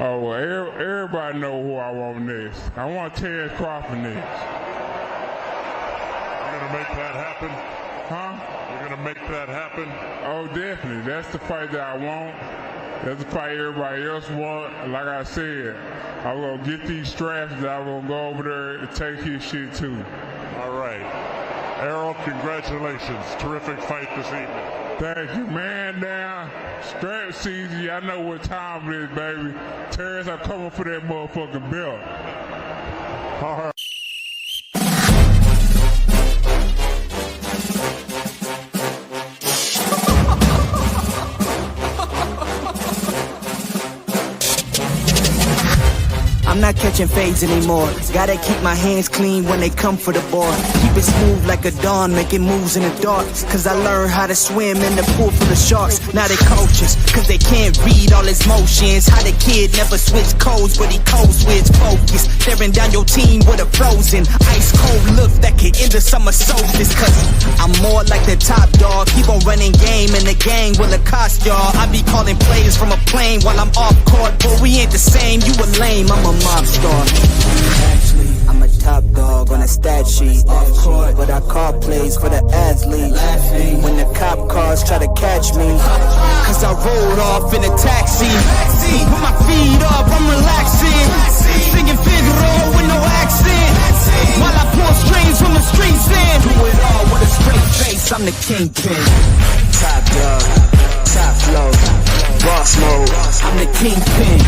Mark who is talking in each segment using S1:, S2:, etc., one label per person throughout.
S1: Oh, well, everybody know who I want next. I want Terence Crawford next.
S2: You're going to make that happen?
S1: Huh?
S2: You're going to make that happen?
S1: Oh, definitely. That's the fight that I want. That's the fight everybody else want. Like I said, I'm going to get these straps that I'm going to go over there and take his shit too.
S2: All right. Errol, congratulations. Terrific fight this evening.
S1: Thank you, man. Down. Strap season. I know what time it is, baby. Terrence, I'm coming for that motherfucking belt.
S2: All right.
S3: I'm not catching fades anymore. Gotta keep my hands clean when they come for the board. Keep it smooth like a dawn, making moves in the dark. Cause I learned how to swim in the pool full of sharks. Now they coaches, cause they can't read all his motions. How the kid never switch codes, but he code switch focus. Staring down your team with a frozen ice cold look that could end the summer solstice. Cause I'm more like the top dog. Keep on running game and the gang will accost y'all. I be calling plays from a plane while I'm off court. But we ain't the same, you a lame, I'm a mob star. Actually, I'm a top dog on a stat sheet. Off court, but I call plays for the athlete. Laughing when the cop cars try to catch me. Cause I rolled off in a taxi. Put my feet up, I'm relaxing. Singing Figaro with no accent. While I pour strings from the streets in. Do it all with a straight face, I'm the kingpin. Top dog, top flow, boss mode. I'm the kingpin.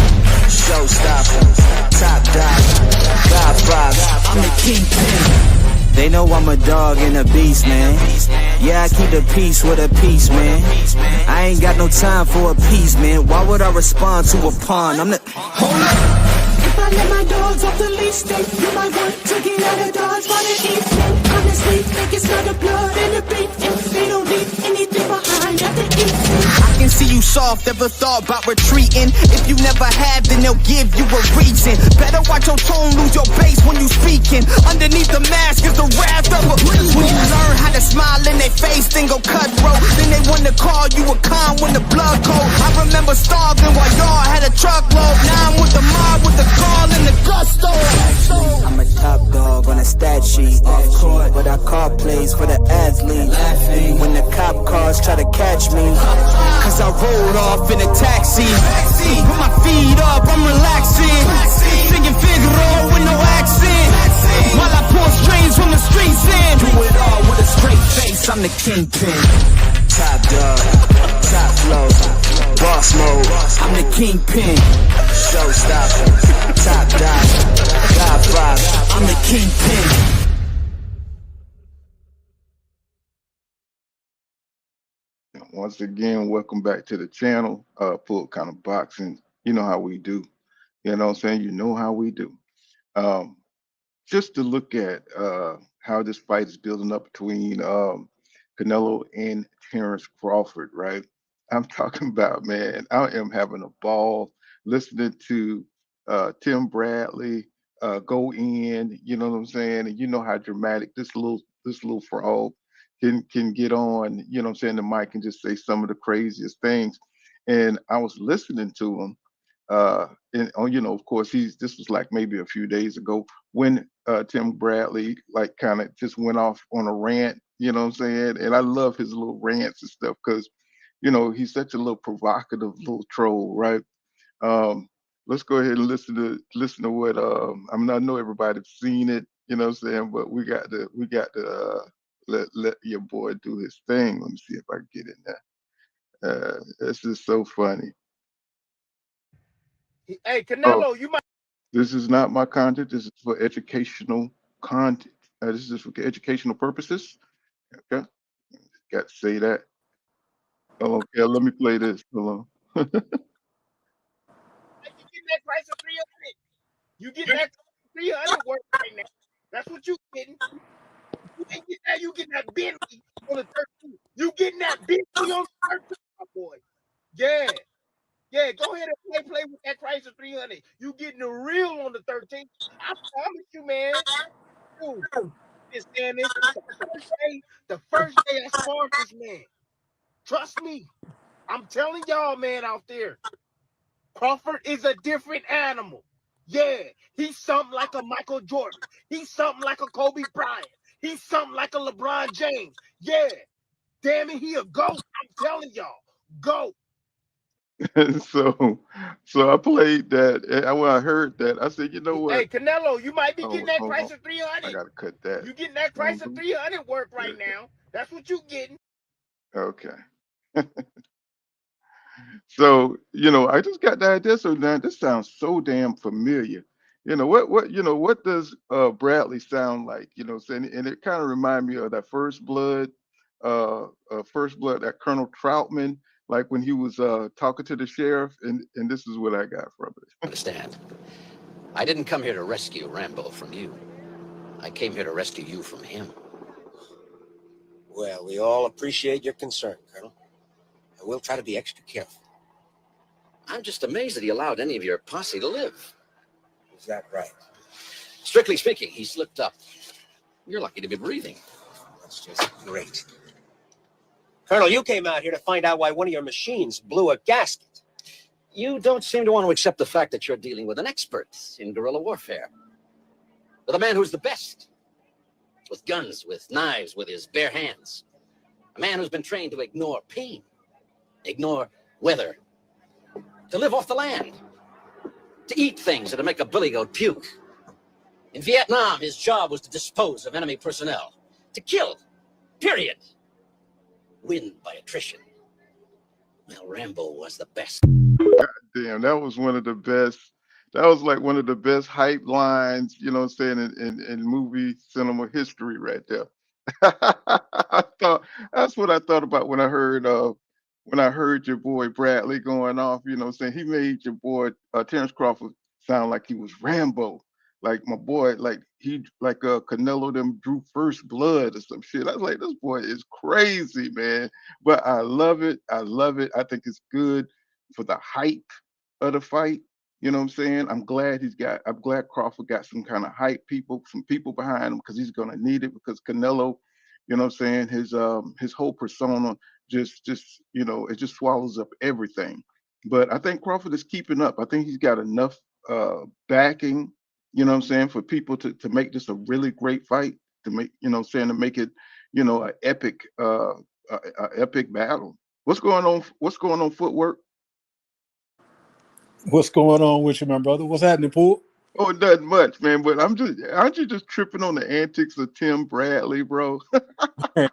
S3: Showstopper, top dog, God vibes. I'm the kingpin. They know I'm a dog and a beast, man. Yeah, I keep the peace with a piece, man. I ain't got no time for a piece, man. Why would I respond to a pawn? I'm the... Hold up.
S4: If I let my dogs off the leash, then you might want to get out of Dodge by the evening. Honestly, think it's not the blood and the beef, and they don't leave anything behind at the evening.
S3: I can see you soft, ever thought about retreating? If you never have, then they'll give you a reason. Better watch your tone, lose your bass when you speaking. Underneath the mask is the wrath of a... When you learn how to smile in their face, then go cutthroat. Then they wanna call you a con when the blood cold. I remember starving while y'all had a truckload. Now I'm with the mob with the call and the gusto. I'm a top dog on a stat sheet. Off court, but I call plays for the athlete. Laughing when the cop cars try to catch me. Cause I rolled off in a taxi. Put my feet up, I'm relaxing. Singing Figaro with no accent. While I pour strings from the streets in. Do it all with a straight face, I'm the kingpin. Top dog, top flow, boss mode. I'm the kingpin. Showstopper, top dog, God vibes. I'm the kingpin.
S5: Once again, welcome back to the channel, Full Kind of Boxing. You know how we do. You know what I'm saying? You know how we do. Just to look at how this fight is building up between Canelo and Terence Crawford, right? I'm talking about, man, I am having a ball listening to Tim Bradley go in, you know what I'm saying? And you know how dramatic this little frog can get on, you know what I'm saying, the mic and just say some of the craziest things. And I was listening to him, and you know, of course, this was like maybe a few days ago when Tim Bradley like kind of just went off on a rant, you know what I'm saying? And I love his little rants and stuff because, you know, he's such a little provocative little troll, right? Let's go ahead and listen to what I mean, I know everybody's seen it, you know what I'm saying, but we got to let your boy do his thing. Let me see if I can get in there. This is so funny.
S6: Hey, Canelo, you might.
S5: This is not my content. This is for educational content. This is for educational purposes. Okay, got to say that. Okay, let me play this. Hold on.
S6: You getting that price of 300? You getting that 300 work right now? That's what you getting. You ain't getting that. You getting that Bentley on the 13th. You getting that Bentley on the 13th, my boy. Yeah. Yeah, go ahead and play with that price of 300. You getting the real on the 13th. I promise you, man. Dude, this man is the first day I sparred this man. Trust me. I'm telling y'all, man, out there. Crawford is a different animal. Yeah, he's something like a Michael Jordan. He's something like a Kobe Bryant. He's something like a LeBron James. Yeah, damn it, he a GOAT. I'm telling y'all, GOAT.
S5: So I played that, and when I heard that, I said, you know what?
S6: Hey, Canelo, you might be getting
S5: Oh,
S6: that
S5: hold on.
S6: Chrysler
S5: I
S6: 300.
S5: gotta cut that.
S6: You getting that Chrysler 300 work right
S5: Okay.
S6: now. That's what you getting.
S5: Okay. So, I just got the idea. So now this sounds so damn familiar. What does Bradley sound like? Saying, and it kind of remind me of that First Blood, that Colonel Troutman, like when he was talking to the sheriff, and this is what I got from it.
S7: Understand? I didn't come here to rescue Rambo from you. I came here to rescue you from him.
S8: Well, we all appreciate your concern, Colonel. And we'll try to be extra careful.
S7: I'm just amazed that he allowed any of your posse to live.
S8: Is that right?
S7: Strictly speaking, he slipped up. You're lucky to be breathing.
S8: That's just great. Colonel, you came out here to find out why one of your machines blew a gasket.
S7: You don't seem to want to accept the fact that you're dealing with an expert in guerrilla warfare. With a man who's the best. With guns, with knives, with his bare hands. A man who's been trained to ignore pain, ignore weather, to live off the land, to eat things that'll make a billy goat puke. In Vietnam, his job was to dispose of enemy personnel, to kill, period. Win by attrition. Well, Rambo was the best.
S5: Damn, that was one of the best. That was like one of the best hype lines, saying in movie cinema history right there. I thought that's what I thought about when I heard your boy Bradley going off, saying he made your boy Terence Crawford sound like he was Rambo. Like my boy, like Canelo them drew first blood or some shit. I was like, this boy is crazy, man. But I love it. I love it. I think it's good for the hype of the fight. You know what I'm saying? I'm glad Crawford got some kind of hype some people behind him because he's gonna need it because Canelo, you know what I'm saying, his whole persona it just swallows up everything. But I think Crawford is keeping up. I think he's got enough backing, what I'm saying, for people to make this a really great fight, to make, to make it, an epic battle. What's going on? What's going on, footwork?
S9: What's going on with you, my brother? What's happening, Pool?
S5: Oh, nothing much, man. But aren't you just tripping on the antics of Tim Bradley, bro? I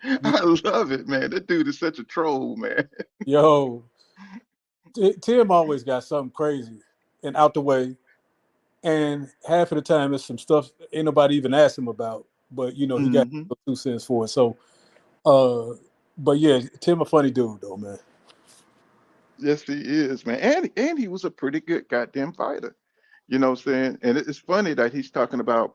S5: love it, man. That dude is such a troll, man.
S9: Yo, Tim always got something crazy and out the way. And half of the time it's some stuff ain't nobody even asked him about. But, he got 2 cents for it. So, but yeah, Tim a funny dude, though, man.
S5: Yes, he is, man. And he was a pretty good goddamn fighter. You know what I'm saying? And it's funny that he's talking about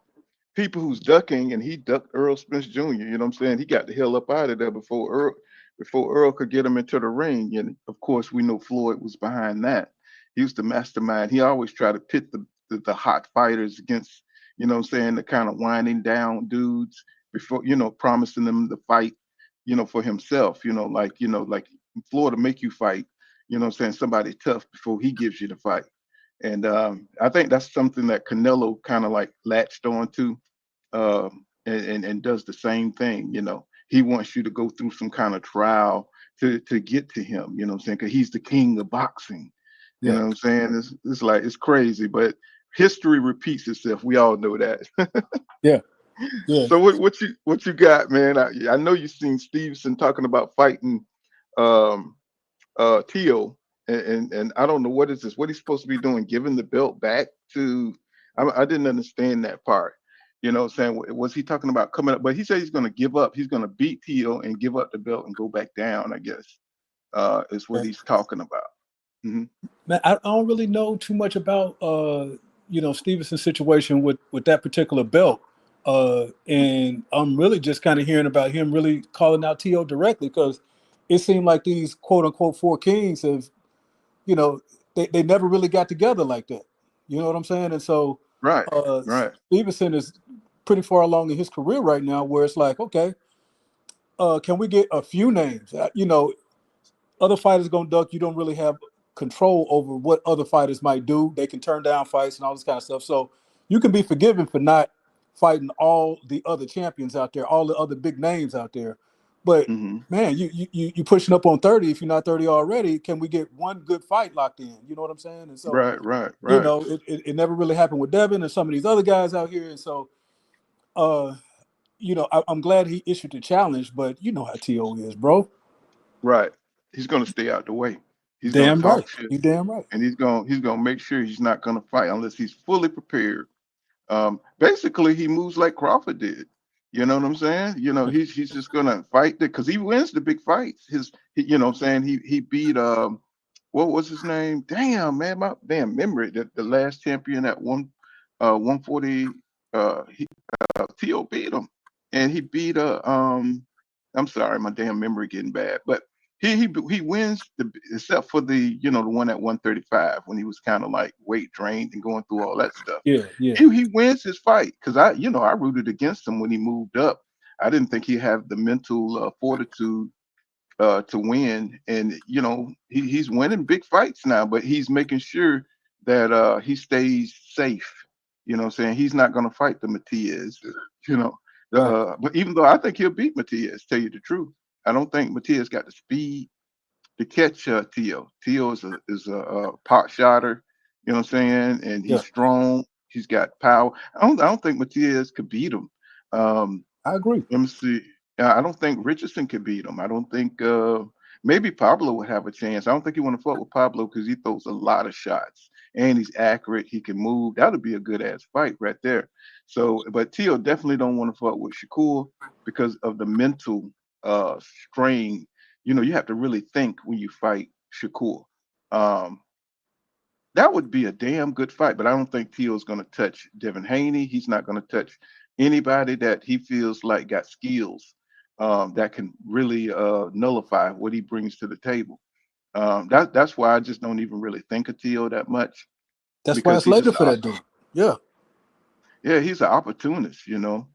S5: people who's ducking, and he ducked Earl Spence Jr. You know what I'm saying? He got the hell up out of there before Earl could get him into the ring. And of course, we know Floyd was behind that. He was the mastermind. He always tried to pit the hot fighters against, what I'm saying, the kind of winding down dudes before, promising them the fight, for himself, like Florida make you fight, what I'm saying, somebody tough before he gives you the fight. And I think that's something that Canelo kind of like latched on to, and does the same thing. He wants you to go through some kind of trial to get to him. You know what I'm saying? Because he's the king of boxing. You know what I'm saying? It's like it's crazy, but history repeats itself. We all know that.
S9: Yeah. Yeah.
S5: So what you got, man? I know you've seen Stevenson talking about fighting Tio, and I don't know what is this. What he's supposed to be doing? Giving the belt back to? I didn't understand that part. You know what I'm saying? Was he talking about coming up? But he said he's going to give up. He's going to beat Tio and give up the belt and go back down, I guess, is what he's talking about. Mm-hmm.
S9: Man, I don't really know too much about Stevenson's situation with that particular belt. And I'm really just kind of hearing about him really calling out Tio directly, because it seemed like these quote unquote four kings have, they never really got together like that. You know what I'm saying? And so
S5: Right.
S9: Stevenson is pretty far along in his career right now, where it's like, okay, can we get a few names? Other fighters gonna duck. You don't really have control over what other fighters might do. They can turn down fights and all this kind of stuff. So you can be forgiven for not fighting all the other champions out there, all the other big names out there. But man, you pushing up on 30. If you're not 30 already, can we get one good fight locked in? You know what I'm saying? And so,
S5: right.
S9: you know, it never really happened with Devin and some of these other guys out here. And so, you know, I'm glad he issued the challenge, but you know how T.O. is, bro.
S5: Right. He's gonna stay out the way. He's gonna
S9: Damn right.
S5: talk shit,
S9: You damn right.
S5: and he's gonna make sure he's not gonna fight unless he's fully prepared. Basically, he moves like Crawford did. You know what I'm saying? You know, he's just gonna fight because he wins the big fights. You know what I'm saying? He beat what was his name? Damn man, my damn memory. The last champion at 140. Tio beat him, and he beat I'm sorry, my damn memory getting bad, but he wins except for the the one at 135 when he was kind of like weight drained and going through all that stuff.
S9: Yeah.
S5: He wins his fight because I rooted against him when he moved up. I didn't think he had the mental fortitude to win, and he's winning big fights now, but he's making sure that he stays safe. You know what I'm saying? He's not going to fight the Matias, you know.
S9: Right.
S5: But even though I think he'll beat Matias, tell you the truth, I don't think Matias got the speed to catch Tio. Tio is a pot shotter, you know what I'm saying? And he's strong. He's got power. I don't think Matias could beat him.
S9: I agree.
S5: Let me see. I don't think Richardson could beat him. I don't think maybe Pablo would have a chance. I don't think he want to fuck with Pablo because he throws a lot of shots and he's accurate. He can move. That would be a good ass fight right there. So, but Tio definitely don't want to fuck with Shakur because of the mental strain. You know, you have to really think when you fight Shakur. Um, that would be a damn good fight, but I don't think Tio's going to touch Devin Haney. He's not going to touch anybody that he feels like got skills that can really nullify what he brings to the table. That's why I just don't even really think of Tio that much
S9: That's why
S5: because
S9: it's later for that dude. Yeah.
S5: Yeah, he's an opportunist, and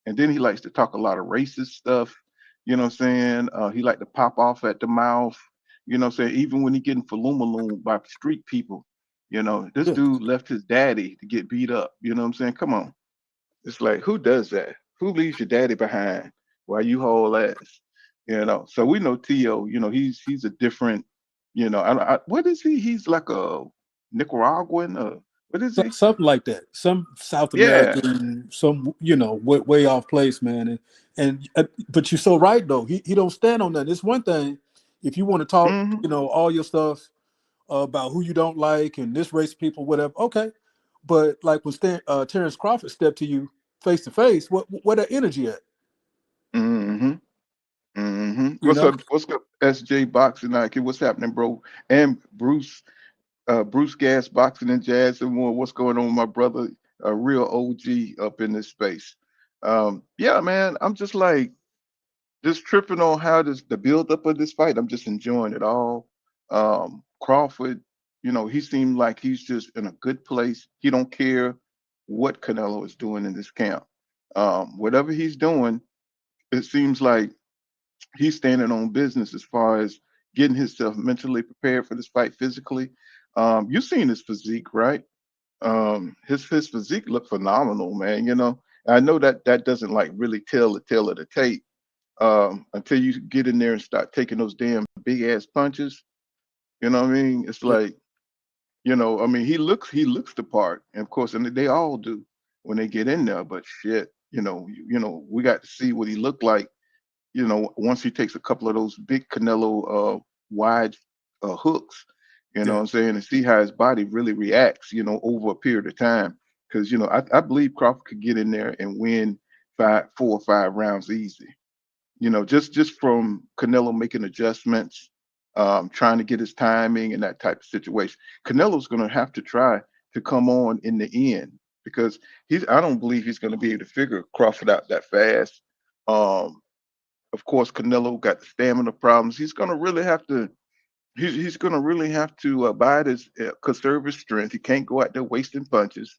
S5: then he likes to talk a lot of racist stuff. You know what I'm saying? He like to pop off at the mouth. You know what I'm saying? Even when he getting falumaloom by street people, this
S9: Yeah.
S5: dude left his daddy to get beat up. You know what I'm saying? Come on. It's like, who does that? Who leaves your daddy behind while you haul ass? So we know Tio, he's a different, what is he? He's like a Nicaraguan, what is he?
S9: Something like that. Some South
S5: Yeah.
S9: American, some way off place, man. And but you're so right though. He don't stand on that. It's one thing if you want to talk,
S5: hmm
S9: all your stuff about who you don't like and this race people, whatever. Okay, but like when Terence Crawford stepped to you face to face, where that energy at?
S5: hmm hmm
S9: You
S5: What's
S9: know,
S5: up? What's up, SJ Boxing Nike? What's happening, bro? And Bruce Gas Boxing and Jazz and more. What's going on, my brother? A real OG up in this space. Yeah, man. I'm just like just tripping on how the build up of this fight. I'm just enjoying it all. Crawford, he seemed like he's just in a good place. He don't care what Canelo is doing in this camp. Whatever he's doing, it seems like he's standing on business as far as getting himself mentally prepared for this fight physically. You've seen his physique, right? His physique looked phenomenal, man. I know that doesn't like really tell the tale of the tape until you get in there and start taking those damn big ass punches. You know what I mean? It's
S9: yeah.
S5: like, I mean, he looks the part, and of course, and they all do when they get in there. But shit, we got to see what he looked like. Once he takes a couple of those big Canelo wide hooks,
S9: Yeah.
S5: what I'm saying, and see how his body really reacts, over a period of time. Because I believe Crawford could get in there and win 4 or 5 rounds easy. Just from Canelo making adjustments, trying to get his timing and that type of situation. Canelo's going to have to try to come on in the end because I don't believe he's going to be able to figure Crawford out that fast. Of course, Canelo got the stamina problems. He's going to really have to. He's going to really have to abide his conserve his strength. He can't go out there wasting punches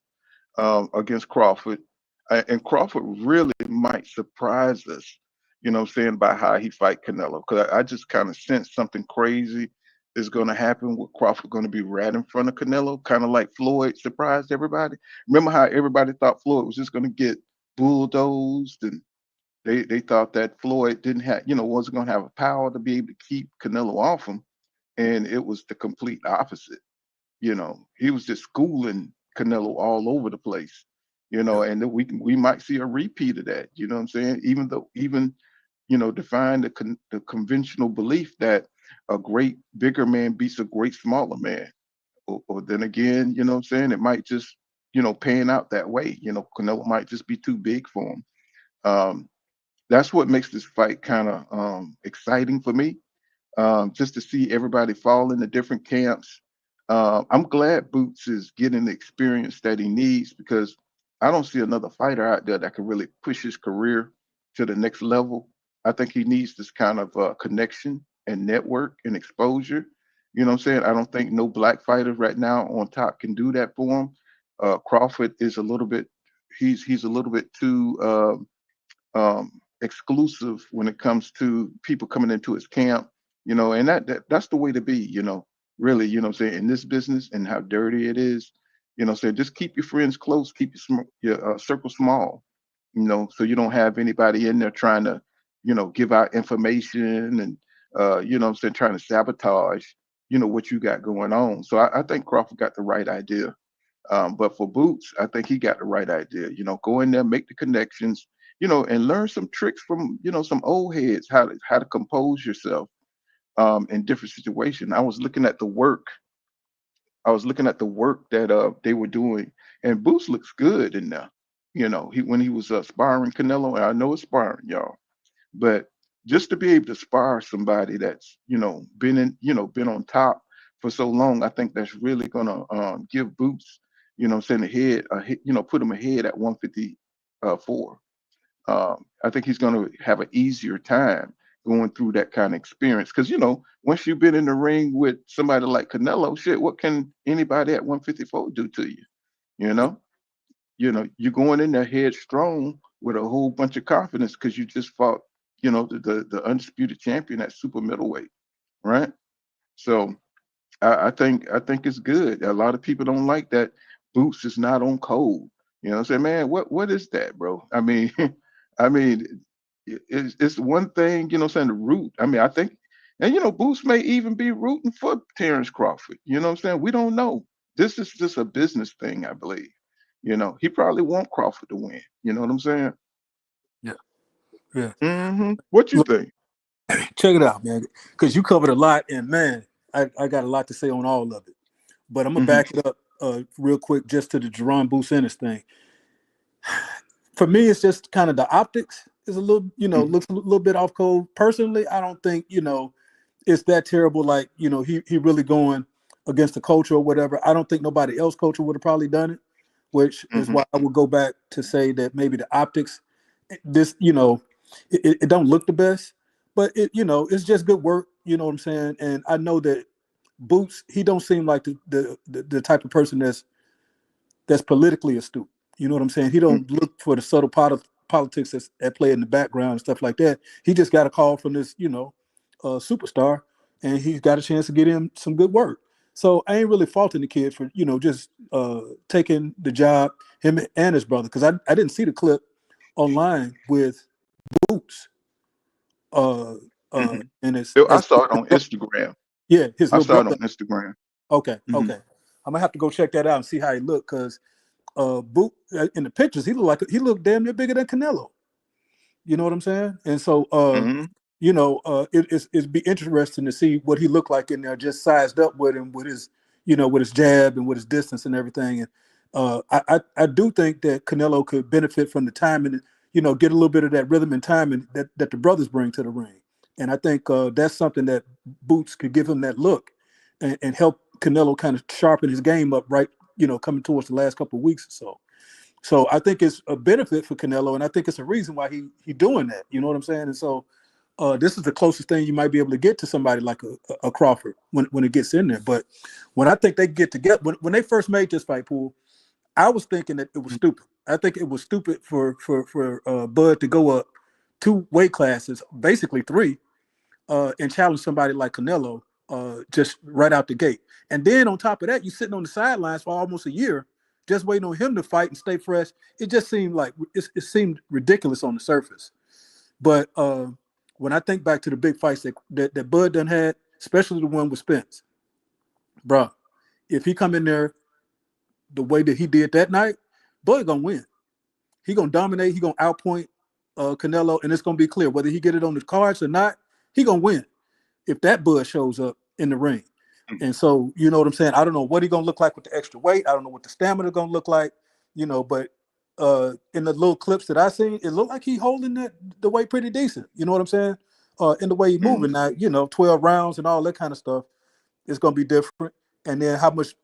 S5: against Crawford. And Crawford really might surprise us, by how he fight Canelo. Because I just kind of sense something crazy is going to happen with Crawford going to be right in front of Canelo, kind of like Floyd surprised everybody. Remember how everybody thought Floyd was just going to get bulldozed, and they thought that Floyd didn't have, wasn't going to have a power to be able to keep Canelo off him, and it was the complete opposite. He was just schooling Canelo all over the place. And then we might see a repeat of that. You know what I'm saying? Even define the conventional belief that a great bigger man beats a great smaller man. Or then again, you know what I'm saying? It might just, pan out that way. Canelo might just be too big for him. That's what makes this fight kind of exciting for me. Just to see everybody fall into different camps. I'm glad Boots is getting the experience that he needs, because I don't see another fighter out there that can really push his career to the next level. I think he needs this kind of connection and network and exposure. You know what I'm saying? I don't think no black fighters right now on top can do that for him. Crawford is a little bit, he's a little bit too exclusive when it comes to people coming into his camp, and that's the way to be, really, what I'm saying, in this business and how dirty it is, so just keep your friends close, keep your circle small, so you don't have anybody in there trying to, give out information and, what I'm saying, trying to sabotage, what you got going on. So I think Crawford got the right idea. But for Boots, I think he got the right idea. Go in there, make the connections, and learn some tricks from, some old heads, how to compose yourself in different situations. I was looking at the work. That they were doing, and Boots looks good in there. When he was sparring Canelo, and I know it's sparring, y'all, but just to be able to spar somebody that's been on top for so long, I think that's really gonna give Boots, send put him ahead at 154. I think he's going to have an easier time going through that kind of experience, because once you've been in the ring with somebody like Canelo, shit, what can anybody at 154 do to you? You're going in there headstrong with a whole bunch of confidence because you just fought, the undisputed champion at super middleweight, right? So I think it's good. A lot of people don't like that Boots is not on code. I'm saying, man, what is that, bro? I mean, I mean, it's one thing, saying the root. I mean, I think, and Boots may even be rooting for Terence Crawford. You know what I'm saying? We don't know. This is just a business thing, I believe. He probably want Crawford to win. You know what I'm saying?
S9: Yeah.
S5: What you
S9: Look,
S5: think?
S9: check it out, man, because you covered a lot, and man, I got a lot to say on all of it. But I'm gonna back it up real quick just to the Jerron Boots Ennis thing. For me, it's just kind of the optics is a little, looks a little bit off code. Personally, I don't think, it's that terrible. Like, he really going against the culture or whatever. I don't think nobody else culture would have probably done it, which is why I would go back to say that maybe the optics, this, it don't look the best, but it's just good work. You know what I'm saying? And I know that Boots, he don't seem like the type of person that's politically astute. You know what I'm saying? He don't look for the subtle politics that's at play in the background and stuff like that. He just got a call from this, superstar, and he's got a chance to get him some good work. So I ain't really faulting the kid for, just taking the job, him and his brother, because I didn't see the clip online with Boots. And it's
S5: I saw it on Instagram.
S9: Yeah, his little
S5: I saw
S9: brother.
S5: it on Instagram.
S9: Okay. I'm gonna have to go check that out and see how he looked, because Boot in the pictures he looked damn near bigger than Canelo. You know what I'm saying? And so it'd be interesting to see what he looked like in there, just sized up with him with his with his jab and with his distance and everything. And I do think that Canelo could benefit from the timing, get a little bit of that rhythm and timing that the brothers bring to the ring. And I think that's something that Boots could give him that look and help Canelo kind of sharpen his game up, right? Coming towards the last couple of weeks or so. So I think it's a benefit for Canelo, and I think it's a reason why he doing that. You know what I'm saying? And so this is the closest thing you might be able to get to somebody like a Crawford when it gets in there. But when I think they get together, when they first made this fight pool, I was thinking that it was stupid. I think it was stupid for Bud to go up 2 weight classes, basically 3, and challenge somebody like Canelo just right out the gate. And then on top of that, you're sitting on the sidelines for almost a year, just waiting on him to fight and stay fresh. It just seemed like it seemed ridiculous on the surface. But when I think back to the big fights that Bud done had, especially the one with Spence, bro, if he come in there the way that he did that night, Bud gonna win. He gonna dominate. He gonna outpoint Canelo, and it's gonna be clear whether he get it on the cards or not. He gonna win if that Bud shows up in the ring. And so, you know what I'm saying? I don't know what he gonna look like with the extra weight. I don't know what the stamina gonna look like, but in the little clips that I seen, it looked like he holding the weight pretty decent. You know what I'm saying? In the way he moving now, 12 rounds and all that kind of stuff is gonna be different. And then how much,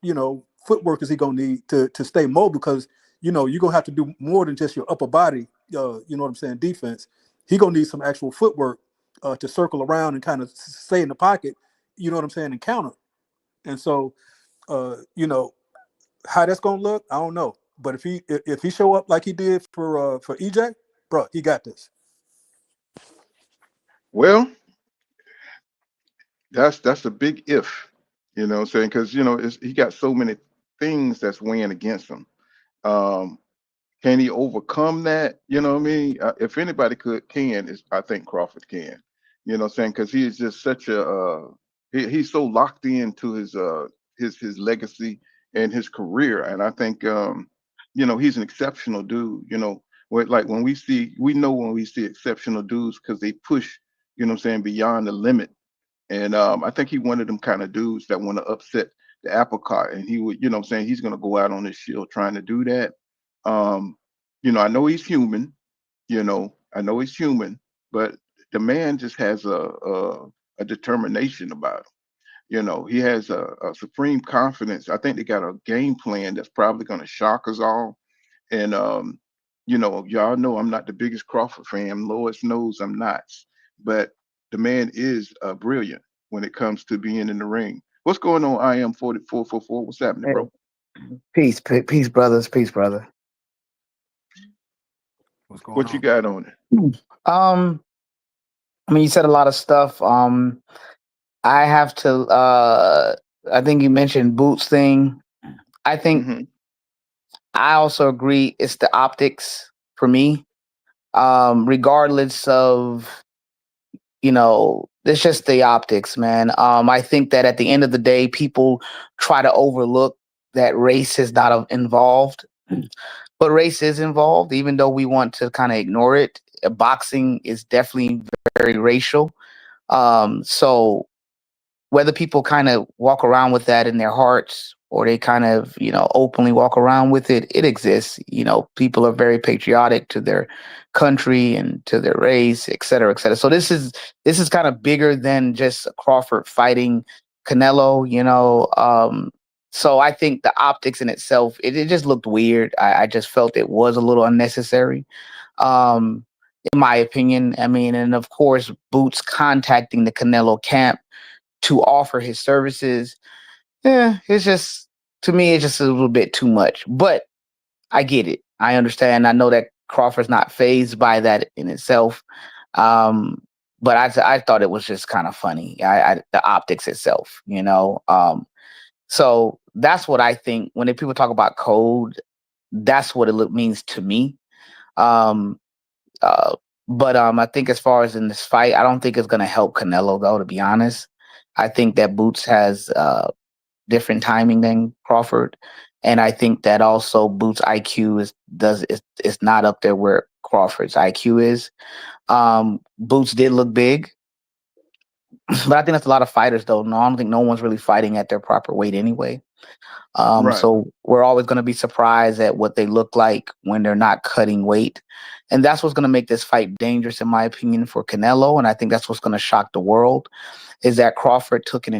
S9: footwork is he gonna need to stay mobile? Because you're gonna have to do more than just your upper body, defense. He gonna need some actual footwork to circle around and kind of stay in the pocket, and counter. And so, how that's gonna look, I don't know. But if he show up like he did for EJ, bro, he got this.
S5: Well, that's a big if, what I'm saying, because he got so many things that's weighing against him. Can he overcome that? You know what I mean? If anybody can, I think Crawford can. You know what I'm saying? Because he is just such a he's so locked into his legacy and his career, and I think he's an exceptional dude. When we see exceptional dudes because they push, beyond the limit. And I think he one of them kind of dudes that want to upset the apple cart, and he would, he's going to go out on his shield trying to do that. I know he's human, but the man just has a determination about him. He has a supreme confidence. I think they got a game plan that's probably going to shock us all. And y'all know I'm not the biggest Crawford fan. Lord knows I'm not, but the man is brilliant when it comes to being in the ring. What's going on? I am 4444. What's happening, bro?
S10: Peace, brothers. Peace, brother.
S9: What's going
S5: What
S9: on?
S5: you got on it?
S10: You said a lot of stuff. I have to. I think you mentioned Boots thing. I think I also agree. It's the optics for me. Regardless of, it's just the optics, man. I think that at the end of the day, people try to overlook that race is not involved, but race is involved, even though we want to kind of ignore it. Boxing is definitely very racial. So whether people kind of walk around with that in their hearts or they kind of, openly walk around with it, it exists. People are very patriotic to their country and to their race, et cetera, et cetera. So this is kind of bigger than just Crawford fighting Canelo, so I think the optics in itself, it just looked weird. I just felt it was a little unnecessary, in my opinion. And of course, Boots contacting the Canelo camp to offer his services. It's just, to me, it's just a little bit too much. But I get it. I understand. I know that Crawford's not fazed by that in itself. But I thought it was just kind of funny. The optics itself, So that's what I think. When people talk about code, that's what it means to me. But I think as far as in this fight, I don't think it's going to help Canelo, though, to be honest. I think that Boots has different timing than Crawford. And I think that also Boots' IQ is not up there where Crawford's IQ is. Boots did look big. But I think that's a lot of fighters, though. No, I don't think no one's really fighting at their proper weight anyway.
S5: Right.
S10: So we're always going to be surprised at what they look like when they're not cutting weight. And that's what's going to make this fight dangerous, in my opinion, for Canelo. And I think that's what's going to shock the world, is that Crawford took one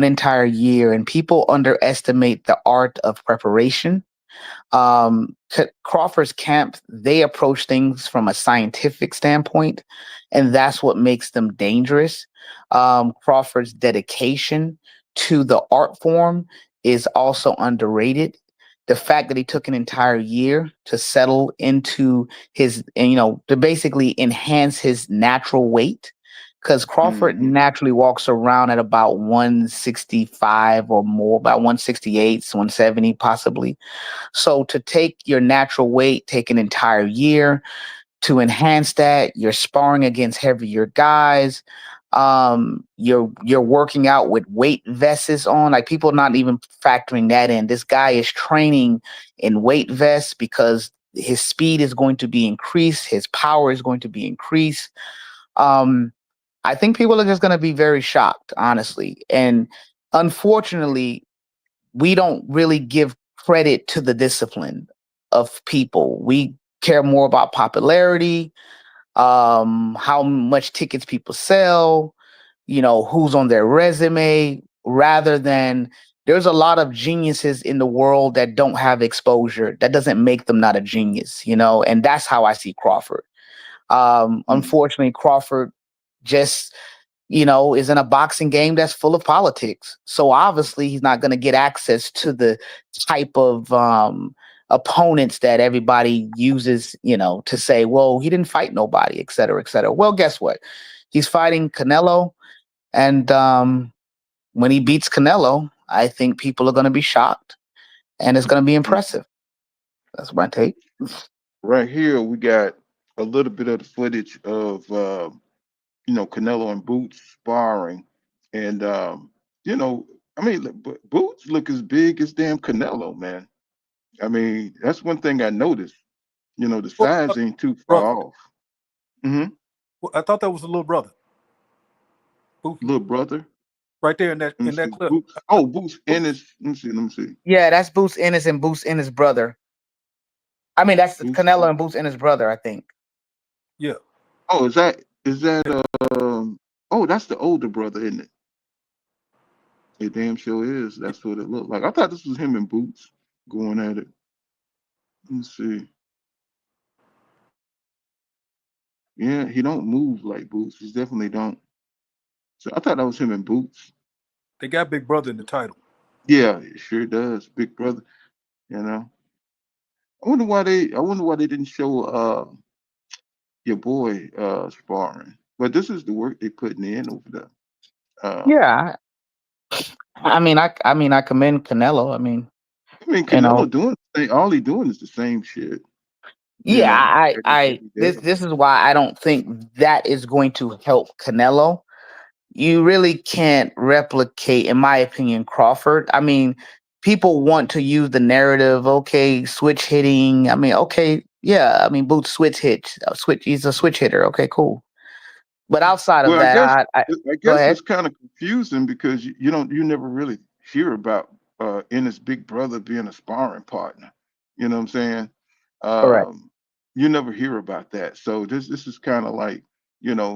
S10: entire year, and people underestimate the art of preparation. Crawford's camp, they approach things from a scientific standpoint, and that's what makes them dangerous. Crawford's dedication to the art form is also underrated. The fact that he took an entire year to settle into to basically enhance his natural weight, because Crawford naturally walks around at about 165 or more, about 168, 170 possibly. So to take your natural weight, take an entire year to enhance that, you're sparring against heavier guys. You're working out with weight vests on. Like, people not even factoring that in. This guy is training in weight vests because his speed is going to be increased, his power is going to be increased. I think people are just going to be very shocked, honestly. And unfortunately, we don't really give credit to the discipline of people. We care more about popularity, how much tickets people sell, who's on their resume, rather than there's a lot of geniuses in the world that don't have exposure. That doesn't make them not a genius, and that's how I see Crawford. Unfortunately, Crawford just, is in a boxing game that's full of politics. So obviously he's not going to get access to the type of opponents that everybody uses, to say, well, he didn't fight nobody, et cetera, et cetera. Well, guess what? He's fighting Canelo. And when he beats Canelo, I think people are going to be shocked and it's going to be impressive. That's my take.
S5: Right here, we got a little bit of the footage of, Canelo and Boots sparring. And, Boots look as big as damn Canelo, man. I mean, that's one thing I noticed. The size ain't too far off.
S9: Well, I thought that was a little brother.
S5: Little brother?
S9: Right there in that clip.
S5: Boots. Boots Ennis. Let me see.
S10: Yeah, that's Boots Ennis and Boots Ennis' brother. I mean, that's Canelo and Boots Ennis' brother, I think.
S9: Yeah.
S5: Oh, is that that's the older brother, isn't it? It damn sure is. That's what it looked like. I thought this was him and Boots going at it. Let's see. Yeah, he don't move like Boots. He definitely don't. So I thought that was him and Boots.
S9: They got Big Brother in the title.
S5: Yeah, it sure does. Big Brother. I wonder why they didn't show your boy sparring. But this is the work they're putting in over there.
S10: Yeah. I commend Canelo.
S5: Canelo doing all he doing is the same shit.
S10: Yeah, this is why I don't think that is going to help Canelo. You really can't replicate, in my opinion, Crawford. I mean, people want to use the narrative, okay, switch hitting. I mean, okay, yeah, Boots switch hit, he's a switch hitter. Okay, cool. But outside of that,
S5: I guess it's kind of confusing because you never really hear about Ennis' big brother being a sparring partner. You know what I'm saying?
S10: Correct.
S5: You never hear about that. So this is kind of like,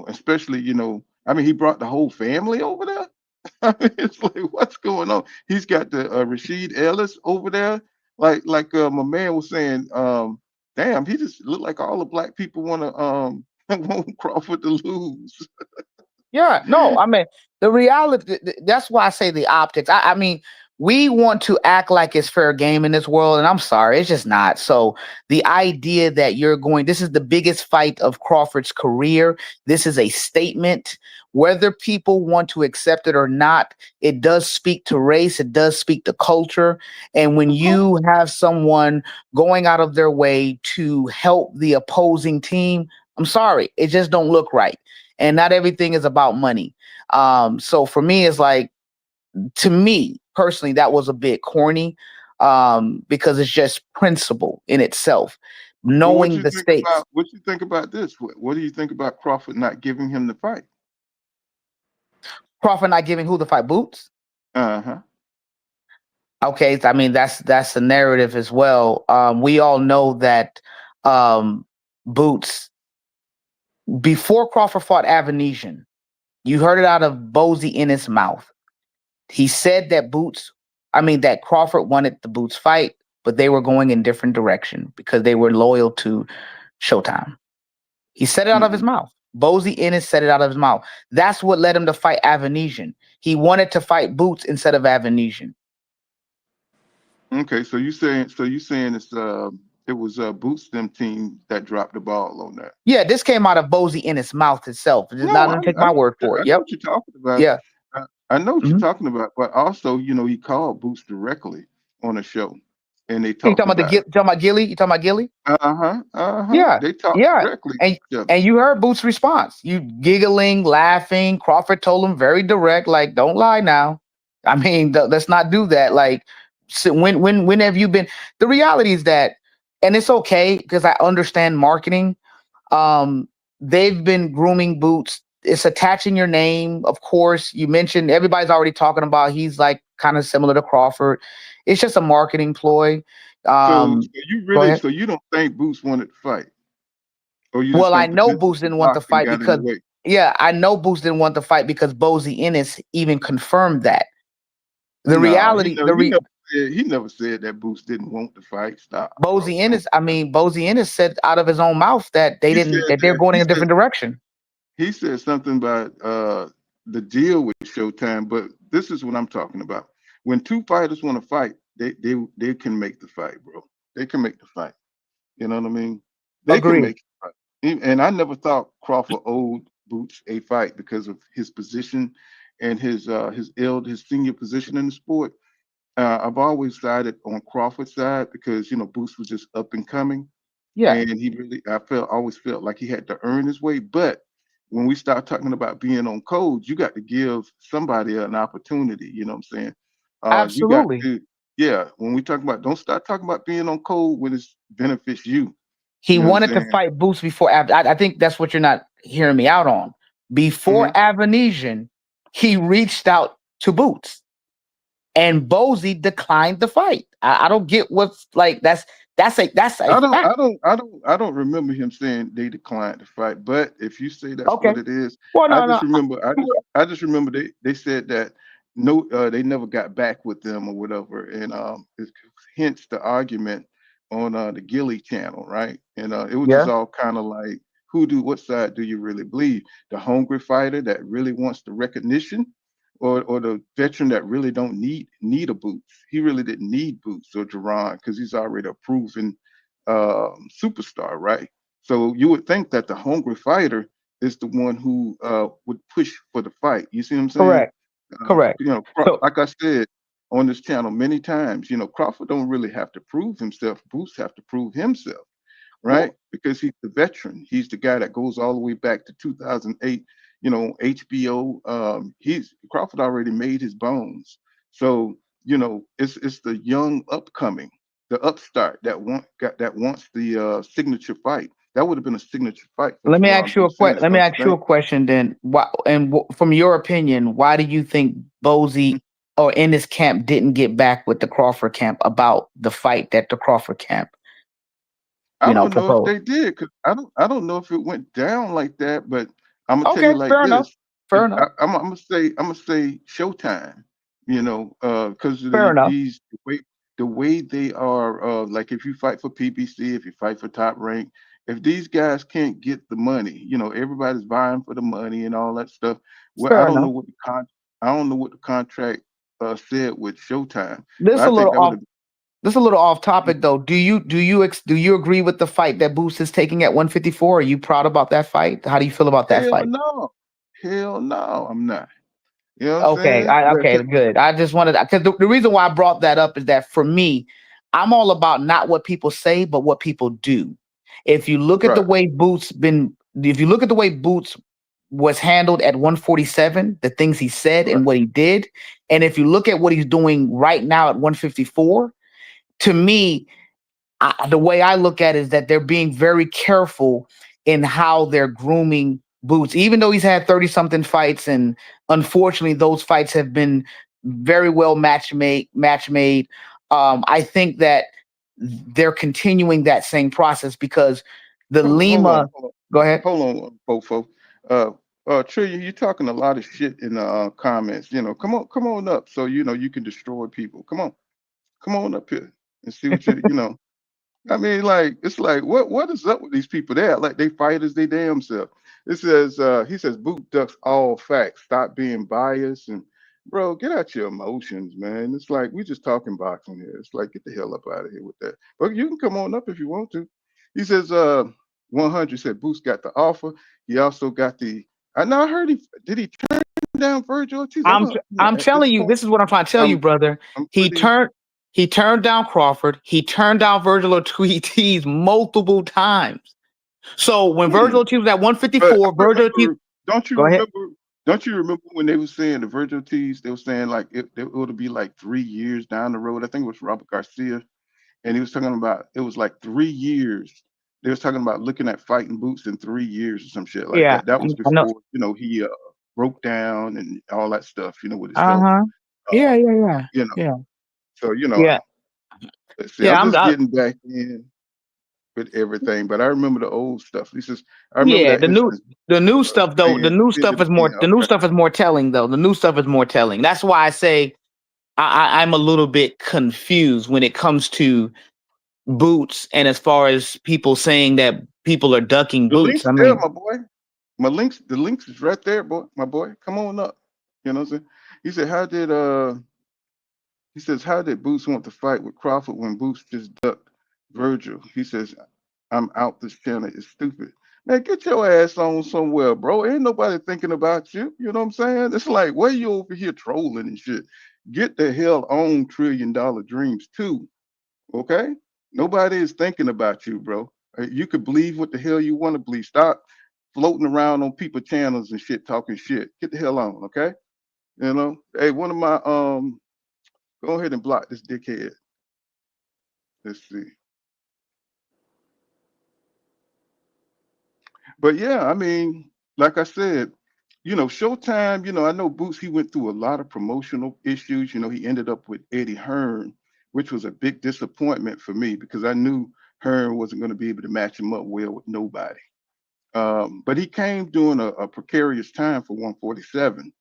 S5: especially, he brought the whole family over there. It's like, what's going on? He's got the Rashid Ellis over there. Like my man was saying, damn, he just looked like all the black people want Crawford to lose.
S10: Yeah, no, the reality, that's why I say the optics. We want to act like it's fair game in this world, and I'm sorry, it's just not. So the idea that this is the biggest fight of Crawford's career. This is a statement. Whether people want to accept it or not, it does speak to race. It does speak to culture. And when you have someone going out of their way to help the opposing team, I'm sorry, it just don't look right. And not everything is about money. So for me, it's like, to me personally, that was a bit corny, because it's just principle in itself. Knowing the stakes.
S5: What do you think about this? What do you think about Crawford not giving him the fight?
S10: Crawford not giving who the fight? Boots?
S5: Uh-huh.
S10: Okay, that's the narrative as well. We all know that Boots, before Crawford fought Avenesian, you heard it out of Bozy Ennis' mouth. He said that that Crawford wanted the Boots fight, but they were going in different direction because they were loyal to Showtime. He said it out of his mouth. Bozy Ennis said it out of his mouth. That's what led him to fight Avenesian. He wanted to fight Boots instead of Avenesian.
S5: Okay, so you saying it's it was Boots them team that dropped the ball on that.
S10: Yeah, this came out of Bozy Ennis' mouth itself. Just
S5: No,
S10: not
S5: I,
S10: gonna take
S5: I
S10: my
S5: know
S10: word for
S5: I
S10: it.
S5: know
S10: Yep.
S5: what you're talking about.
S10: Yeah.
S5: I know what you're
S10: Mhm.
S5: talking about, but also, he called Boots directly on a show, and they
S10: You
S5: talked
S10: talking about
S5: about it.
S10: you talking about Gilly? You talking about Gilly? Yeah,
S5: They talked
S10: yeah.
S5: directly
S10: And
S5: to each other.
S10: and you heard Boots' response. You giggling, laughing. Crawford told him very direct, like, "Don't lie now." I mean, let's not do that. Like, so when have you been? The reality is that, and it's okay because I understand marketing. Um, they've been grooming Boots. It's attaching your name, of course. You mentioned everybody's already talking about he's like kind of similar to Crawford. It's just a marketing ploy.
S5: So
S10: Um,
S5: you
S10: Go
S5: really,
S10: ahead.
S5: so you don't think Boots wanted to fight, or you just
S10: Well, I
S5: think the
S10: know
S5: business
S10: Boost
S5: of
S10: didn't want to
S5: boxing
S10: fight
S5: got in the
S10: because,
S5: way?
S10: yeah, I know Boost didn't want to fight because Bozy Ennis even confirmed that. The
S5: No,
S10: reality, the
S5: he never said that Boots didn't want to fight. Stop, bro.
S10: Bozy
S5: Don't.
S10: Ennis, I mean, Bozy Ennis said out of his own mouth that
S5: He said
S10: that they're
S5: that
S10: going in a different direction.
S5: he said something about the deal with Showtime, but this is what I'm talking about. When two fighters want to fight, they can make the fight, bro. They can make the fight. You know what I mean? They can
S10: Agreed.
S5: make the fight. And I never thought Crawford owed Boots a fight because of his position and his senior position in the sport. I've always sided on Crawford's side because Boots was just up and coming,
S10: Yeah,
S5: and always felt like he had to earn his way. But when we start talking about being on code, you got to give somebody an opportunity. You know what I'm saying? You got
S10: absolutely.
S5: to, yeah. When we talk about, don't start talking about being on code when it benefits you.
S10: He
S5: You know what I'm
S10: wanted to
S5: saying?
S10: fight Boots before. I think that's what you're not hearing me out on. Before
S5: Hmm.
S10: Avanesian, he reached out to Boots, and Bozy declined the fight. I don't get what's like. That's a fact.
S5: I don't remember him saying they declined to fight. But if you say that's what
S10: Okay.
S5: it is,
S10: Well,
S5: I
S10: no,
S5: just
S10: no.
S5: remember, I just remember they said that no, they never got back with them or whatever, and it's hence the argument on the Gilly channel, right? And it was just
S10: Yeah,
S5: all kind of like, what side do you really believe? The hungry fighter that really wants the recognition, or the veteran that really don't need a boots. He really didn't need boots or Jerron because he's already a proven superstar, right? So you would think that the hungry fighter is the one who would push for the fight. You see what I'm saying?
S10: correct, correct. So
S5: Like I said on this channel many times, Crawford don't really have to prove himself. Boots have to prove himself, right?
S10: well,
S5: Because he's the veteran. He's the guy that goes all the way back to 2008, HBO. He's Crawford already made his bones. So, it's the young upcoming, the upstart that wants the signature fight. That would have been a signature fight for
S10: let me
S5: Jerron
S10: ask you a
S5: Bruce Ennis,
S10: Let me
S5: don't you
S10: ask you a
S5: think?
S10: question then. Why and from your opinion, why do you think Bozy or Ennis camp didn't get back with the Crawford camp about the fight that the Crawford camp,
S5: I don't know if
S10: proposed?
S5: they did, 'cause I don't know if it went down like that, but I'm gonna tell
S10: Okay,
S5: you like
S10: fair enough.
S5: this.
S10: Fair enough.
S5: I'm gonna say Showtime, because of
S10: Fair enough.
S5: the way they are, like if you fight for PBC, if you fight for Top Rank, if these guys can't get the money, everybody's vying for the money and all that stuff. Well, I
S10: Fair
S5: don't know
S10: enough.
S5: what I don't know what the contract said with Showtime,
S10: This
S5: but
S10: a
S5: I think
S10: little
S5: that would
S10: off.
S5: have.
S10: This a little off topic though. Do you agree with the fight that Boost is taking at 154? Are you proud about that fight? How do you feel about that
S5: Hell
S10: fight?
S5: no. Hell no, I'm not. You know what I'm
S10: Okay,
S5: saying?
S10: okay, good. I just wanted because the reason why I brought that up is that for me, I'm all about not what people say, but what people do. If you look at the
S5: Right,
S10: way if you look at the way Boots was handled at 147, the things he said
S5: right.
S10: and what he did, and if you look at what he's doing right now at 154, to me, the way I look at it is that they're being very careful in how they're grooming Boots, even though he's had 30 something fights. And unfortunately, those fights have been very well match made. I think that they're continuing that same process because the
S5: Hold on,
S10: Lima, go ahead.
S5: hold on, Fofo. Uh, Trillion, you're talking a lot of shit in the comments. Come on up so you can destroy people. Come on up here and see what you. I mean, like, it's like, what is up with these people? They act like they fighters, they damn self. It says, he says, Boot ducks all facts. Stop being biased and bro, get out your emotions, man. It's like we just talking boxing here. It's like get the hell up out of here with that. But you can come on up if you want to. He says, 100 said Boost got the offer. He also got the. I know. I heard he did. He turn down Virgil Ortiz.
S10: I'm
S5: At this
S10: telling you,
S5: point,
S10: this is what I'm trying to tell you,
S5: I'm
S10: brother.
S5: I'm
S10: He
S5: pretty.
S10: turned he turned down Crawford. He turned down Virgil Ortiz multiple times. So when Virgil
S5: Hmm.
S10: Ortiz was at
S5: But
S10: 154,
S5: I
S10: Virgil Ortiz,
S5: remember. Don't you
S10: go ahead.
S5: remember? Don't you remember when they were saying the Virgil Ortiz? They were saying like it would be like 3 years down the road. I think it was Robert Garcia, and he was talking about it was like 3 years. They was talking about looking at fighting Boots in 3 years or some shit like
S10: Yeah,
S5: that. That was
S10: I know.
S5: before he broke down and all that stuff. With his health.
S10: Uh-huh.
S5: Uh,
S10: Yeah, yeah, yeah.
S5: you know.
S10: Yeah.
S5: So
S10: Yeah.
S5: let's see.
S10: Yeah,
S5: I'm just getting back in with everything, but I remember the old stuff. He says I remember
S10: yeah,
S5: that instance.
S10: the new stuff though,
S5: And he did it again.
S10: the new
S5: Okay.
S10: stuff is more telling though. The new stuff is more telling. That's why I say I'm a little bit confused when it comes to Boots and as far as people saying that people are ducking
S5: The
S10: Boots.
S5: link's
S10: I
S5: there,
S10: mean,
S5: my boy. The links is right there, boy. My boy, come on up. You know what I'm saying? He said, he says, how did Boots want to fight with Crawford when Boots just ducked Virgil? He says, I'm out this channel. It's stupid. Man, get your ass on somewhere, bro. Ain't nobody thinking about you. You know what I'm saying? It's like, why you over here trolling and shit? Get the hell on $1 trillion dreams too. Okay? Nobody is thinking about you, bro. You could believe what the hell you want to believe. Stop floating around on people channels and shit, talking shit. Get the hell on, okay? Hey, one of my go ahead and block this dickhead. Let's see. But yeah, I mean, like I said, Showtime, I know Boots, he went through a lot of promotional issues. He ended up with Eddie Hearn, which was a big disappointment for me because I knew Hearn wasn't going to be able to match him up well with nobody. But he came during a precarious time for 147.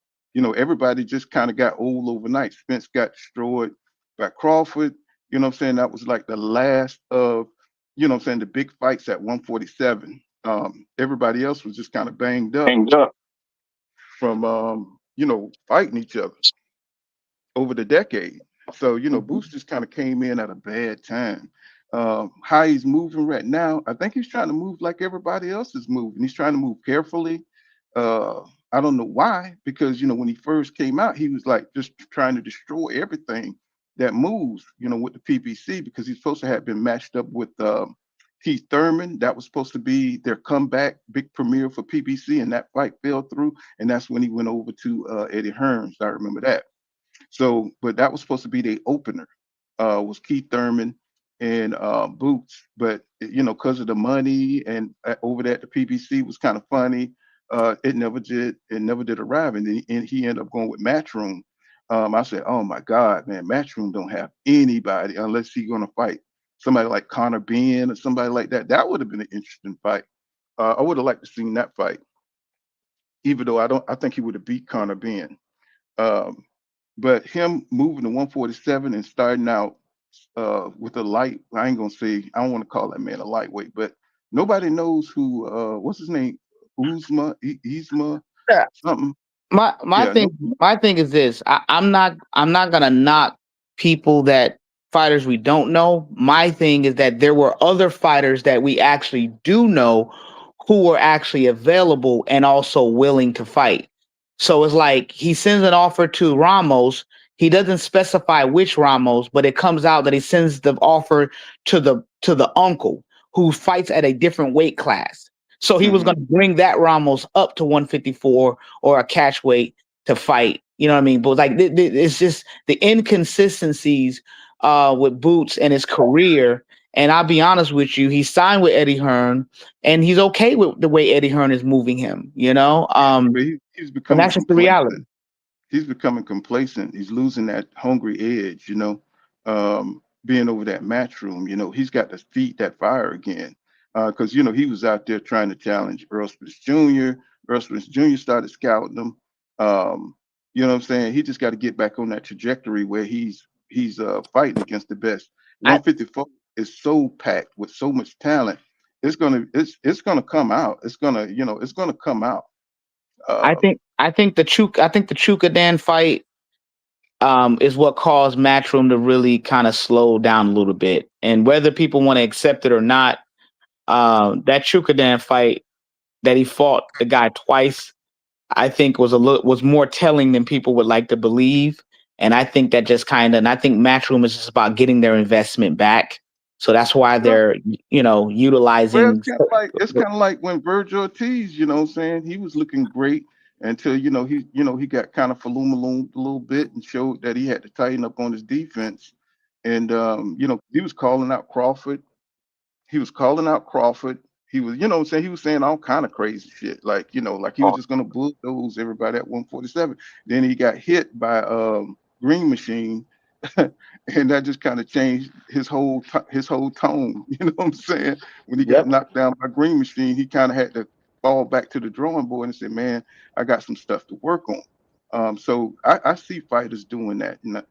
S5: Everybody just kind of got old overnight. Spence got destroyed by Crawford. You know what I'm saying? That was like the last of, the big fights at 147. Everybody else was just kind of banged up from, fighting each other over the decade. So, Boost just kind of came in at a bad time. How he's moving right now, I think he's trying to move like everybody else is moving. He's trying to move carefully. Uh, I don't know why, because when he first came out, he was like just trying to destroy everything that moves, with the PBC because he's supposed to have been matched up with Keith Thurman. That was supposed to be their comeback big premiere for PBC, and that fight fell through. And that's when he went over to Eddie Hearns. I remember that. So, but that was supposed to be the opener, was Keith Thurman and Boots. But because of the money and over there at the PBC was kind of funny. It never did. It never did arrive, and then he ended up going with Matchroom. I said, "Oh my God, man, Matchroom don't have anybody unless he's gonna fight somebody like Connor Ben or somebody like that. That would have been an interesting fight. I would have liked to seen that fight, even though I don't. I think he would have beat Connor Ben. Um, but him moving to 147 and starting out with a light, I ain't gonna say, I don't want to call that man a lightweight, but nobody knows who what's his name? Uzma,
S10: yeah.
S5: something.
S10: My
S5: Yeah, no,
S10: thing is this. I'm not gonna knock people that fighters we don't know. My thing is that there were other fighters that we actually do know who were actually available and also willing to fight. So it's like he sends an offer to Ramos. He doesn't specify which Ramos, but it comes out that he sends the offer to the uncle who fights at a different weight class. So he was
S5: mm-hmm.
S10: going to bring that Ramos up to 154 or a catch weight to fight. You know what I mean? But like it's just the inconsistencies with Boots and his career. And I'll be honest with you, he signed with Eddie Hearn, and he's okay with the way Eddie Hearn is moving him.
S5: But he's
S10: And
S5: becoming
S10: that's just the reality.
S5: complacent. He's becoming complacent. He's losing that hungry edge, being over that match room. He's got to feed that fire again. Because, he was out there trying to challenge Earl Spence Jr. Earl Spence Jr. started scouting him. You know what I'm saying? He just got to get back on that trajectory where he's fighting against the best.
S10: I,
S5: 154 is so packed with so much talent. It's gonna come out. It's gonna come out.
S10: I
S5: Um,
S10: think the Chuka Dan fight is what caused Matchroom to really kind of slow down a little bit. And whether people want to accept it or not, that Chukadan fight that he fought the guy twice, I think was more telling than people would like to believe. And I think that just and I think Matchroom is just about getting their investment back. So that's why they're,
S5: Well,
S10: utilizing.
S5: it's kind of like when Virgil Ortiz, you know what I'm saying? He was looking great until, he got kind of falumaloon a little bit and showed that he had to tighten up on his defense. And he was calling out Crawford. He was calling out Crawford. He was, you know what I'm saying? He was saying all kind of crazy shit. Like, like he was just gonna bulldoze everybody at 147. Then he got hit by Green Machine. And that just kind of changed his whole tone. You know what I'm saying? When he got knocked down by Green Machine, he kind of had to fall back to the drawing board and say, "Man, I got some stuff to work on." So I see fighters doing that. And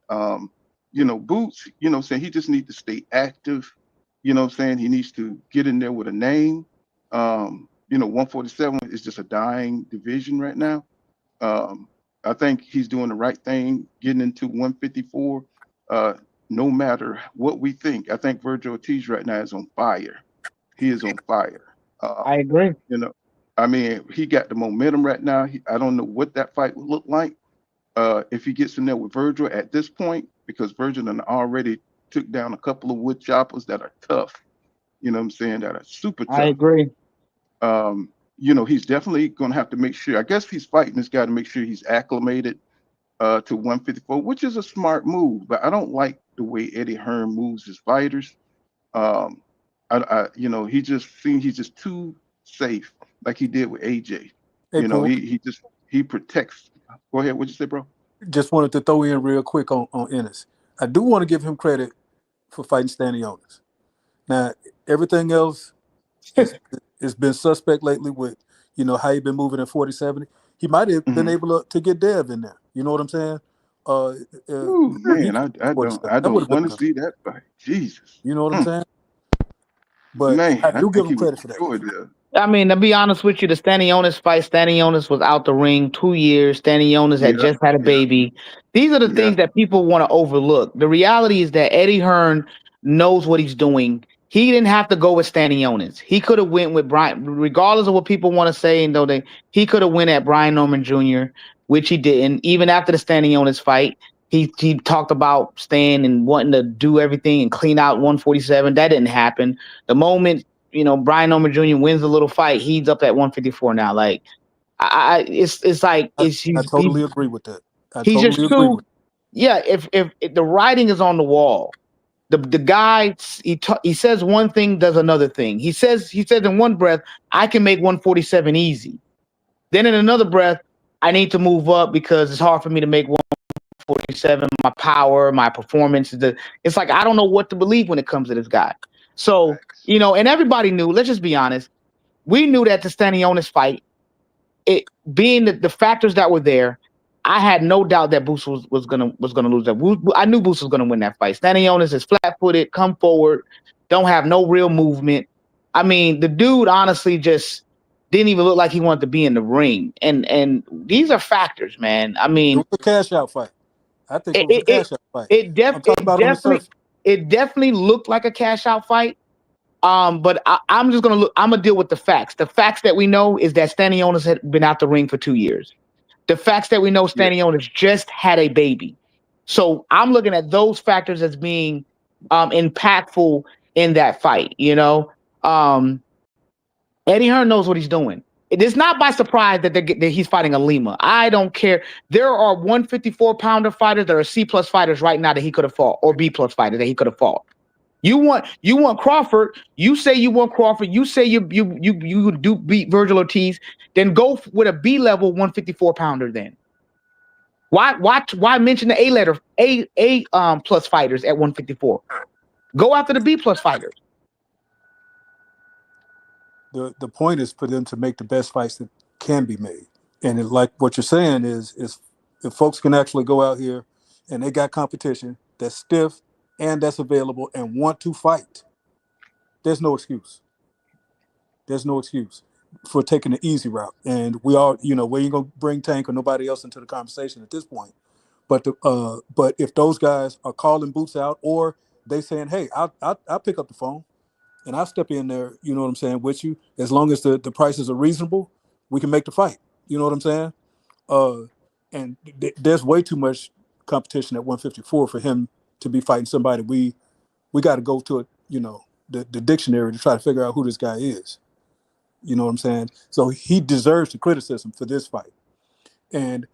S5: Boots, saying he just needs to stay active. You know what I'm saying? He needs to get in there with a name. 147 is just a dying division right now. I think he's doing the right thing, getting into 154. No matter what we think, I think Virgil Ortiz right now is on fire. He is on fire.
S10: I agree.
S5: He got the momentum right now. I don't know what that fight would look like if he gets in there with Virgil at this point, because Virgil already took down a couple of wood choppers that are tough. You know what I'm saying? That are super tough.
S10: I agree.
S5: He's definitely going to have to make sure. I guess if he's fighting this guy, to make sure he's acclimated to 154, which is a smart move. But I don't like the way Eddie Hearn moves his fighters. He he's just too safe, like he did with AJ.
S9: Hey,
S5: he protects. Go ahead. What'd you say, bro?
S9: Just wanted to throw in real quick on Ennis. I do want to give him credit for fighting Stanionis. Now, everything else has been suspect lately with, how he been moving in 40-70. He might have been able to get Dev in there. You know what I'm saying?
S5: Man, I don't want to see that fight. Jesus.
S9: You know what I'm saying? But
S5: man,
S9: I do give him credit for that.
S10: I mean, to be honest with you, the Stanionis fight, Stanionis was out the ring 2 years. Stanionis had just had a baby. These are the things that people want to overlook. The reality is that Eddie Hearn knows what he's doing. He didn't have to go with Stanionis. He could have went with Brian, regardless of what people want to say. And though he could have went at Brian Norman Jr., which he didn't. Even after the Stanionis fight, he talked about staying and wanting to do everything and clean out 147. That didn't happen. The moment Brian Norman Jr. wins a little fight, he's up at 154 now. Like, I
S9: totally agree with that.
S10: Yeah. If the writing is on the wall, the guy he says one thing, does another thing. He says in one breath, I can make 147 easy. Then in another breath, I need to move up because it's hard for me to make 147. My power, my performance, it's like I don't know what to believe when it comes to this guy. So, and everybody knew, let's just be honest, we knew that the Stanionis fight, it being the factors that were there, I had no doubt that Boots was gonna lose that. I knew Boots was gonna win that fight. Stanionis is flat-footed, come forward, don't have no real movement. I mean, the dude honestly just didn't even look like he wanted to be in the ring. And these are factors, man. I mean,
S9: it was a cash-out fight. I think it was a cash-out fight.
S10: It definitely looked like a cash-out fight. But I'm gonna deal with the facts. The facts that we know is that Stanionis had been out the ring for 2 years. The facts that we know, Stanionis just had a baby. So I'm looking at those factors as being impactful in that fight. Eddie Hearn knows what he's doing. It is not by surprise that he's fighting a Lima. I don't care. There are 154-pounder fighters that are C+ fighters right now that he could have fought, or B+ fighters that he could have fought. You want Crawford. You say you want Crawford. You say you do beat Virgil Ortiz. Then go with a B level 154-pounder. Then why mention the A plus fighters at 154? Go after the B+ fighters.
S9: The point is for them to make the best fights that can be made. And like what you're saying is if folks can actually go out here and they got competition that's stiff and that's available and want to fight, there's no excuse. There's no excuse for taking the easy route. And we all, we ain't going to bring Tank or nobody else into the conversation at this point. But if those guys are calling Boots out, or they saying, "Hey, I'll pick up the phone and I'll step in there," you know what I'm saying, with you, as long as the prices are reasonable, we can make the fight. You know what I'm saying? Uh, and there's way too much competition at 154 for him to be fighting somebody. We got to go to it, the dictionary to try to figure out who this guy is. You know what I'm saying? So he deserves the criticism for this fight, and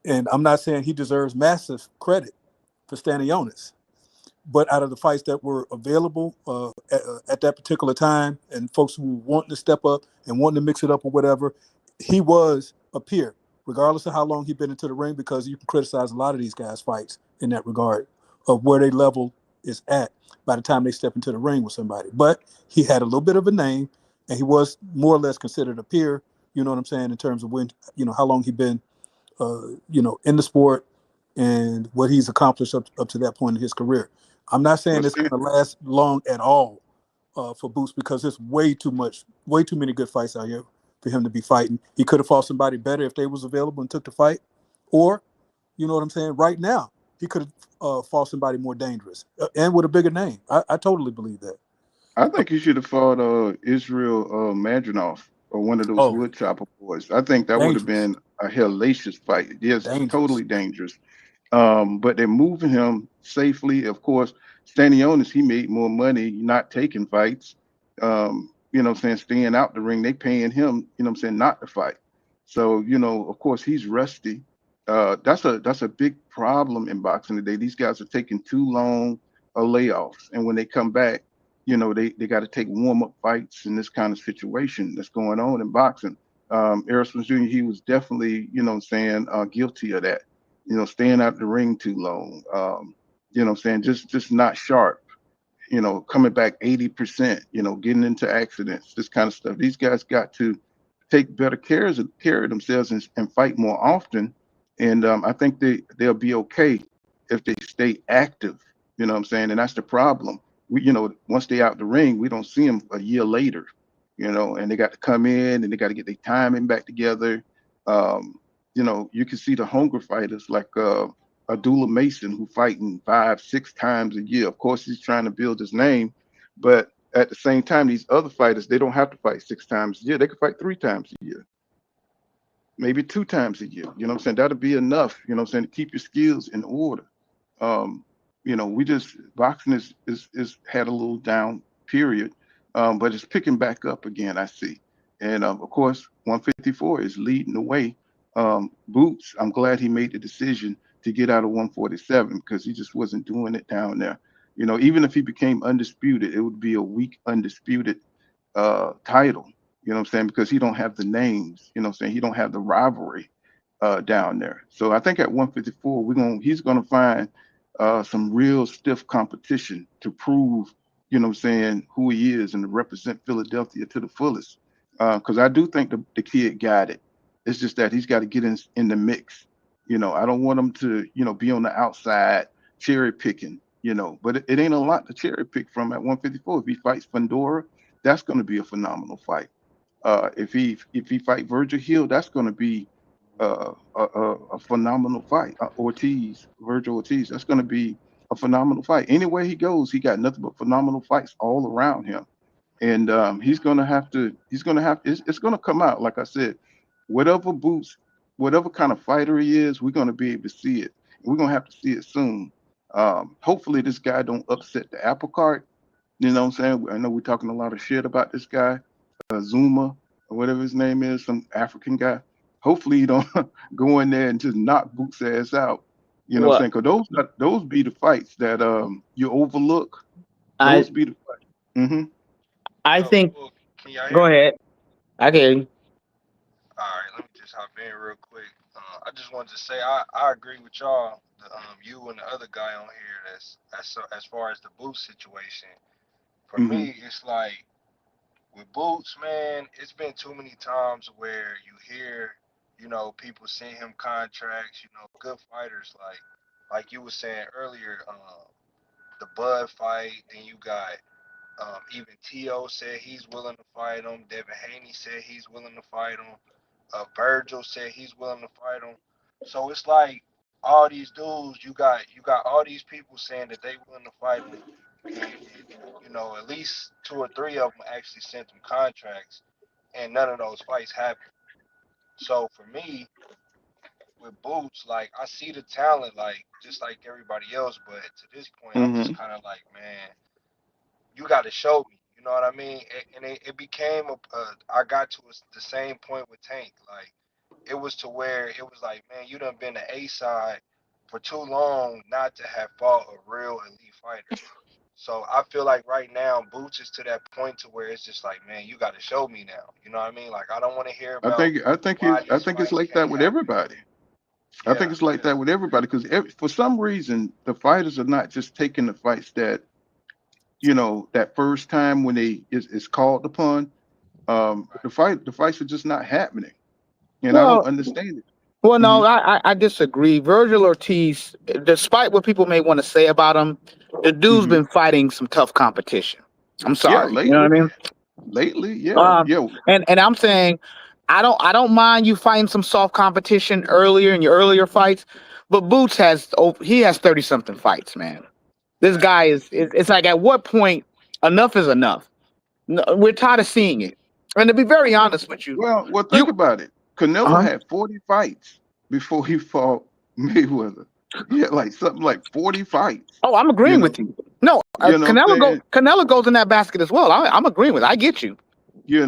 S9: I'm not saying he deserves massive credit for Stanionis. But out of the fights that were available at that particular time, and folks who were wanting to step up and wanting to mix it up or whatever, he was a peer, regardless of how long he'd been into the ring, because you can criticize a lot of these guys' fights in that regard of where their level is at by the time they step into the ring with somebody. But he had a little bit of a name, and he was more or less considered a peer, you know what I'm saying, in terms of when, how long he'd been, in the sport and what he's accomplished up to that point in his career. I'm not saying it's going to last long at all for Boots, because there's way too many good fights out here for him to be fighting. He could have fought somebody better if they was available and took the fight, or, you know what I'm saying, right now he could have fought somebody more dangerous and with a bigger name. I totally believe that.
S5: I think he should have fought Israel Madrinov or one of those
S9: Oh,
S5: wood chopper boys. I think that would have
S9: dangerous,
S5: been a hellacious fight. Yes,
S9: dangerous.
S5: totally dangerous. But they're moving him safely. Of course, Stanionis, he made more money not taking fights. What I'm saying, staying out the ring. They paying him, what I'm saying, not to fight. So, of course, he's rusty. That's a big problem in boxing today. These guys are taking too long layoffs, and when they come back, they got to take warm-up fights in this kind of situation that's going on in boxing. Errol Spence Jr., he was definitely, guilty of that, staying out the ring too long. Just not sharp, coming back 80%, getting into accidents, this kind of stuff. These guys got to take better care of themselves and fight more often. And I think they'll be okay if they stay active, and that's the problem. Once they out the ring, we don't see them a year later, and they got to come in and they got to get their timing back together. You can see the hunger fighters like Abdullah Mason, who fighting 5, 6 times a year. Of course, he's trying to build his name, but at the same time, these other fighters, they don't have to fight 6 times a year. They can fight 3 times a year, maybe 2 times a year. You know what I'm saying? That'll be enough, to keep your skills in order. Um, we just boxing is had a little down period, but it's picking back up again, I see. And of course, 154 is leading the way. Boots, I'm glad he made the decision to get out of 147 because he just wasn't doing it down there. Even if he became undisputed, it would be a weak undisputed title. You know what I'm saying? Because he don't have the names. You know what I'm saying? He don't have the rivalry down there. So I think at 154, he's gonna find some real stiff competition to prove, what I'm saying, who he is and to represent Philadelphia to the fullest. Because I do think the kid got it. It's just that he's got to get in the mix. I don't want him to, be on the outside cherry picking, but it ain't a lot to cherry pick from at 154. If he fights Fundora, that's going to be a phenomenal fight. If he fight Virgil Hill, that's going to be a phenomenal fight. Virgil Ortiz, that's going to be a phenomenal fight. Anywhere he goes, he got nothing but phenomenal fights all around him, and it's going to come out. Like I said, whatever boots, whatever kind of fighter he is, we're going to be able to see it. We're going to have to see it soon. Hopefully, this guy don't upset the apple cart. You know what I'm saying? I know we're talking a lot of shit about this guy, Zuma, or whatever his name is, some African guy. Hopefully, he don't go in there and just knock Boots' ass out. You know what I'm
S10: Well,
S5: saying? Because those be the fights that you overlook.
S10: I
S5: Those be the fights. Hmm.
S10: I
S6: So,
S10: think.
S6: can y'all hear
S10: Go
S6: me?
S10: ahead. I can.
S6: All right, let me just hop in real quick. I just wanted to say I agree with y'all. You and the other guy on here. As far as the Boots situation. For
S5: Hmm.
S6: me, it's like with Boots, man. It's been too many times where you hear, people send him contracts. Good fighters like you were saying earlier. The Bud fight. Then you got even Tio said he's willing to fight him. Devin Haney said he's willing to fight him. Virgil said he's willing to fight him. So it's like
S11: all these dudes, you got all these people saying that they willing to fight him, and you know, at least 2 or 3 of them actually sent them contracts, and none of those fights happened. So for me, with Boots, like I see the talent, like just like everybody else, but to this point, I'm just
S5: Mm-hmm.
S11: kind of like, man, you got to show me. You know what I mean? And it became I got to the same point with Tank. Like it was to where it was like, man, you done been the A side for too long not to have fought a real elite fighter. So I feel like right now Boots is to that point to where it's just like, man, you got to show me now. You know what I mean? Like I don't want to hear about why
S5: I
S11: these
S5: think it's
S11: fights
S5: like that
S11: can't
S5: with
S11: happen.
S5: everybody. I think
S11: Yeah,
S5: it's like that with everybody because for some reason the fighters are not just taking the fights that that first time when they is called upon.
S11: right.
S5: The fights are just not happening, and I don't
S10: Well,
S5: understand it.
S10: well,
S5: Hmm.
S10: no, I disagree. Virgil Ortiz, despite what people may want to say about him, the dude's
S5: Hmm.
S10: been fighting some tough competition. I'm
S5: Yeah,
S10: sorry, you know what
S5: lately,
S10: I mean?
S5: yeah,
S10: Um,
S5: yeah.
S10: and I'm saying I don't mind you fighting some soft competition earlier in your earlier fights, but Boots he has 30 something fights, man. This
S11: Right.
S10: guy it's like at what point enough is enough. No, we're tired of seeing it. And to be very honest with you,
S5: Well, think
S10: you
S5: about it. Canelo
S10: uh
S5: had 40 fights before he fought Mayweather. He had like something like 40 fights.
S10: oh, I'm
S5: You
S10: agreeing
S5: know,
S10: with you. No,
S5: you know what I'm saying?
S10: Canelo goes in that basket as well. I'm agreeing with. I get you.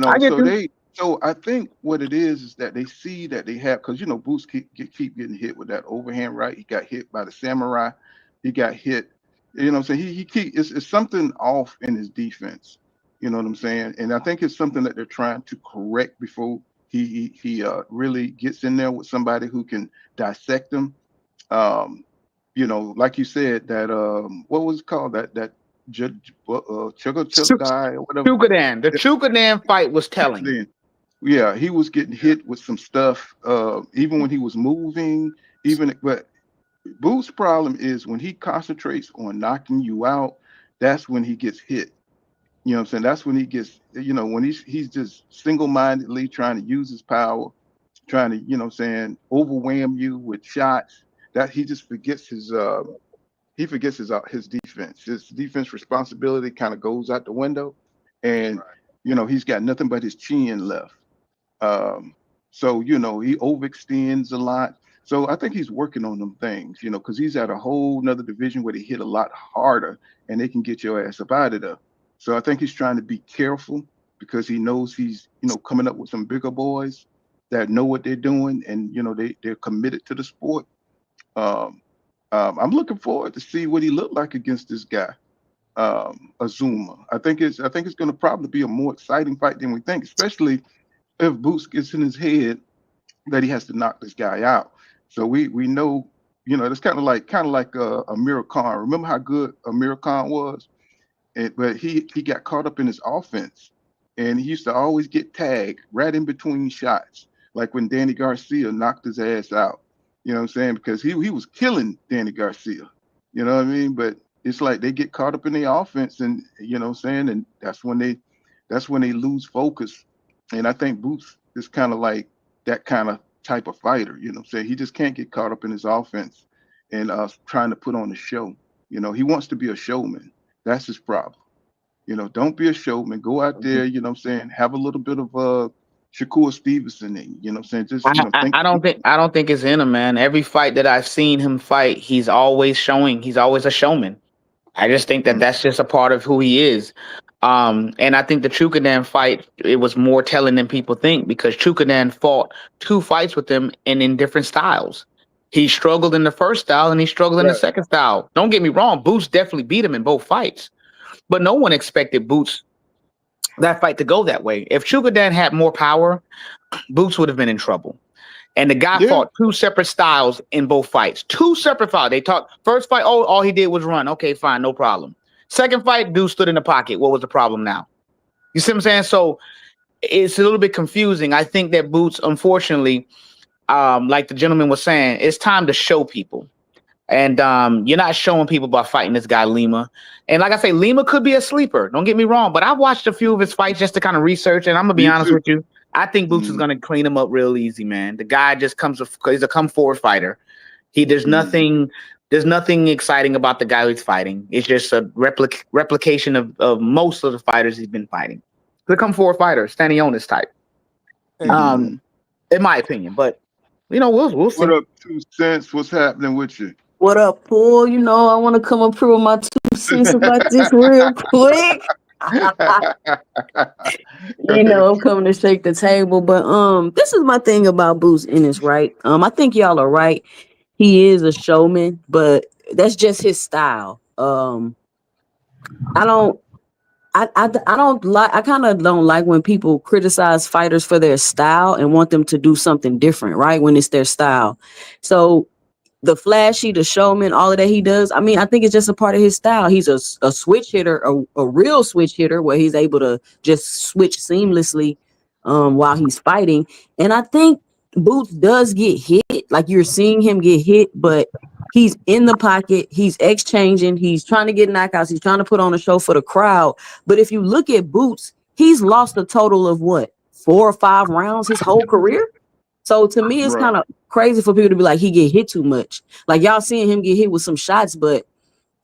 S10: I get
S5: So
S10: you.
S5: I think what it is that they see that they have because Boots keep getting hit with that overhand right. He got hit by the samurai. He got hit. You know what I'm saying? He keep it's something off in his defense. You know what I'm saying? And I think it's something that they're trying to correct before he really gets in there with somebody who can dissect him. Um, like you said, that what was it called that Chugga
S10: Chu-
S5: guy or whatever.
S10: Chukadan. The Chukadan fight was telling.
S5: Then, yeah, he was getting
S11: Yeah.
S5: hit with some stuff, even when he was moving, but Boo's problem is when he concentrates on knocking you out, that's when he gets hit. You know what I'm saying? That's when he gets, when he's just single-mindedly trying to use his power, trying to, what I'm saying, overwhelm you with shots, that he just forgets his defense. His defense responsibility kind of goes out the window, and
S11: Right.
S5: he's got nothing but his chin left. Um, so he overextends a lot. So I think he's working on them things, because he's at a whole nother division where they hit a lot harder and they can get your ass up out of there. So I think he's trying to be careful because he knows he's, coming up with some bigger boys that know what they're doing and they're committed to the sport. Um, I'm looking forward to see what he looked like against this guy, Azuma. I think it's going to probably be a more exciting fight than we think, especially if Boots gets in his head that he has to knock this guy out. So we know, it's kind of like Amir Khan. Remember how good Amir Khan was? But he got caught up in his offense, and he used to always get tagged right in between shots, like when Danny Garcia knocked his ass out. You know what I'm saying? Because he was killing Danny Garcia. You know what I mean? But it's like they get caught up in the offense, and what I'm saying, and that's when they lose focus. And I think Boots is kind of like that kind of type of fighter. You know what I'm saying? He just can't get caught up in his offense and trying to put on a show. He wants to be a showman. That's his problem. Don't be a showman. Go out there, what I'm saying, have a little bit of Shakur Stevenson in you, what I'm saying? Just, think.
S10: I don't think it's in him, man. Every fight that I've seen him fight, he's always showing. He's always a showman. I just think that
S5: Mm,
S10: that's just a part of who he is. And I think the Chukadan fight, it was more telling than people think because Chukadan fought 2 fights with him and in different styles. He struggled in the first style and he struggled in the
S5: right.
S10: second style. Don't get me wrong, Boots definitely beat him in both fights, but no one expected Boots that fight to go that way. If Chukadan had more power, Boots would have been in trouble. And the guy
S5: Yeah.
S10: fought 2 separate styles in both fights. 2 separate fights. They talked first fight, all he did was run. Okay, fine, no problem. Second fight, dude stood in the pocket. What was the problem now? You see what I'm saying? So it's a little bit confusing. I think that Boots, unfortunately, like the gentleman was saying, it's time to show people. And you're not showing people by fighting this guy Lima. And like I say, Lima could be a sleeper. Don't get me wrong, but I've watched a few of his fights just to kind of research. And I'm gonna be
S5: Me
S10: honest
S5: too.
S10: with you, I think Boots is
S5: Mm,
S10: gonna clean him up real easy, man. The guy just he's a come forward fighter. There's nothing exciting about the guy who's fighting. It's just a replication of most of the fighters he's been fighting. They come forward fighters, standing on this type. In my opinion, but we'll see.
S5: What up, 2 cents? What's happening with you?
S12: What up, Paul? I want to come up here with my 2 cents about this real quick. I'm coming to shake the table, but this is my thing about Boots Ennis, right? I think y'all are right. He is a showman, but that's just his style. I kind of don't like when people criticize fighters for their style and want them to do something different, right? When it's their style. So the flashy, the showman, all of that he does, I think it's just a part of his style. He's a switch hitter, a real switch hitter where he's able to just switch seamlessly while he's fighting. And I think Boots does get hit. Like you're seeing him get hit, but he's in the pocket. He's exchanging. He's trying to get knockouts. He's trying to put on a show for the crowd. But if you look at Boots, he's lost a total of 4 or 5 rounds his whole career. So to me, it's kind of crazy for people to be like, he get hit too much. Like y'all seeing him get hit with some shots, but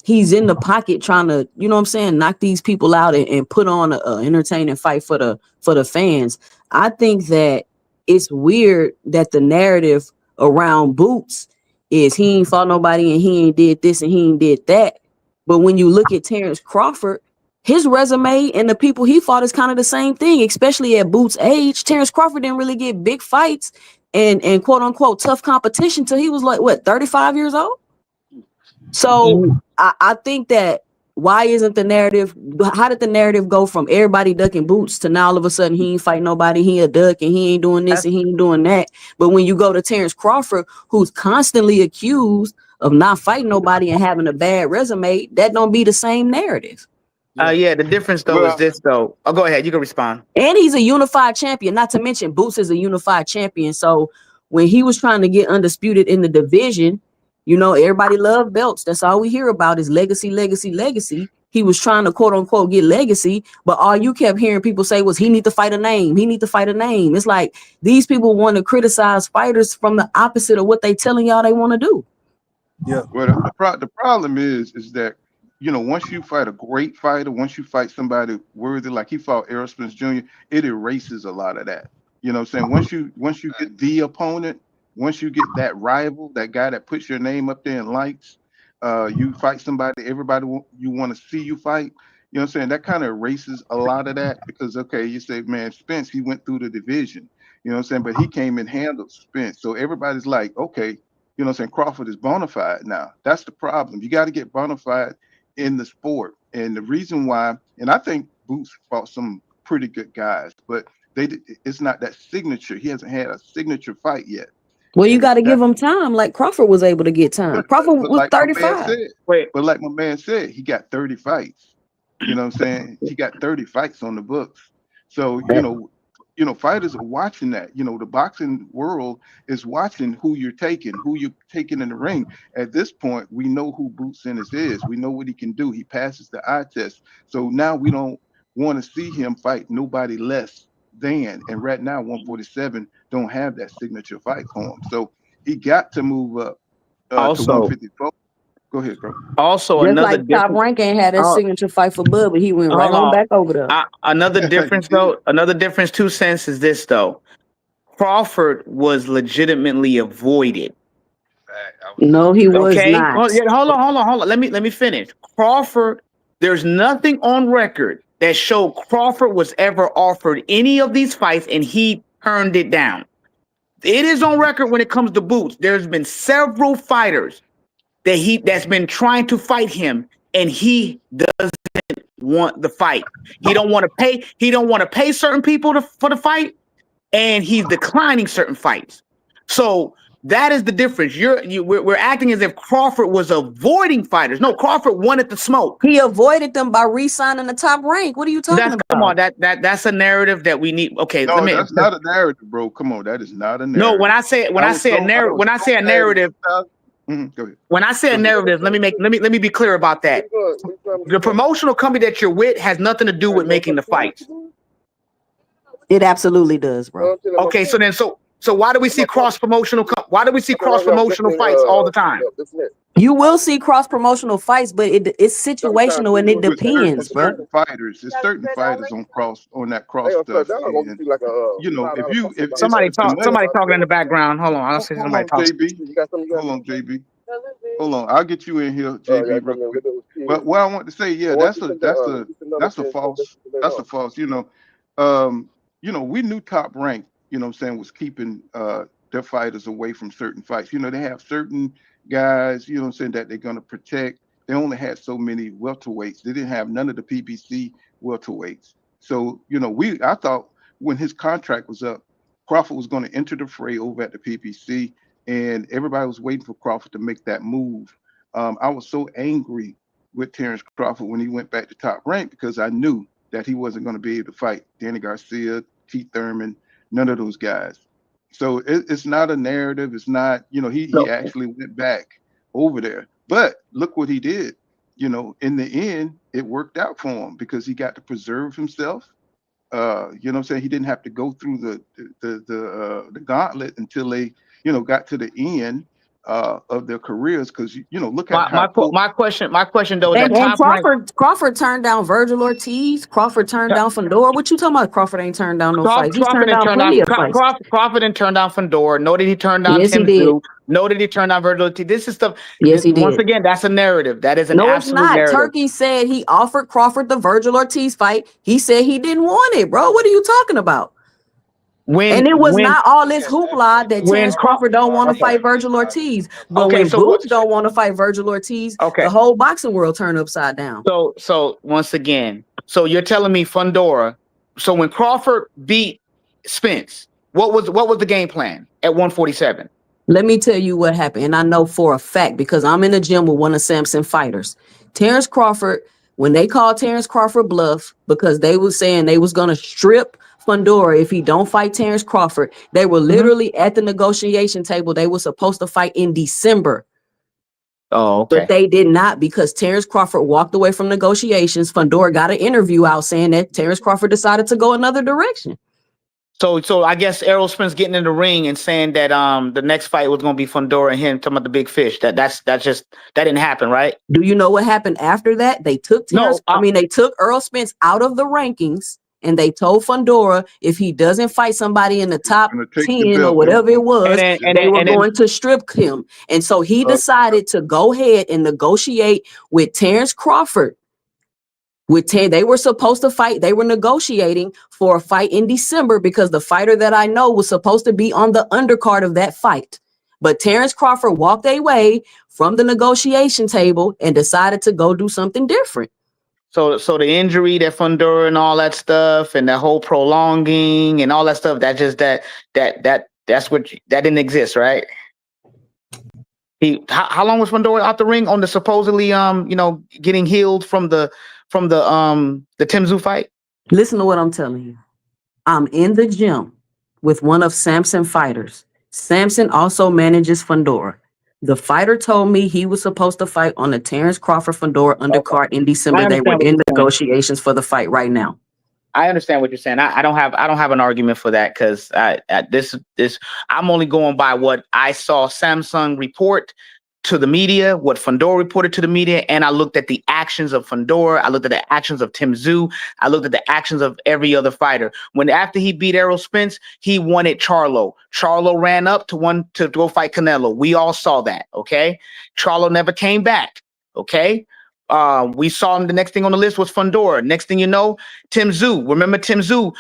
S12: he's in the pocket trying to, knock these people out and put on an entertaining fight for the fans. I think that it's weird that the narrative around Boots is he ain't fought nobody and he ain't did this and he ain't did that. But when you look at Terence Crawford, his resume and the people he fought is kind of the same thing, especially at Boots' age. Terence Crawford didn't really get big fights and quote unquote tough competition till he was 35 years old. So I think that how did the narrative go from everybody ducking Boots to now all of a sudden he ain't fighting nobody, he a duck and he ain't doing this and he ain't doing that. But when you go to Terence Crawford, who's constantly accused of not fighting nobody and having a bad resume, that don't be the same narrative.
S10: The difference though is this though. Oh, go ahead. You can respond.
S12: And he's a unified champion. Not to mention Boots is a unified champion. So when he was trying to get undisputed in the division, everybody loved belts. That's all we hear about is legacy, legacy, legacy. He was trying to quote unquote get legacy, but all you kept hearing people say was he need to fight a name. He need to fight a name. It's like these people want to criticize fighters from the opposite of what they telling y'all they want to do.
S5: Yeah. Well, the problem is that once you fight a great fighter, once you fight somebody worthy, like he fought Errol Spence Jr., it erases a lot of that. You know what I'm saying? Once you get the opponent, once you get that rival, that guy that puts your name up there and likes, you fight somebody, everybody you want to see you fight. You know what I'm saying? That kind of erases a lot of that because, you say, man, Spence, he went through the division. You know what I'm saying? But he came and handled Spence. So everybody's like, okay, you know what I'm saying? Crawford is bona fide now. That's the problem. You got to get bona fide in the sport. And the reason why, and I think Boots fought some pretty good guys, but it's not that signature. He hasn't had a signature fight yet.
S12: Well, you got to give him time, like Crawford was able to get time. Crawford was
S5: like
S12: 35.
S5: But like my man said, he got 30 fights. You know what I'm saying? He got 30 fights on the books. So, fighters are watching that. The boxing world is watching who you're taking in the ring. At this point, we know who Boots Ennis is. We know what he can do. He passes the eye test. So now we don't want to see him fight nobody less than. And right now, 147 don't have that signature fight for him. So he got to move up to 154. Go ahead, bro.
S10: Also,
S12: just
S10: another
S12: like Top Rank ain't had that signature fight for Bud, but he went right on back over there.
S10: Another difference, though. Another difference, 2 cents, is this though. Crawford was legitimately avoided.
S12: No, he was not.
S10: Hold on. Let me finish. Crawford. There's nothing on record that showed Crawford was ever offered any of these fights, and he turned it down. It is on record when it comes to Boots. There's been several fighters that's been trying to fight him, and he doesn't want the fight. He don't want to pay. He don't want to pay certain people for the fight, and he's declining certain fights. So that is the difference. We're acting as if Crawford was avoiding fighters. No, Crawford wanted the smoke.
S12: He avoided them by re-signing the Top Rank. What are you talking about?
S10: Come on, that's a narrative that we need. Okay,
S5: no, that's not a narrative, bro. Come on, that is not a narrative.
S10: No, when I say a narrative. Go ahead. When I say a narrative, let me be clear about that. The promotional company that you're with has nothing to do with making the fights.
S12: It absolutely does, bro.
S10: Okay, so So why do we see cross promotional fights all the time?
S12: You will see cross promotional fights, but it's situational and it depends, bro.
S5: It's certain fighters on that cross stuff. And, you know, if
S10: somebody
S5: somebody
S10: talking in the background. Hold on, I'll say somebody talking.
S5: Hold on, JB. Hold on, I'll get you in here, JB, real quick. But what I want to say, yeah, that's a false. You know, we knew Top Rank, you know what I'm saying, was keeping their fighters away from certain fights. You know, they have certain guys, you know what I'm saying, that they're gonna protect. They only had so many welterweights. They didn't have none of the PBC welterweights. So, you know, I thought when his contract was up, Crawford was going to enter the fray over at the PBC, and everybody was waiting for Crawford to make that move. I was so angry with Terence Crawford when he went back to Top Rank because I knew that he wasn't going to be able to fight Danny Garcia, Keith Thurman, none of those guys. So it's not a narrative. It's not, you know, he actually went back over there. But look what he did. You know, in the end, it worked out for him because he got to preserve himself. You know what I'm saying? He didn't have to go through the gauntlet until they, you know, got to the end of their careers. Because, you know, look at
S10: my question though is
S12: and,
S10: that
S12: and Crawford turned down Virgil Ortiz. Crawford turned down Fandor. What you talking about? Crawford ain't turned down no fights. He's turned down plenty of fights.
S10: Crawford didn't turn down Fandor. Nor did he turn down Tim Tszyu. Nor did he turn down Virgil Ortiz. This is stuff.
S12: Yes, he did.
S10: Once again, that's a narrative. That is an
S12: absolute
S10: it's not.
S12: Narrative. Turkey said he offered Crawford the Virgil Ortiz fight. He said he didn't want it, bro. What are you talking about? And it was not all this hoopla that Terence Crawford don't want to fight Virgil Ortiz. But when Boots don't want to fight Virgil Ortiz, the whole boxing world turned upside down.
S10: So once again, so you're telling me Fundora. So when Crawford beat Spence, what was the game plan at 147?
S12: Let me tell you what happened. And I know for a fact because I'm in the gym with one of Samson fighters. Terence Crawford, when they called Terence Crawford bluff because they was saying they was going to strip Fundora if he don't fight Terence Crawford, they were literally at the negotiation table. They were supposed to fight in December.
S10: Oh, okay.
S12: But they did not because Terence Crawford walked away from negotiations. Fundora got an interview out saying that Terence Crawford decided to go another direction.
S10: So I guess Errol Spence getting in the ring and saying that the next fight was going to be Fundora and him talking about the big fish. That didn't happen, right?
S12: Do you know what happened after that? They took they took Errol Spence out of the rankings and they told Fundora if he doesn't fight somebody in the top 10 or whatever it was, they were going to strip him. And so he decided to go ahead and negotiate with Terence Crawford. They were supposed to fight. They were negotiating for a fight in December because the fighter that I know was supposed to be on the undercard of that fight. But Terence Crawford walked away from the negotiation table and decided to go do something different.
S10: So the injury that Fundora and all that stuff and the whole prolonging and all that stuff, that didn't exist, right? How long was Fundora out the ring on the supposedly getting healed from the Tim Tszyu fight?
S12: Listen to what I'm telling you. I'm in the gym with one of Samson fighters. Samson also manages Fundora. The fighter told me he was supposed to fight on the Terence Crawford Fundora undercard in December. They were in negotiations for the fight right now.
S10: I understand what you're saying. I don't have an argument for that because I'm only going by what I saw Samsung report to the media, what Fundora reported to the media, and I looked at the actions of Fundora. I looked at the actions of Tim Tszyu. I looked at the actions of every other fighter. After he beat Errol Spence, he wanted Charlo. Charlo ran up to go fight Canelo. We all saw that. Okay, Charlo never came back. Okay. We saw him. The next thing on the list was Fundora. Next thing you know, Tim Tszyu. Remember, Tim Tszyu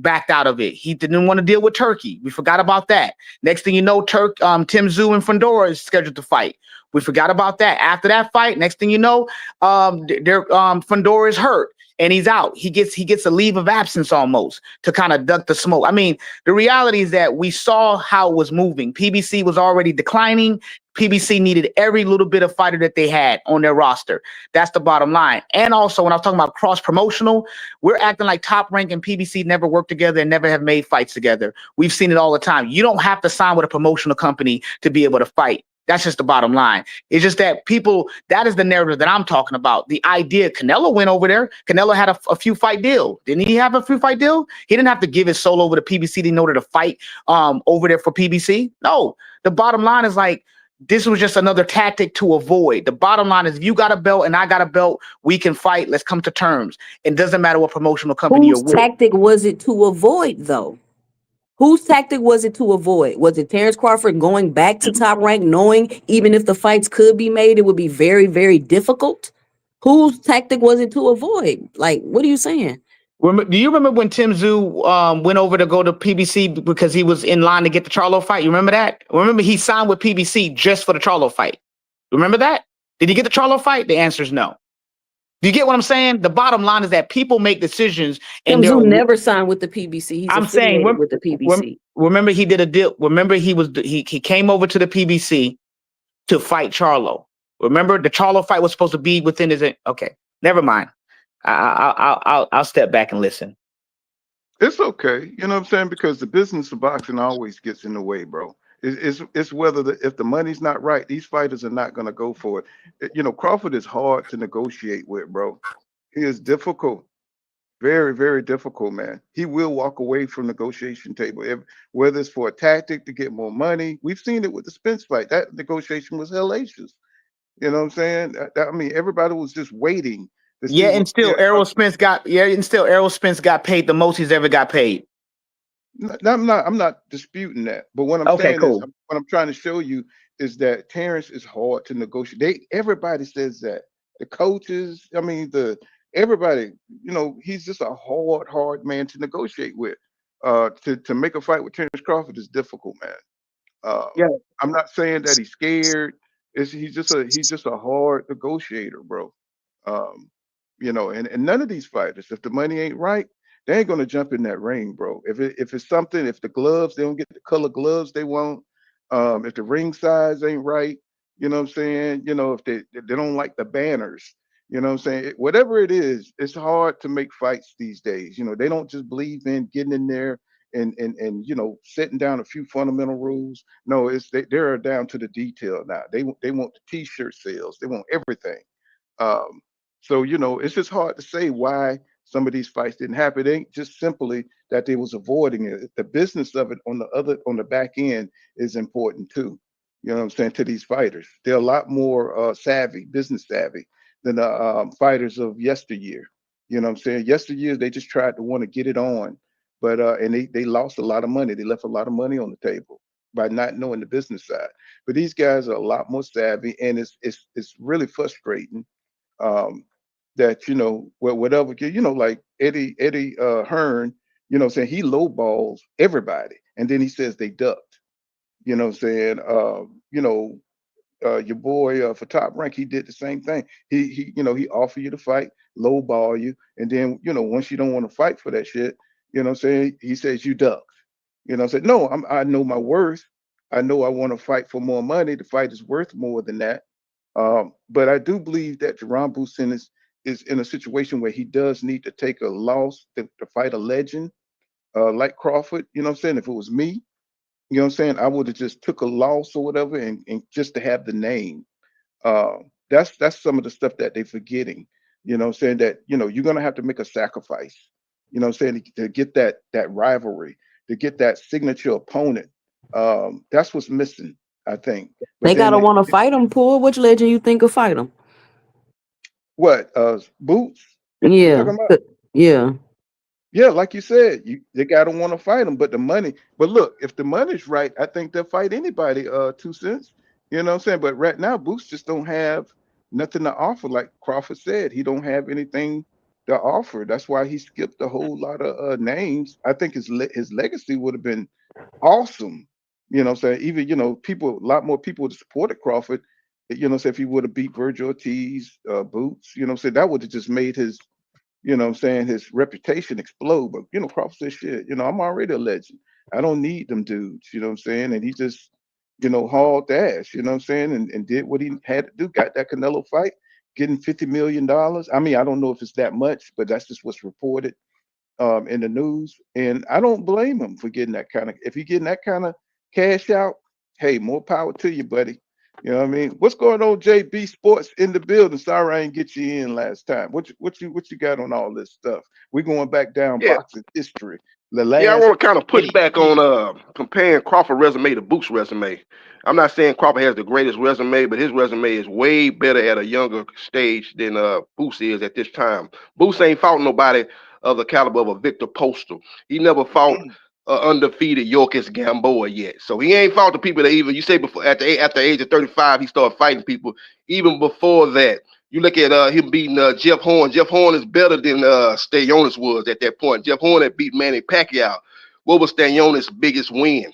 S10: backed out of it. He didn't want to deal with Turkey. We forgot about that. Next thing you know, Tim Tszyu and Fundora is scheduled to fight. We forgot about that. After that fight, next thing you know, Fundora is hurt and he's out. He gets a leave of absence almost to kind of duck the smoke. I mean, the reality is that we saw how it was moving. PBC was already declining. PBC needed every little bit of fighter that they had on their roster. That's the bottom line. And also, when I was talking about cross-promotional, we're acting like Top Rank and PBC never worked together and never have made fights together. We've seen it all the time. You don't have to sign with a promotional company to be able to fight. That's just the bottom line. It's just that people, that is the narrative that I'm talking about. The idea, Canelo went over there. Canelo had a few fight deal. Didn't he have a few fight deal? He didn't have to give his soul over to PBC in order to fight over there for PBC. No, the bottom line is like, this was just another tactic to avoid. The bottom line is, if you got a belt and I got a belt, we can fight. Let's come to terms. It doesn't matter what promotional company you're
S12: Whose
S10: with.
S12: tactic was it to avoid, though? Whose tactic was it to avoid? Was it Terence Crawford going back to Top Rank, knowing even if the fights could be made, it would be very, very difficult? Whose tactic was it to avoid? Like, what are you saying?
S10: Do you remember when Tim Tszyu went over to go to PBC because he was in line to get the Charlo fight? You remember that? Remember he signed with PBC just for the Charlo fight. Remember that? Did he get the Charlo fight? The answer is no. Do you get what I'm saying? The bottom line is that people make decisions.
S12: Tim Tszyu never signed with the PBC. He's affiliated with the PBC.
S10: Remember he did a deal. Remember he came over to the PBC to fight Charlo. Remember the Charlo fight was supposed to be within his. Okay, never mind. I'll step back and listen.
S5: It's okay, you know what I'm saying, because the business of boxing always gets in the way, bro. It's whether if the money's not right, these fighters are not going to go for it. You know, Crawford is hard to negotiate with, bro. He is difficult, very, very difficult, man. He will walk away from negotiation table, whether it's for a tactic to get more money. We've seen it with the Spence fight. That negotiation was hellacious. You know what I'm saying? I mean, everybody was just waiting.
S10: And still Errol Spence got paid the most he's ever got paid.
S5: I'm not disputing that, but what I'm saying is, what I'm trying to show you is that Terence is hard to negotiate. Everybody says that. The coaches, I mean, everybody, you know, he's just a hard man to negotiate with. To make a fight with Terence Crawford is difficult, man. I'm not saying that he's scared. He's just a hard negotiator, bro. You know, and none of these fighters, if the money ain't right, they ain't gonna jump in that ring, bro. If it's something, if the gloves, they don't get the color gloves they want, if the ring size ain't right, you know what I'm saying? You know, if they don't like the banners, you know what I'm saying? Whatever it is, it's hard to make fights these days. You know, they don't just believe in getting in there and you know, setting down a few fundamental rules. No, they're down to the detail now. They want the t-shirt sales, they want everything. So, you know, it's just hard to say why some of these fights didn't happen. It ain't just simply that they was avoiding it. The business of it on the back end is important too. You know what I'm saying? To these fighters, they're a lot more business savvy than the fighters of yesteryear. You know what I'm saying? Yesteryear, they just tried to want to get it on, but and they lost a lot of money. They left a lot of money on the table by not knowing the business side. But these guys are a lot more savvy, and it's really frustrating. That, you know, whatever, you know, like Eddie Hearn, you know, saying he lowballs everybody, and then he says they ducked. You know, saying you know, your boy for Top Rank, he did the same thing. He you know, he offered you to fight, lowball you, and then, you know, once you don't want to fight for that shit, you know what I'm saying, he says you duck. You know, I said, no, I know my worth. I know I want to fight for more money. The fight is worth more than that. But I do believe that Rambo is in a situation where he does need to take a loss to fight a legend like Crawford. You know what I'm saying? If it was me, you know what I'm saying, I would have just took a loss or whatever, and just to have the name. That's some of the stuff that they're forgetting. You know what I'm saying? That, you know, you're gonna have to make a sacrifice. You know what I'm saying, to get that rivalry, to get that signature opponent. That's what's missing, I think. But
S12: They gotta want to fight him. Pool. Which legend you think will fight him?
S5: What? Boots? You
S12: Yeah,
S5: talking about?
S12: yeah.
S5: Yeah, like you said, they gotta want to fight him, but the money. But look, if the money's right, I think they'll fight anybody. 2 cents. You know what I'm saying? But right now, Boots just don't have nothing to offer. Like Crawford said, he don't have anything to offer. That's why he skipped a whole lot of names. I think his legacy would have been awesome. You know what I'm saying? Even, you know, a lot more people would have supported Crawford. You know, say if he would have beat Virgil Ortiz, Boots, you know what I'm saying, that would have just made his, you know what I'm saying, his reputation explode. But, you know, Crawford said, shit, you know, I'm already a legend. I don't need them dudes, you know what I'm saying? And he just, you know, hauled ass, you know what I'm saying, and did what he had to do, got that Canelo fight, getting $50 million. I mean, I don't know if it's that much, but that's just what's reported in the news. And I don't blame him for getting that kind of, if he getting that kind of cash out, hey, more power to you, buddy. You know what I mean? What's going on, JB Sports in the building? Sorry I ain't get you in last time. What you got on all this stuff? We're going back down
S13: Yeah,
S5: boxing history. The
S13: yeah. I
S5: last
S13: want to kind of push
S5: 8
S13: back
S5: years.
S13: on comparing Crawford resume to Boots resume. I'm not saying Crawford has the greatest resume, but his resume is way better at a younger stage than Boots is at this time. Boots ain't fought nobody of the caliber of a Victor Postal. He never fought undefeated Yorkist Gamboa yet. So he ain't fought the people that even you say before at the age of 35 he started fighting people. Even before that, you look at him beating Jeff Horn. Jeff Horn is better than Stanionis was at that point. Jeff Horn had beat Manny Pacquiao. What was Stanionis' biggest win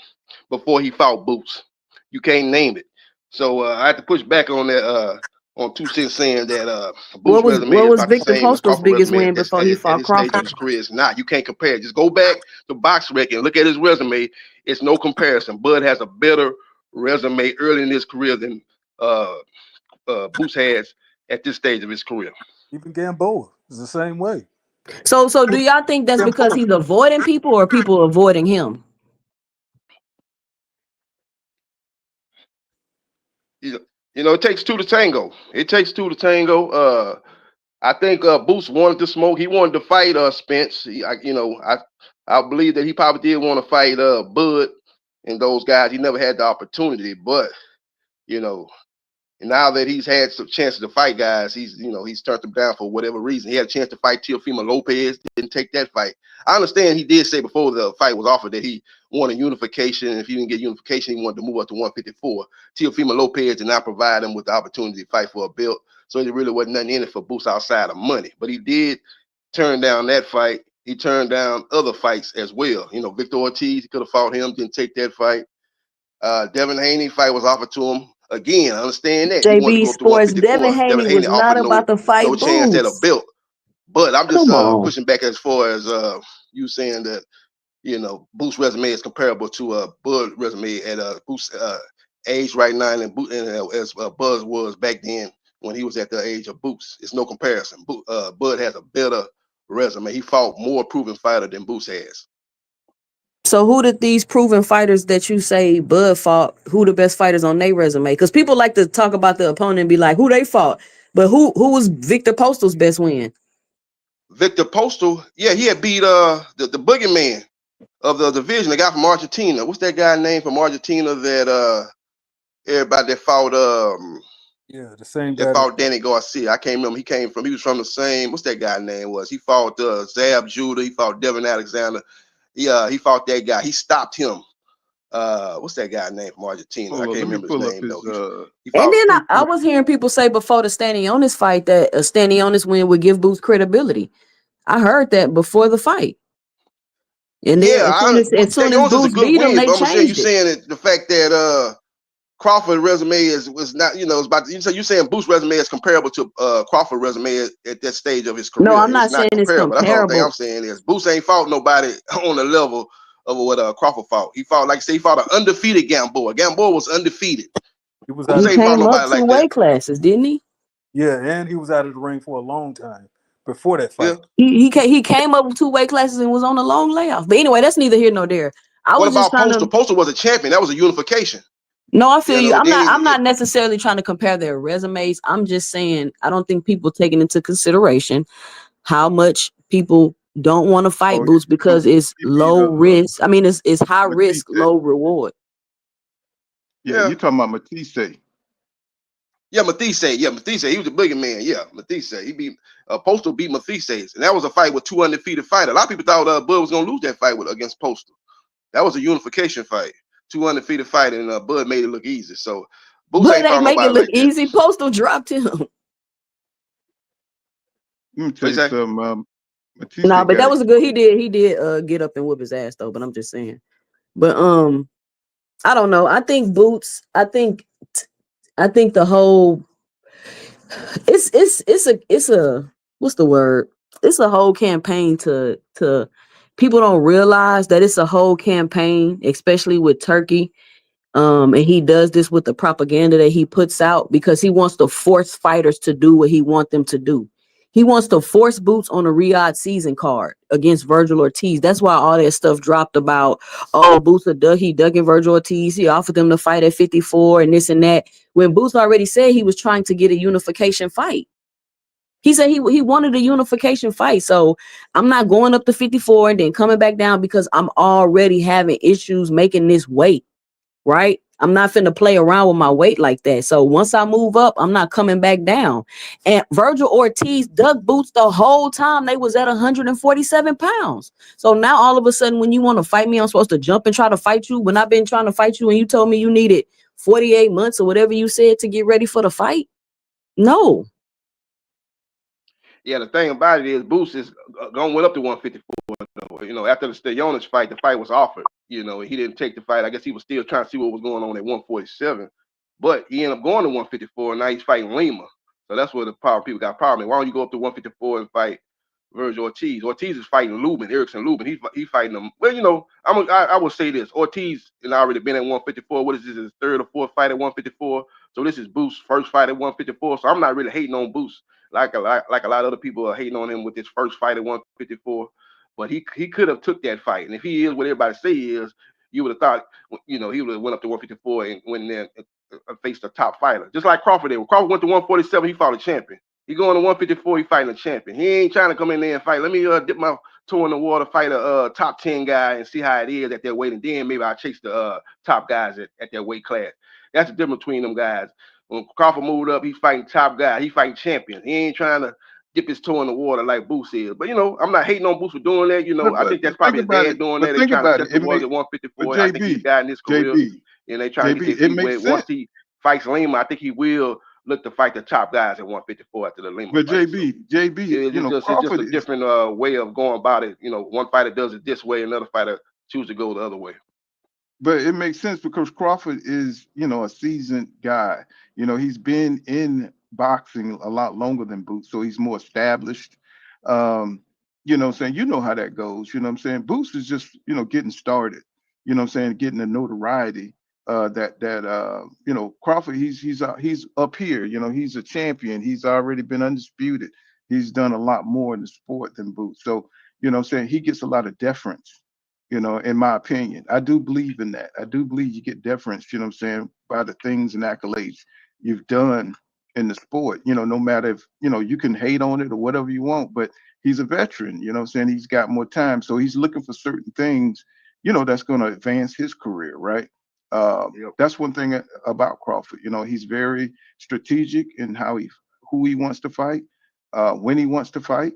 S13: before he fought Boots? You can't name it. So I have to push back on that on 2 Cents saying that Boots resume
S12: What
S13: is
S12: was
S13: about the
S12: Victor
S13: same as
S12: Postal's
S13: Crawford
S12: biggest
S13: resume
S12: win before he
S13: at
S12: fought
S13: his stage of
S12: Crawford?
S13: his career. It's not. You can't compare it. Just go back to BoxRec and look at his resume. It's no comparison. Bud has a better resume early in his career than Boots has at this stage of his career.
S9: Even Gamboa is the same way.
S12: So do y'all think that's because he's avoiding people or people avoiding him?
S13: You know, it takes two to tango. It takes two to tango. I think Boots wanted to smoke. He wanted to fight Spence. I believe that he probably did want to fight Bud and those guys. He never had the opportunity, but you know, now that he's had some chances to fight guys, he's turned them down for whatever reason. He had a chance to fight Teofimo Lopez, didn't take that fight. I understand he did say before the fight was offered that he wanted unification, and if he didn't get unification, he wanted to move up to 154. Teofimo Lopez did not provide him with the opportunity to fight for a belt, so there really wasn't nothing in it for Boots outside of money. But he did turn down that fight. He turned down other fights as well. You know, Victor Ortiz, he could have fought him, didn't take that fight. Devin Haney fight was offered to him. Again, I understand that. He wanted to
S12: JB
S13: go up to
S12: Sports, Devin
S13: 154. Devin
S12: Haney
S13: Haney
S12: was not
S13: offered
S12: about to
S13: no
S12: fight
S13: chance at a
S12: Boots.
S13: belt. But I'm just
S12: Come on.
S13: pushing back as far as you saying that, Boots' resume is comparable to Bud resume at Boots' age right now and as Buzz was back then when he was at the age of Boots. It's no comparison. Bud has a better resume. He fought more proven fighter than Boots has.
S12: So who did these proven fighters that you say Bud fought, who the best fighters on their resume? Because people like to talk about the opponent and be like, who they fought. But who was Victor Postal's best win?
S13: Victor Postal, yeah, he had beat the boogeyman of the division, the guy from Argentina. What's that guy name from Argentina that everybody that fought
S9: Yeah, the same
S13: that
S9: guy.
S13: fought Danny Garcia? I can't remember. He was from the same. What's that guy name was? He fought Zab Judah. He fought Devin Alexander. He fought that guy. He stopped him. What's that guy name from Argentina? I
S5: Hold on,
S13: can't
S5: let me
S13: remember his
S5: pull up
S13: name
S5: his
S13: though. He
S12: And
S13: fought.
S12: then I was hearing people say before the Stanionis fight that a Stanionis win would give Boots credibility. I heard that before the fight. And then
S13: Yeah,
S12: as soon as
S13: Stanionis is a
S12: Boots
S13: good
S12: beat him,
S13: win,
S12: they
S13: but I'm saying you
S12: changed it.
S13: saying that the fact that Crawford resume was not, it's about you saying Boots resume is comparable to Crawford resume at that stage of his
S12: No,
S13: career.
S12: I'm
S13: It's
S12: not saying
S13: not
S12: it's
S13: comparable. That's the only thing I'm
S12: comparable.
S13: saying is Boots ain't fought nobody on the level of what Crawford fought. He fought, like I say, he fought an undefeated Gamboa. Gamboa was undefeated.
S9: He was
S13: Boots
S12: He
S13: ain't fought
S12: came up
S13: nobody
S12: 2
S13: like that.
S12: weight classes, didn't he?
S9: Yeah, and he was out of the ring for a long time before that fight.
S13: Yeah.
S12: He came up with 2 weight classes and was on a long layoff. But anyway, that's neither here nor there. I
S13: What
S12: was just
S13: about
S12: trying
S13: Postal?
S12: to.
S13: Postal was a champion. That was a unification.
S12: No, I feel you. I'm
S13: Then
S12: not necessarily trying to compare their resumes. I'm just saying I don't think people taking into consideration how much people don't want to fight Boots because it's
S5: He beat
S12: low risk. I mean, it's high risk,
S5: Matisse.
S12: low reward.
S5: Yeah, you talking about Matisse.
S13: Yeah, Matisse. Yeah, Matisse. He was a bigger man. Yeah, Matisse. He beat Postal beat Matisse, and that was a fight with 2 undefeated fighters. A lot of people thought Bud was gonna lose that fight against Postal. That was a unification fight. 2 undefeated fight, and Bud made it look easy. So Boots
S12: But
S13: ain't
S12: they
S13: fought
S12: make it
S13: nobody
S12: look
S13: like that.
S12: easy. Postal dropped him.
S5: Let me tell you
S13: say?
S5: something. Matisse
S12: Nah, but
S5: got
S12: that
S5: it.
S12: was a good. He did get up and whoop his ass though. But I'm just saying. But I don't know. I think Boots. I think the whole. It's a what's the word? It's a whole campaign to people don't realize that it's a whole campaign, especially with Turkey. And he does this with the propaganda that he puts out because he wants to force fighters to do what he wants them to do. He wants to force Boots on a Riyadh season card against Virgil Ortiz. That's why all that stuff dropped about, oh, Boots he ducking Virgil Ortiz. He offered them to fight at 54 and this and that. When Boots already said he was trying to get a unification fight. He said he wanted a unification fight. So I'm not going up to 54 and then coming back down because I'm already having issues making this weight, right? I'm not finna play around with my weight like that. So once I move up, I'm not coming back down. And Virgil Ortiz dug Boots the whole time they was at 147 pounds. So now all of a sudden, when you want to fight me, I'm supposed to jump and try to fight you when I've been trying to fight you and you told me you needed 48 months or whatever you said to get ready for the fight? No.
S13: Yeah, the thing about it is Boots is going went up to 154. You know, after the Stellonis fight, the fight was offered. You know, he didn't take the fight. I guess he was still trying to see what was going on at 147. But he ended up going to 154, and now he's fighting Lima. So that's where the people got problem. Why don't you go up to 154 and fight Virgil Ortiz? Ortiz is fighting Lubin, Erickson Lubin. He's fighting them. Well, you know, I will say this. Ortiz has already been at 154. What is this, his third or fourth fight at 154? So this is Boots' first fight at 154. So I'm not really hating on Boots like a lot of other people are hating on him with his first fight at 154. But he could have took that fight. And if he is what everybody say he is, you would have thought, you know, he would have went up to 154 and went there and faced a top fighter. Just like Crawford did. When Crawford went to 147, he fought a champion. He going to 154, he fighting a champion. He ain't trying to come in there and fight. Let me dip my toe in the water, fight a top 10 guy and see how it is at that weight. And then maybe I'll chase the top guys at that weight class. That's the difference between them guys. When Crawford moved up, he's fighting top guy. He's fighting champions. He ain't trying to dip his toe in the water like Boots is. But, you know, I'm not hating on Boots for doing that. You know, I think that's probably his dad doing that. They trying to test the water at 154. I think he's got in his career. And they trying to get their feet wet. Once he fights Lima, I think he will look to fight the top guys at 154 after the Lima. But
S5: JB, you know,
S13: it's just a different way of going about it. You know, one fighter does it this way, another fighter chooses to go the other way.
S5: But it makes sense because Crawford is, you know, a seasoned guy. You know, he's been in boxing a lot longer than Boots, so he's more established. You know what I'm saying? You know how that goes. You know what I'm saying? Boots is just, you know, getting started. You know what I'm saying? Getting the notoriety that you know, Crawford, he's up here. You know, he's a champion. He's already been undisputed. He's done a lot more in the sport than Boots. So, you know what I'm saying? He gets a lot of deference. You know, in my opinion, I do believe in that. I do believe you get deference, you know what I'm saying, by the things and accolades you've done in the sport. You know, no matter if, you know, you can hate on it or whatever you want, but he's a veteran, you know what I'm saying? He's got more time. So he's looking for certain things, you know, that's going to advance his career, right? That's one thing about Crawford. You know, he's very strategic in who he wants to fight, when he wants to fight.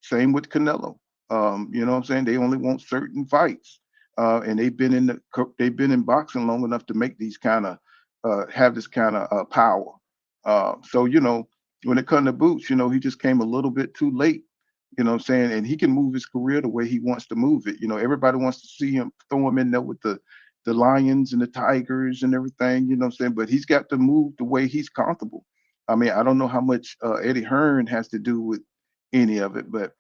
S5: Same with Canelo. You know what I'm saying? They only want certain fights. And they've been in boxing long enough to make these kind of have this kind of power. So, you know, when it comes to Boots, you know, he just came a little bit too late, you know what I'm saying? And he can move his career the way he wants to move it. You know, everybody wants to see him, throw him in there with the Lions and the Tigers and everything, you know what I'm saying? But he's got to move the way he's comfortable. I mean, I don't know how much Eddie Hearn has to do with any of it, but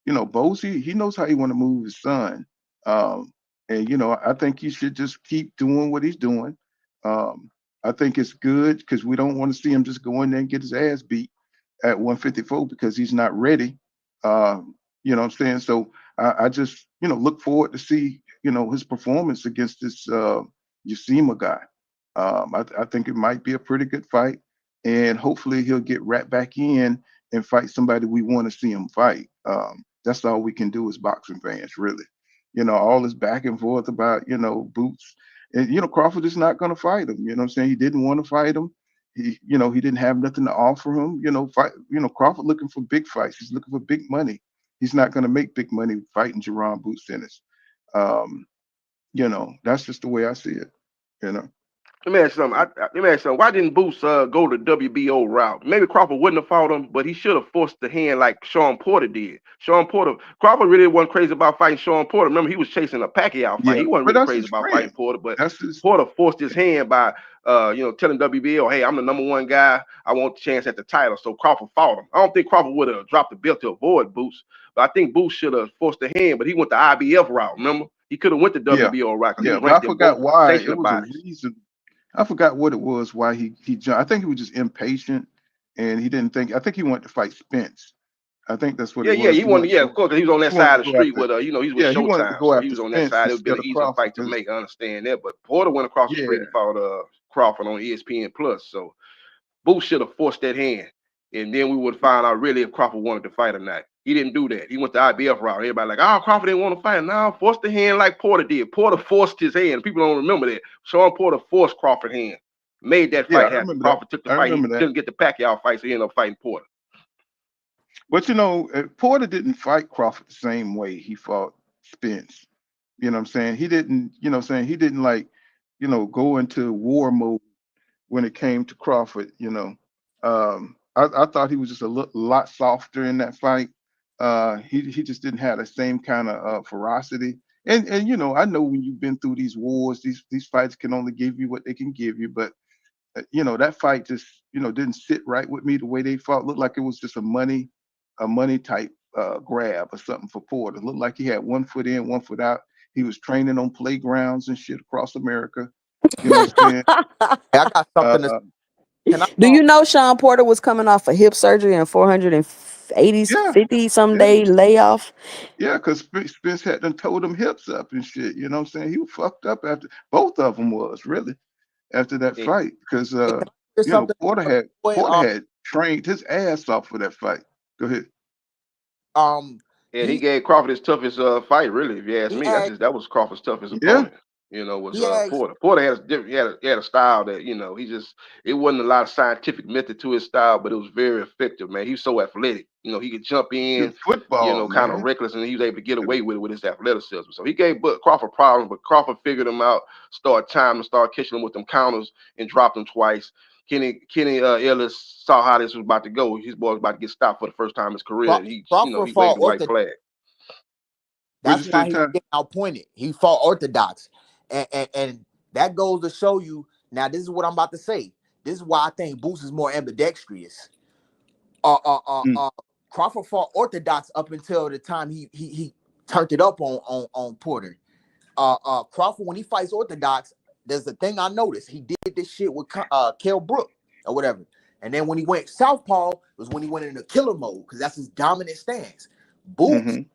S5: you know, Bozy, he knows how he want to move his son. And, you know, I think he should just keep doing what he's doing. I think it's good because we don't want to see him just go in there and get his ass beat at 154 because he's not ready. You know what I'm saying? So I just, you know, look forward to see, you know, his performance against this Yusima guy. I think it might be a pretty good fight. And hopefully he'll get right back in and fight somebody we want to see him fight. That's all we can do as boxing fans, really. You know, all this back and forth about, you know, Boots. And, you know, Crawford is not going to fight him. You know what I'm saying? He didn't want to fight him. You know, he didn't have nothing to offer him. You know, Crawford looking for big fights. He's looking for big money. He's not going to make big money fighting Jerron Boots Ennis. You know, that's just the way I see it, you know.
S13: Let me ask you something. Why didn't Boots go the WBO route? Maybe Crawford wouldn't have fought him, but he should have forced the hand like Sean Porter did. Crawford really wasn't crazy about fighting Sean Porter. Remember, he was chasing a Pacquiao fight. He wasn't really crazy about fighting Porter, but Porter forced his hand by, you know, telling WBO, hey, I'm the #1 guy. I want the chance at the title. So Crawford fought him. I don't think Crawford would have dropped the belt to avoid Boots, but I think Boots should have forced the hand, but he went the IBF route, remember? He could have went the WBO route.
S5: Yeah, but I forgot why. It was a reason. I forgot what it was, why he jumped. I think he was just impatient. and he didn't think. I think he wanted to fight Spence. I think that's what
S13: Yeah,
S5: it
S13: yeah,
S5: was.
S13: he wanted, yeah, of course, 'cause he was on that
S5: He wanted
S13: side
S5: to
S13: of the
S5: go
S13: street
S5: after.
S13: with, he's with
S5: Yeah, he wanted to
S13: Showtime,
S5: go
S13: so he
S5: after
S13: was on that
S5: Spence
S13: side. It would have been
S5: instead
S13: an
S5: of
S13: easier
S5: Crawford.
S13: fight to make. I understand that, but Porter went across the street
S5: Yeah,
S13: and fought Crawford on ESPN Plus. So Booth should have forced that hand, and then we would find out really if Crawford wanted to fight or not. He didn't do that. He went the IBF route. Everybody like, oh, Crawford didn't want to fight. No, forced the hand like Porter did. Porter forced his hand. People don't remember that. Sean Porter forced Crawford's hand, made that
S5: yeah,
S13: fight
S5: I
S13: happen.
S5: remember that.
S13: Crawford took the
S5: I
S13: fight. He
S5: remember that.
S13: couldn't get the Pacquiao fight, so he ended up fighting Porter.
S5: But Porter didn't fight Crawford the same way he fought Spence. You know what I'm saying? He didn't. You know what I'm saying? He didn't like, go into war mode when it came to Crawford. I thought he was just a lot softer in that fight. He just didn't have the same kind of ferocity. And I know when you've been through these wars, these fights can only give you what they can give you. But that fight just didn't sit right with me the way they fought. Looked like it was just a money type grab or something for Porter. Looked like he had one foot in, one foot out. He was training on playgrounds and shit across America. You know what I'm saying?
S14: Hey, I got something to.
S5: Uh,
S14: Can I?
S12: Do you know Sean Porter was coming off a hip surgery and 480,
S5: yeah,
S12: 50 some
S5: yeah,
S12: day layoff?
S5: yeah. Because Spence had done towed them hips up and shit. You know what I'm saying? He was fucked up after both of them was really after that
S13: And,
S5: fight because
S14: Hey, can I say something? Boy,
S5: Porter had trained his ass off for that fight. Go ahead.
S13: and he
S14: he
S13: gave Crawford his toughest fight, really. If you ask
S14: he
S13: me,
S14: asked
S13: that was Crawford's toughest
S5: Yeah.
S13: opponent. Was
S14: he asked
S13: Porter. Porter had a style that it wasn't a lot of scientific method to his style, but it was very effective, man. He was so athletic. He could jump
S5: It
S13: in,
S5: was football,
S13: kind of
S5: man.
S13: reckless, and he was able to get away with it with his athleticism. So he gave Crawford problems, but Crawford figured him out, started catching him with them counters and dropped him twice. Kenny Ellis saw how this was about to go. His boy was about to get stopped for the first time in his career, and he
S14: Crawford
S13: he
S14: fought
S13: waved the white
S14: orthodox.
S13: flag.
S14: That's
S5: What'd you
S14: why
S5: say,
S14: he was
S5: Ty?
S14: getting outpointed. He fought orthodox, and that goes to show you. Now, this is what I'm about to say. This is why I think Boots is more ambidextrous.
S5: Mm,
S14: Crawford fought orthodox up until the time he turned it up on Porter. Crawford, when he fights orthodox, there's the thing I noticed. He did this shit with Kell Brook or whatever. And then when he went southpaw was when he went into killer mode because that's his dominant stance. Boots,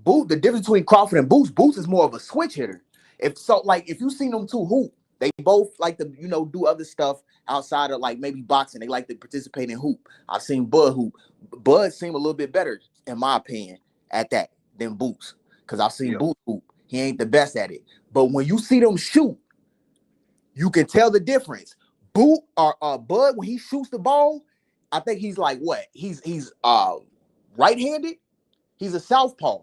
S5: mm-hmm.
S14: the difference between Crawford and Boots is more of a switch hitter. If you seen them two hoop, they both like to do other stuff outside of like maybe boxing. They like to participate in hoop. I've seen Bud hoop. Bud seemed a little bit better, in my opinion, at that than Boots because I've seen
S13: Yeah.
S14: Boots hoop. He ain't the best at it. But when you see them shoot, you can tell the difference. Bud, when he shoots the ball, I think he's like what? He's right-handed. He's a southpaw.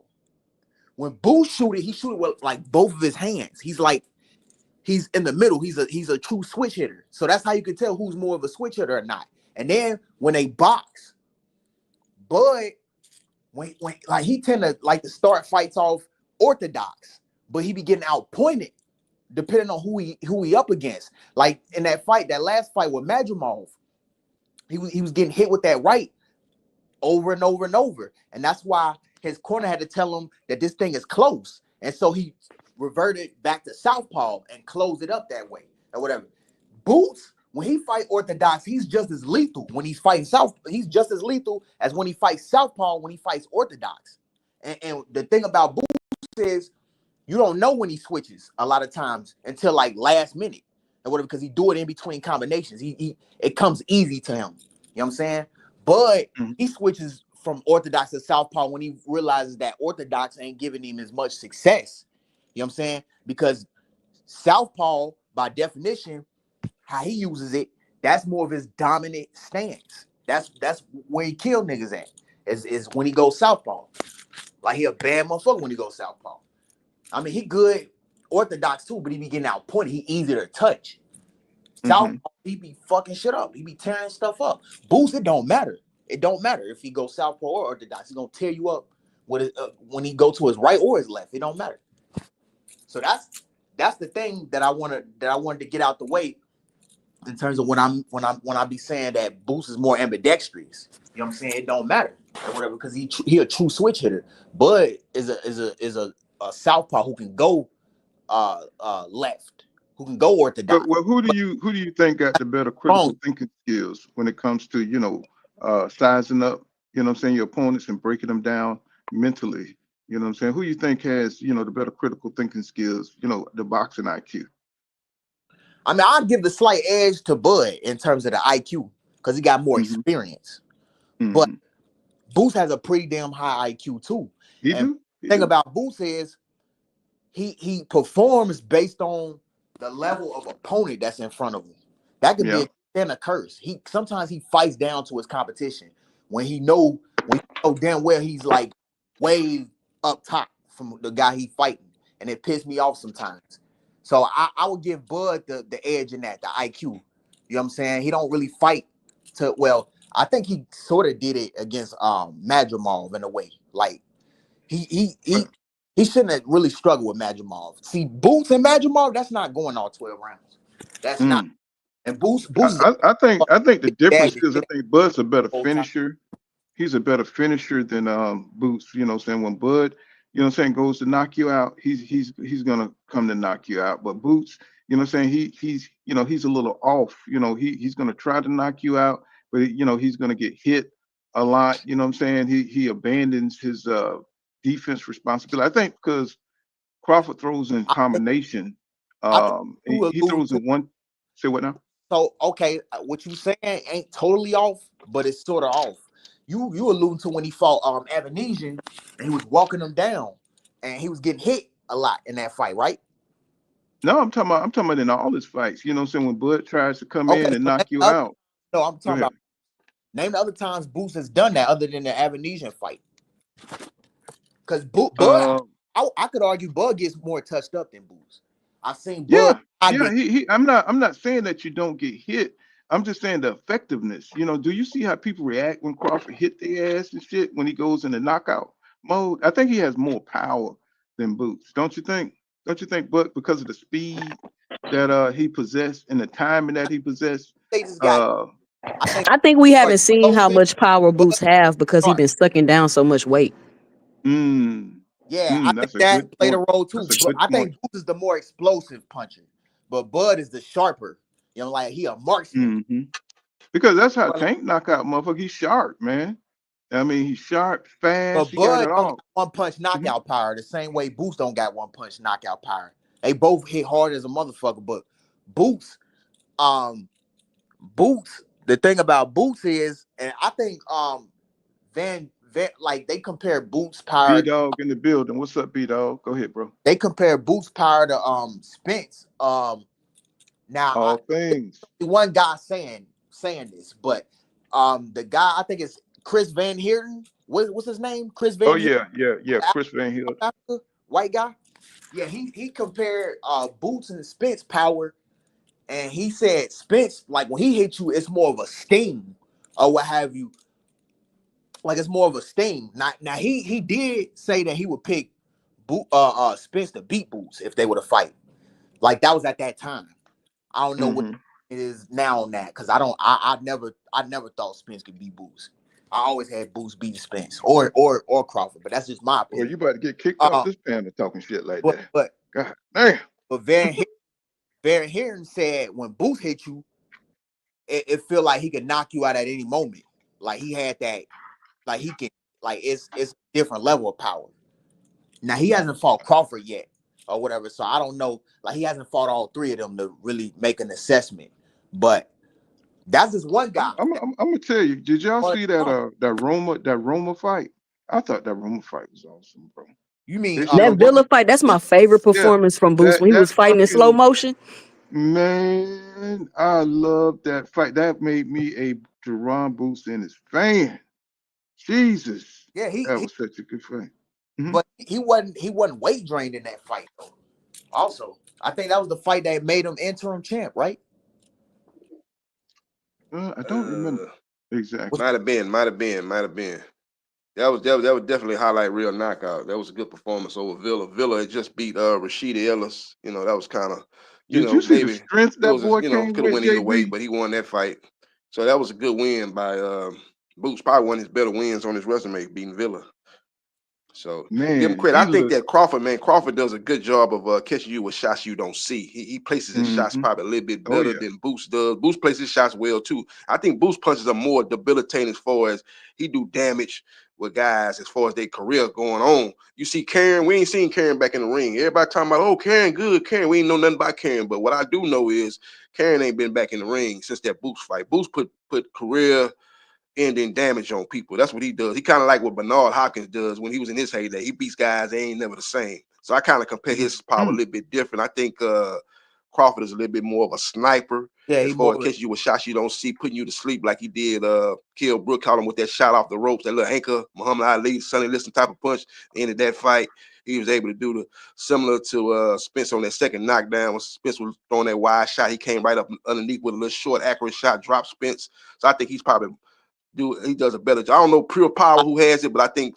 S14: When Booth he shoot it with like both of his hands. He's in the middle. He's a true switch hitter. So that's how you can tell who's more of a switch hitter or not. And then when they box, Bud, when like he tend to like to start fights off orthodox, but he be getting outpointed depending on who he up against. Like in that last fight with Madrimov, he was getting hit with that right over and over and over. And that's why his corner had to tell him that this thing is close. And so he reverted back to southpaw and closed it up that way or whatever. Boots, when he fight orthodox, he's just as lethal. When he's fighting he's just as lethal as when he fights southpaw when he fights orthodox. And the thing about Boots is you don't know when he switches a lot of times until like last minute or whatever, because he do it in between combinations. It comes easy to him. You know what I'm saying? But he switches from orthodox to southpaw when he realizes that orthodox ain't giving him as much success. You know what I'm saying? Because southpaw, by definition, how he uses it, that's more of his dominant stance. That's where he kill niggas at. Is when he goes southpaw. Like he a bad motherfucker when he goes southpaw. I mean, he good orthodox too, but he be getting outpointed. He easy to touch. Southpaw, he be fucking shit up. He be tearing stuff up. Boost, it don't matter. It don't matter if he goes southpaw or orthodox. He's gonna tear you up with when he go to his right or his left. It don't matter. So that's the thing that I wanted to get out the way in terms of when I be saying that Boost is more ambidextrous. You know what I'm saying? It don't matter or whatever because he a true switch hitter. Bud is a southpaw who can go left. who can go orthodox.
S5: Well, who do you think got the better critical thinking skills when it comes to, sizing up, what I'm saying, your opponents and breaking them down mentally? You know what I'm saying? Who you think has, the better critical thinking skills, the boxing IQ?
S14: I mean, I'd give the slight edge to Bud in terms of the IQ because he got more experience. But Boots has a pretty damn high IQ too. The thing about Boots is he performs based on the level of opponent that's in front of him. That could be a and a curse. Sometimes he fights down to his competition when he know damn well he's like way up top from the guy he fighting, and it pissed me off sometimes. So I would give Bud the edge in that, the IQ. You know what I'm saying? He don't really fight I think he sort of did it against Madrimov in a way. Like he shouldn't have really struggled with Madrimov. See, Boots and Madrimov, that's not going all 12 rounds. That's not. And Boots
S5: I think the difference is I think Bud's a better finisher. He's a better finisher than Boots. You know what I'm saying? When Bud, goes to knock you out, he's gonna come to knock you out. But Boots, you know what I'm saying, he's a little off. He's gonna try to knock you out, but he's gonna get hit a lot. You know what I'm saying? He abandons his defense responsibility. I think because Crawford throws in combination. He throws in one. Say what now?
S14: So okay, what you saying ain't totally off, but it's sort of off. You alluding to when he fought Avanesian and he was walking him down and he was getting hit a lot in that fight, right?
S5: No, I'm talking about in all his fights. You know what I'm saying? When Bud tries to come in and knock you out.
S14: No, I'm talking about name the other times Boots has done that other than the Avanesian fight. Because Bud, I could argue Bud gets more touched up than Boots. I've seen Bud.
S5: I'm not saying that you don't get hit. I'm just saying the effectiveness. Do you see how people react when Crawford hit their ass and shit when he goes in the knockout mode? I think he has more power than Boots. Don't you think? Don't you think, Buck, because of the speed that he possessed and the timing that he possessed?
S12: I think we haven't seen how much power Boots have because he's been sucking down so much weight.
S14: I think that played a role too. I think Boots is the more explosive puncher, but Bud is the sharper. Like he a marksman.
S5: Because that's how Tank knock out motherfucker. He's sharp, man. I mean, he's sharp, fast.
S14: But Bud don't got one punch knockout power the same way Boots don't got one punch knockout power. They both hit hard as a motherfucker, but Boots, the thing about Boots is, and I think Van like they compare Boots power.
S5: B-Dog in the building. What's up, B-Dog? Go ahead, bro.
S14: They compare Boots power to Spence. Now one guy saying this, but the guy I think it's Chris Van Heerden. What's his name? Chris Van Heerden?
S5: Yeah. Chris Van Heerden.
S14: White guy. Yeah, he compared Boots and Spence power, and he said Spence, like when he hit you, it's more of a sting or what have you. Like it's more of a sting. Now he did say that he would pick Spence to beat Boots if they were to fight. Like that was at that time. I don't know what it is now on that because I never thought Spence could beat Boots. I always had Boots beat Spence or Crawford, but that's just my opinion.
S5: Well, you about to get kicked off this panel talking shit like that.
S14: But
S5: God damn.
S14: But Van Heerden said when Boots hit you, it feel like he could knock you out at any moment. Like he had that, like he can, like it's a different level of power. Now he hasn't fought Crawford yet or whatever, so I don't know. Like he hasn't fought all three of them to really make an assessment. But that's just one guy.
S5: I'm gonna tell you. Did y'all see that Roma fight? I thought that Roma fight was awesome, bro.
S14: You mean
S12: that Villa fight? That's my favorite performance from Boots when he was fighting in slow motion.
S5: Man, I love that fight. That made me a Jerron Boots Ennis fan. Jesus,
S14: yeah,
S5: that was such a good fight.
S14: But he wasn't weight drained in that fight though. Also, I think that was the fight that made him interim champ, right?
S5: I don't remember exactly.
S13: Might have been. That was definitely a highlight reel knockout. That was a good performance over Villa. Villa had just beat Rashida Ellis. That was kind of
S5: Did you see the strength that boy came
S13: could have went either way,
S5: JB?
S13: but he won that fight. So that was a good win by Boots. Probably one of his better wins on his resume, beating Villa. So give him
S5: Man,
S13: credit.
S5: he
S13: I think
S5: looked.
S13: that Crawford, man, Crawford does a good job of catching you with shots you don't see. He places his shots
S5: Mm-hmm.
S13: probably a little bit
S5: Oh
S13: better
S5: yeah.
S13: than Boost does. Boost places his shots well too. I think Boost punches are more debilitating as far as he do damage with guys as far as their career going on. You see Karen, we ain't seen Karen back in the ring. Everybody talking about, oh, Karen good, Karen. We ain't know nothing about Karen. But what I do know is Karen ain't been back in the ring since that Boost fight. Boost put career ending damage on people. That's what he does. He kind of like what Bernard Hopkins does when he was in his heyday. He beats guys, they ain't never the same. So I kind of compare his power a little bit different. I think Crawford is a little bit more of a sniper
S14: Yeah,
S13: as
S14: he
S13: far as
S14: more.
S13: catching you with shots you don't see, putting you to sleep like he did Kill Brook, caught him with that shot off the ropes, that little anchor, Muhammad Ali, Sonny Liston type of punch. Ended that fight. He was able to do the similar to Spence on that second knockdown when Spence was throwing that wide shot. He came right up underneath with a little short, accurate shot, dropped Spence. So I think he's probably he does a better job. I don't know Pure Power who has it, but I think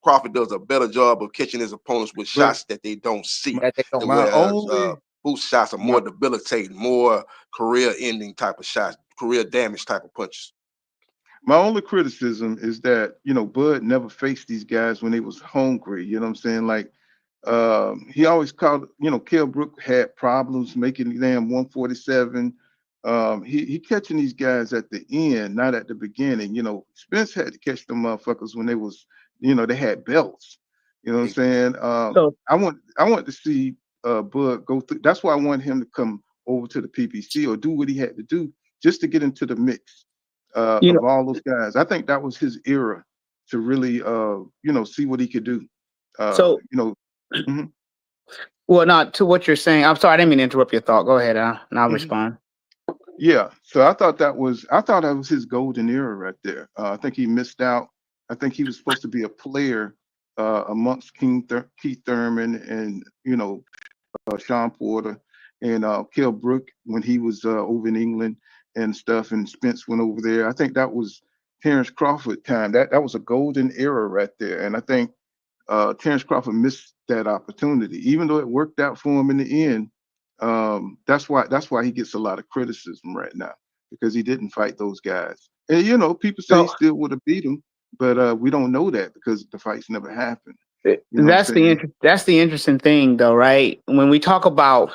S13: Crawford does a better job of catching his opponents with
S5: But
S13: shots that they don't see.
S14: That they don't.
S5: my
S13: Whereas
S5: only
S13: Boost shots are
S5: my
S13: more debilitating, more career-ending type of shots, career damage type of punches.
S5: my only criticism is that Bud never faced these guys when they was hungry. You know what I'm saying? Like he always called. Kell Brook had problems making the damn 147. He catching these guys at the end, not at the beginning. Spence had to catch them motherfuckers when they was, they had belts. You know what I'm saying?
S12: So
S5: I want to see Bud go through. That's why I want him to come over to the PPC or do what he had to do just to get into the mix
S12: you know,
S5: of all those guys. I think that was his era to really, see what he could do.
S12: so
S5: Mhm,
S10: Well, not to what you're saying. I'm sorry, I didn't mean to interrupt your thought. Go ahead, and I'll
S5: mhm.
S10: respond.
S5: Yeah. So I thought that was his golden era right there. I think he missed out. I think he was supposed to be a player amongst Keith Thurman and Sean Porter and Kell Brook when he was over in England and stuff, and Spence went over there. I think that was Terence Crawford time. That was a golden era right there, and I think Terence Crawford missed that opportunity, even though it worked out for him in the end. That's why he gets a lot of criticism right now because he didn't fight those guys. And people say he
S10: So
S5: still would have beat them, but we don't know that because the fights never happened. You know what I'm
S10: that's
S5: saying?
S10: that's the interesting thing, though, right? When we talk about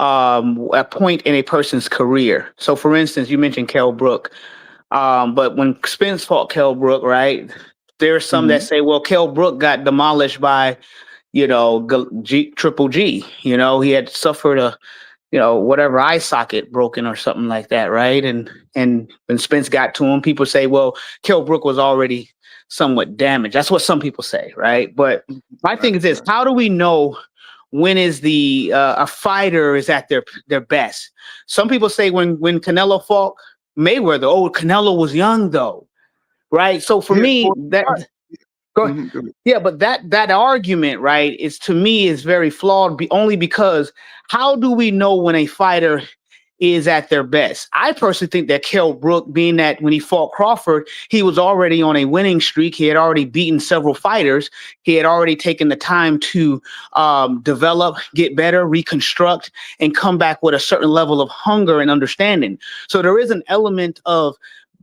S10: a point in a person's career. So, for instance, you mentioned Kell Brook, but when Spence fought Kell Brook, right? There's some that
S5: Mhm.
S10: say, well, Kell Brook got demolished by Triple G. He had suffered a whatever eye socket broken or something like that, right? And when Spence got to him, people say, well, Kell Brook was already somewhat damaged. That's what some people say, right? But my
S5: Right,
S10: thing is this:
S5: right.
S10: how do we know when is the a fighter is at their best? Some people say when Canelo fought Mayweather, oh, Canelo was young though, right? So for
S5: Yeah,
S10: me,
S5: for
S10: that
S5: right.
S10: go
S5: Go ahead.
S10: yeah, but that argument, right, is to me is very flawed. Only because how do we know when a fighter is at their best? I personally think that Kell Brook, being that when he fought Crawford, he was already on a winning streak. He had already beaten several fighters. He had already taken the time to develop, get better, reconstruct, and come back with a certain level of hunger and understanding. So there is an element of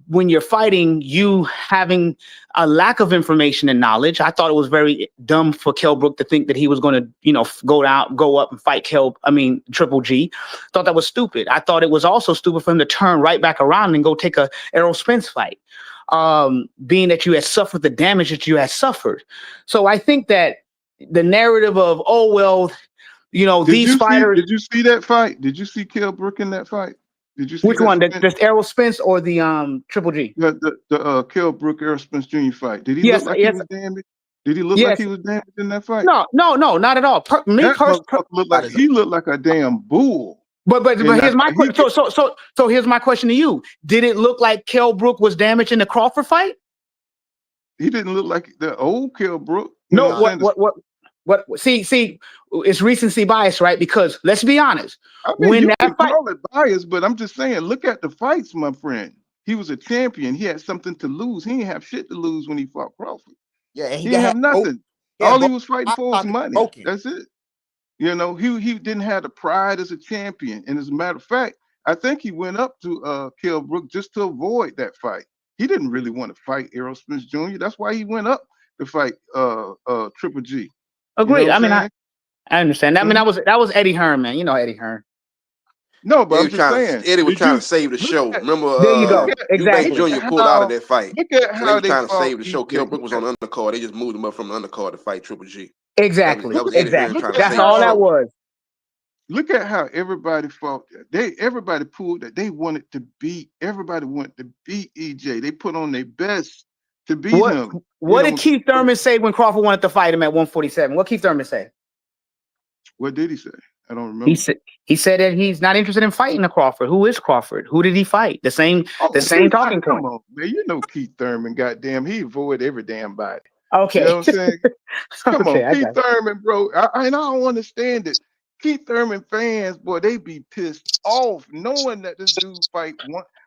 S10: when you're fighting, you having a lack of information and knowledge. I thought it was very dumb for Kell Brook to think that he was going to, go up and fight Triple G. Thought that was stupid. I thought it was also stupid for him to turn right back around and go take a Errol Spence fight, being that you had suffered the damage that you had suffered. So I think that the narrative of, oh, well, these fighters,
S5: Did you see that fight? Did you see Kell Brook in that fight? Did you see
S10: which
S5: that
S10: one,
S5: Spence?
S10: the Errol Spence or the Triple G?
S5: The Kell Brook Errol Spence Jr. fight. Did he look
S10: Yes,
S5: like he
S10: yes,
S5: was damaged? Did he look like
S10: yes.
S5: he was damaged in that fight?
S10: No, not at all.
S5: That motherfucker looked like a damn bull.
S10: But
S5: And I
S10: here's my
S5: thought he
S10: question.
S5: could,
S10: So here's my question to you. Did it look like Kell Brook was damaged in the Crawford fight?
S5: he didn't look like the old Kell Brook. You know
S10: No.
S5: what I'm saying?
S10: See, it's recency bias, right? Because let's be honest,
S5: I mean,
S10: when
S5: you
S10: that
S5: can
S10: fight,
S5: call it bias, but I'm just saying, look at the fights, my friend. He was a champion. He had something to lose. He didn't have shit to lose when he fought Crawford.
S14: Yeah, and
S5: He didn't have nothing.
S14: yeah,
S5: All he
S14: both
S5: was fighting
S14: eye
S5: for was
S14: sockets
S5: money.
S14: broken.
S5: That's it. He didn't have the pride as a champion. And as a matter of fact, I think he went up to Kell Brook just to avoid that fight. He didn't really want to fight Errol Spence Jr. That's why he went up, to fight Triple G. You know
S10: Agreed.
S5: what
S10: I
S5: I'm
S10: mean,
S5: saying?
S10: I understand. I mean,
S5: Mhm.
S10: that was Eddie Hearn, man. You know Eddie Hearn.
S5: No, but
S13: Eddie
S5: I'm
S13: was
S5: just
S13: trying.
S5: saying.
S13: Eddie was
S5: Did
S13: trying
S5: you
S13: to save the
S5: look
S13: show.
S5: at
S13: Remember,
S10: There you
S5: look
S10: go.
S5: at
S13: Eubanks
S10: Exactly.
S5: look
S13: Jr.
S5: at
S13: pulled out of
S5: how
S13: that fight,
S5: look at
S13: so they
S5: how
S13: was
S5: they
S13: trying to
S5: fought
S13: save the show. Kell
S5: EJ?
S13: Brook was on the undercard. They just moved him up from the undercard to fight Triple G.
S10: Exactly.
S13: That was Eddie Hearn
S10: Exactly.
S5: Look
S13: trying to
S5: at
S10: That's
S13: save the
S10: all that
S5: how
S13: show.
S10: was.
S5: look at how everybody fought. Everybody pulled that they wanted to beat. Everybody wanted to beat EJ. They put on their best to beat
S10: What
S5: him. You
S10: What did
S5: know,
S10: Keith Thurman say when Crawford wanted to fight him at 147? What Keith Thurman say?
S5: what did he say? I don't
S10: He
S5: remember.
S10: said that he's not interested in fighting a Crawford. Who is Crawford? Who did he fight? The same
S5: Oh,
S10: talking
S5: come
S10: point.
S5: on, man. You know Keith Thurman, goddamn, he avoid every damn body. You know
S10: Okay.
S5: what I'm saying? Come
S10: Okay,
S5: on,
S10: I
S5: Keith
S10: got it.
S5: Thurman, bro. And I don't understand it. Keith Thurman fans, boy, they be pissed off knowing that this dude fight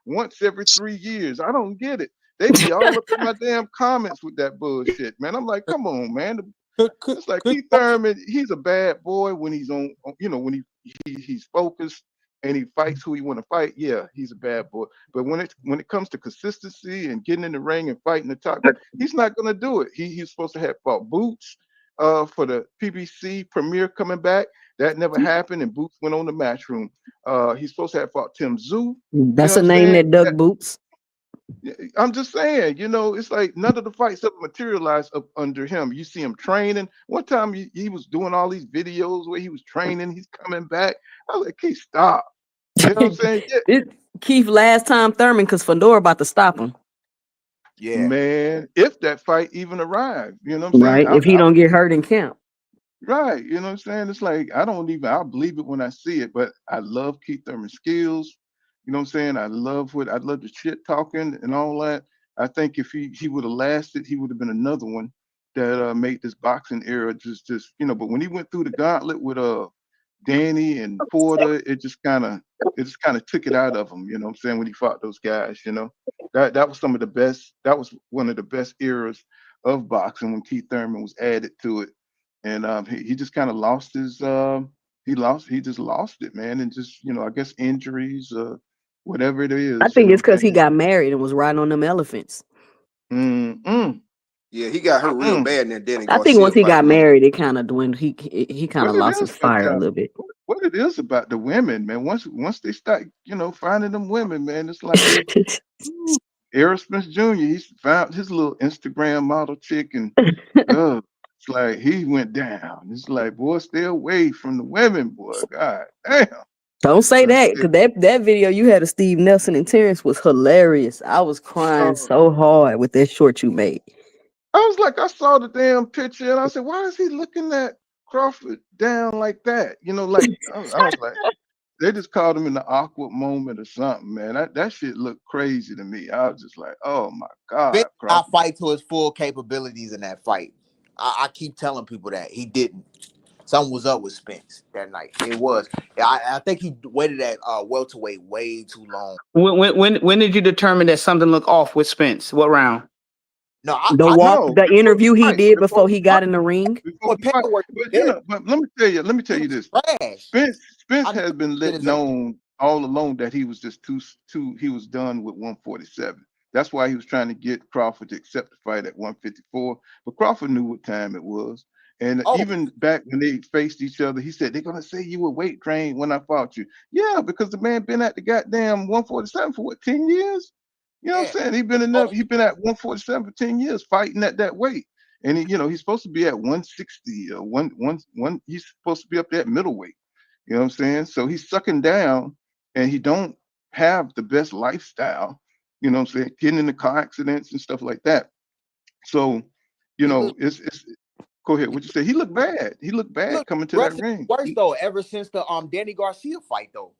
S5: once every 3 years. I don't get it. They be all up in my damn comments with that bullshit, man. I'm like, come on, man. It's like
S9: Could
S5: Keith Thurman, he's a bad boy when he's when he's focused and he fights who he want to fight. Yeah, he's a bad boy. But when it comes to consistency and getting in the ring and fighting the top guy, he's not gonna do it. He's supposed to have fought Boots for the PBC premiere coming back. That never happened, and Boots went on the Matchroom. He's supposed to have fought Tim Zoo. You know
S12: That's
S5: what
S12: a
S5: I'm
S12: name
S5: saying?
S12: that dug boots.
S5: I'm just saying, it's like none of the fights ever materialized up under him. You see him training. One time he was doing all these videos where he was training. He's coming back. I was like, Keith, stop. You know what I'm saying? Yeah.
S12: Keith last time Thurman because Fedor about to stop him.
S14: Yeah.
S5: Man, if that fight even arrived, you know what I'm saying?
S12: Right. If he don't get hurt in camp.
S5: Right. You know what I'm saying? It's like I'll believe it when I see it, but I love Keith Thurman's skills. You know what I'm saying? I love the shit talking and all that. I think if he would have lasted, he would have been another one that made this boxing era but when he went through the gauntlet with Danny and Porter, it just kind of took it out of him, you know what I'm saying, when he fought those guys, That was some of the best, that was one of the best eras of boxing when Keith Thurman was added to it. And he just kind of lost his he just lost it, man. And just, I guess injuries, whatever it
S12: I
S5: is,
S12: think it's because he
S5: saying?
S12: got married and was riding on them elephants.
S5: Mm-mm.
S13: Yeah, he got hurt real bad in that Danny
S12: I think
S13: Garcia
S12: once he
S13: fight,
S12: got
S13: man.
S12: married, it kind of dwindled. He kind of
S5: What it
S12: lost
S5: is
S12: his
S5: about
S12: fire a
S5: that,
S12: little bit.
S5: what it is about the women, man. Once they start, finding them women, man, it's like Errol Spence Jr. He found his little Instagram model chick, and it's like he went down. It's like, boy, stay away from the women, boy. God damn.
S12: Don't say that, because that video you had of Steve Nelson and Terence was hilarious. I was crying so hard with that short you made.
S5: I was like, I saw the damn picture, and I said, why is he looking at Crawford down like that? I was like, they just caught him in the awkward moment or something, man. That shit looked crazy to me. I was just like, oh my God,
S14: Spence did not
S5: Crawford.
S14: fight to his full capabilities in that fight. I keep telling people that he didn't. Something was up with Spence that night. It was. I think he waited at welterweight way too long.
S10: When did you determine that something looked off with Spence? What round?
S14: No,
S12: the interview he did before he got in the ring.
S5: But let me tell you this. Spence has been known all along that he was just he was done with 147. That's why he was trying to get Crawford to accept the fight at 154. But Crawford knew what time it was. And even back when they faced each other, he said, they're going to say you were weight trained when I fought you. Yeah, because the man been at the goddamn 147 for what, 10 years? You know what I'm saying? He been at 147 for 10 years fighting at that weight. And he's supposed to be at 160 or he's supposed to be up there at middleweight. You know what I'm saying? So he's sucking down and he don't have the best lifestyle, you know what I'm saying, getting into car accidents and stuff like that. So, it's go ahead. What you say? He looked bad. He looked bad coming to that ring.
S14: Worse though, ever since the Danny Garcia fight though.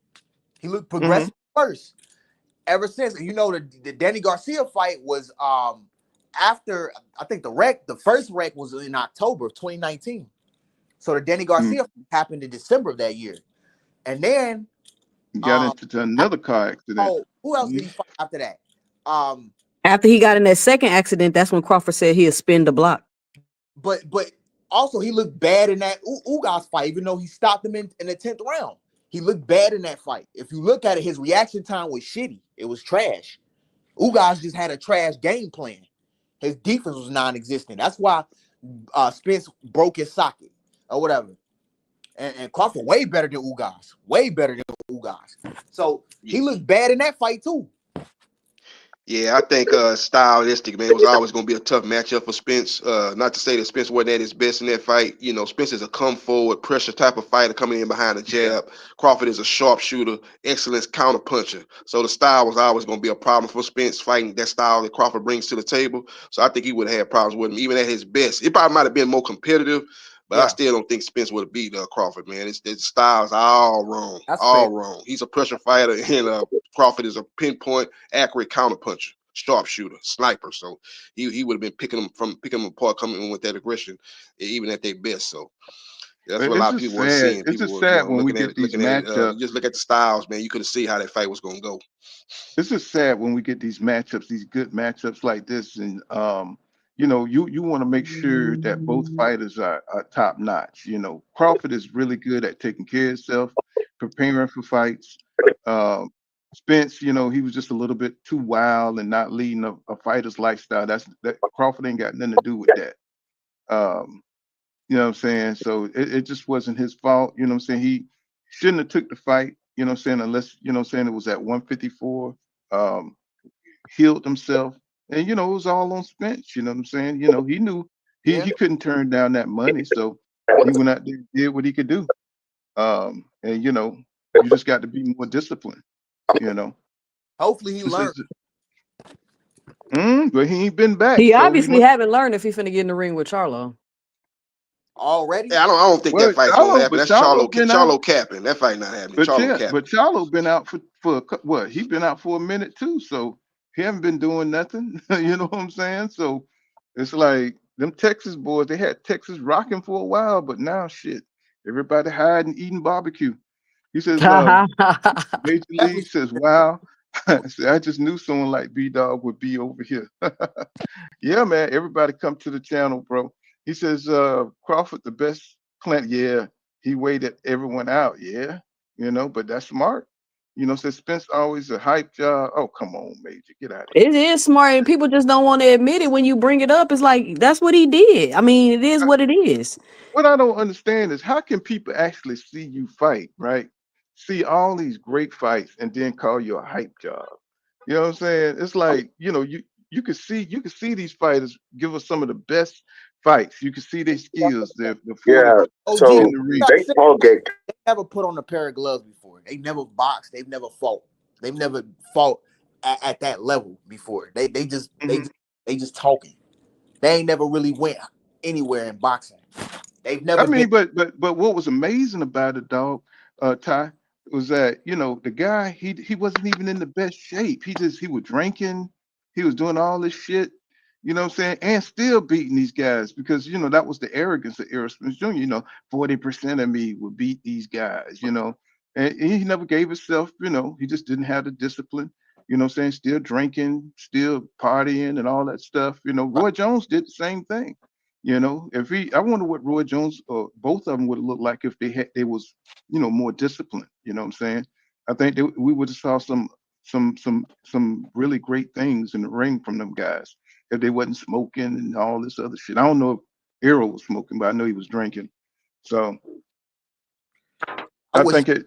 S14: He looked progressive worse. Ever since, the Danny Garcia fight was after, I think the first wreck was in October of 2019. So the Danny Garcia happened in December of that year. And then
S5: got into another car accident.
S14: Oh, who else did he fight after that?
S12: After he got in that second accident, that's when Crawford said he'll spin the block.
S14: But also he looked bad in that Ugas fight, even though he stopped him in the 10th round. He looked bad in that fight. If you look at it, his reaction time was shitty. It was trash. Ugas just had a trash game plan. His defense was non-existent. That's why Spence broke his socket or whatever. And Crawford way better than Ugas. Way better than Ugas. So he looked bad in that fight too.
S13: Yeah, I think stylistic, man, it was always going to be a tough matchup for Spence. Not to say that Spence wasn't at his best in that fight. You know, Spence is a come forward, pressure type of fighter coming in behind the jab. Crawford is a sharpshooter, excellent counter puncher. So the style was always going to be a problem for Spence fighting that style that Crawford brings to the table. So I think he would have had problems with him, even at his best. It probably might have been more competitive, but I still don't think Spence would have beat Crawford, man. His styles all wrong.
S14: That's
S13: all
S14: crazy.
S13: wrong. He's a pressure fighter, and Crawford is a pinpoint, accurate counter puncher, sharpshooter, sniper. So he would have been picking them apart, coming in with that aggression, even at their best. So that's what a lot of people were seeing.
S5: It's
S13: People
S5: just
S13: were,
S5: sad when we
S13: looking at
S5: get
S13: it,
S5: these
S13: looking at it.
S5: matchups.
S13: Just look at the styles, man. You could have seen how that fight was going to go.
S5: It's just sad when we get these matchups, these good matchups like this, and you know, you want to make sure that both fighters are top notch. You know, Crawford is really good at taking care of himself, preparing for fights. Um, Spence, you know, he was just a little bit too wild and not leading a fighter's lifestyle. That Crawford ain't got nothing to do with that. Um, you know what I'm saying? So it just wasn't his fault. You know what I'm saying? He shouldn't have took the fight, you know what I'm saying, unless, you know what I'm saying, it was at 154, healed himself. And, you know, it was all on Spence, you know what I'm saying? You know, he knew he couldn't turn down that money. So he went out there and did what he could do. And, you know, you just got to be more disciplined, you know.
S14: Hopefully he
S5: This
S14: learned.
S5: But he ain't been back.
S12: He
S5: So he
S12: obviously
S5: must.
S12: haven't learned if he's finna get in the ring with Charlo.
S14: Already?
S13: Yeah, I don't think
S5: Well,
S13: that fight's going to happen.
S5: but
S13: That's Charlo
S5: been out.
S13: capping. That fight not happening.
S5: But
S13: Charlo
S5: yeah,
S13: capping.
S5: but Charlo been out for what? He been out for a minute too, so he haven't been doing nothing. You know what I'm saying? So it's like them Texas boys. They had Texas rocking for a while, but now shit, everybody hiding, eating barbecue. He says, Major League says, wow. I just knew someone like B Dog would be over here. Yeah, man. Everybody come to the channel, bro. He says, Crawford, the best Clint. Yeah, he waited everyone out. Yeah, you know, but that's smart. You know, says Spence always a hype job. Oh, come on, Major. Get out of here.
S12: It is smart, and people just don't want to admit it. When you bring it up, it's like that's what he did. I mean, it is what it is.
S5: What I don't understand is how can people actually see you fight, right? See all these great fights and then call you a hype job. You know what I'm saying? It's like, you know, you could see these fighters give us some of the best fights. You can see their skills, the fortitude in the ring.
S14: They never put on a pair of gloves before. They never boxed. They've never fought. They've never fought at that level before. They just talking. They ain't never really went anywhere in boxing. They've never
S5: I mean,
S14: been.
S5: but what was amazing about it, dog, Ty, was that, you know, the guy, he wasn't even in the best shape. He was drinking, he was doing all this shit, you know what I'm saying, and still beating these guys because, you know, that was the arrogance of Errol Spence Jr. You know, 40% of me would beat these guys, you know, and he never gave himself, you know, he just didn't have the discipline, you know what I'm saying, still drinking, still partying and all that stuff. You know, Roy Jones did the same thing. You know, I wonder what Roy Jones or both of them would have looked like if they was, you know, more disciplined. You know what I'm saying? I think we would have saw some really great things in the ring from them guys if they wasn't smoking and all this other shit. I don't know if Errol was smoking, but I know he was drinking. So I think it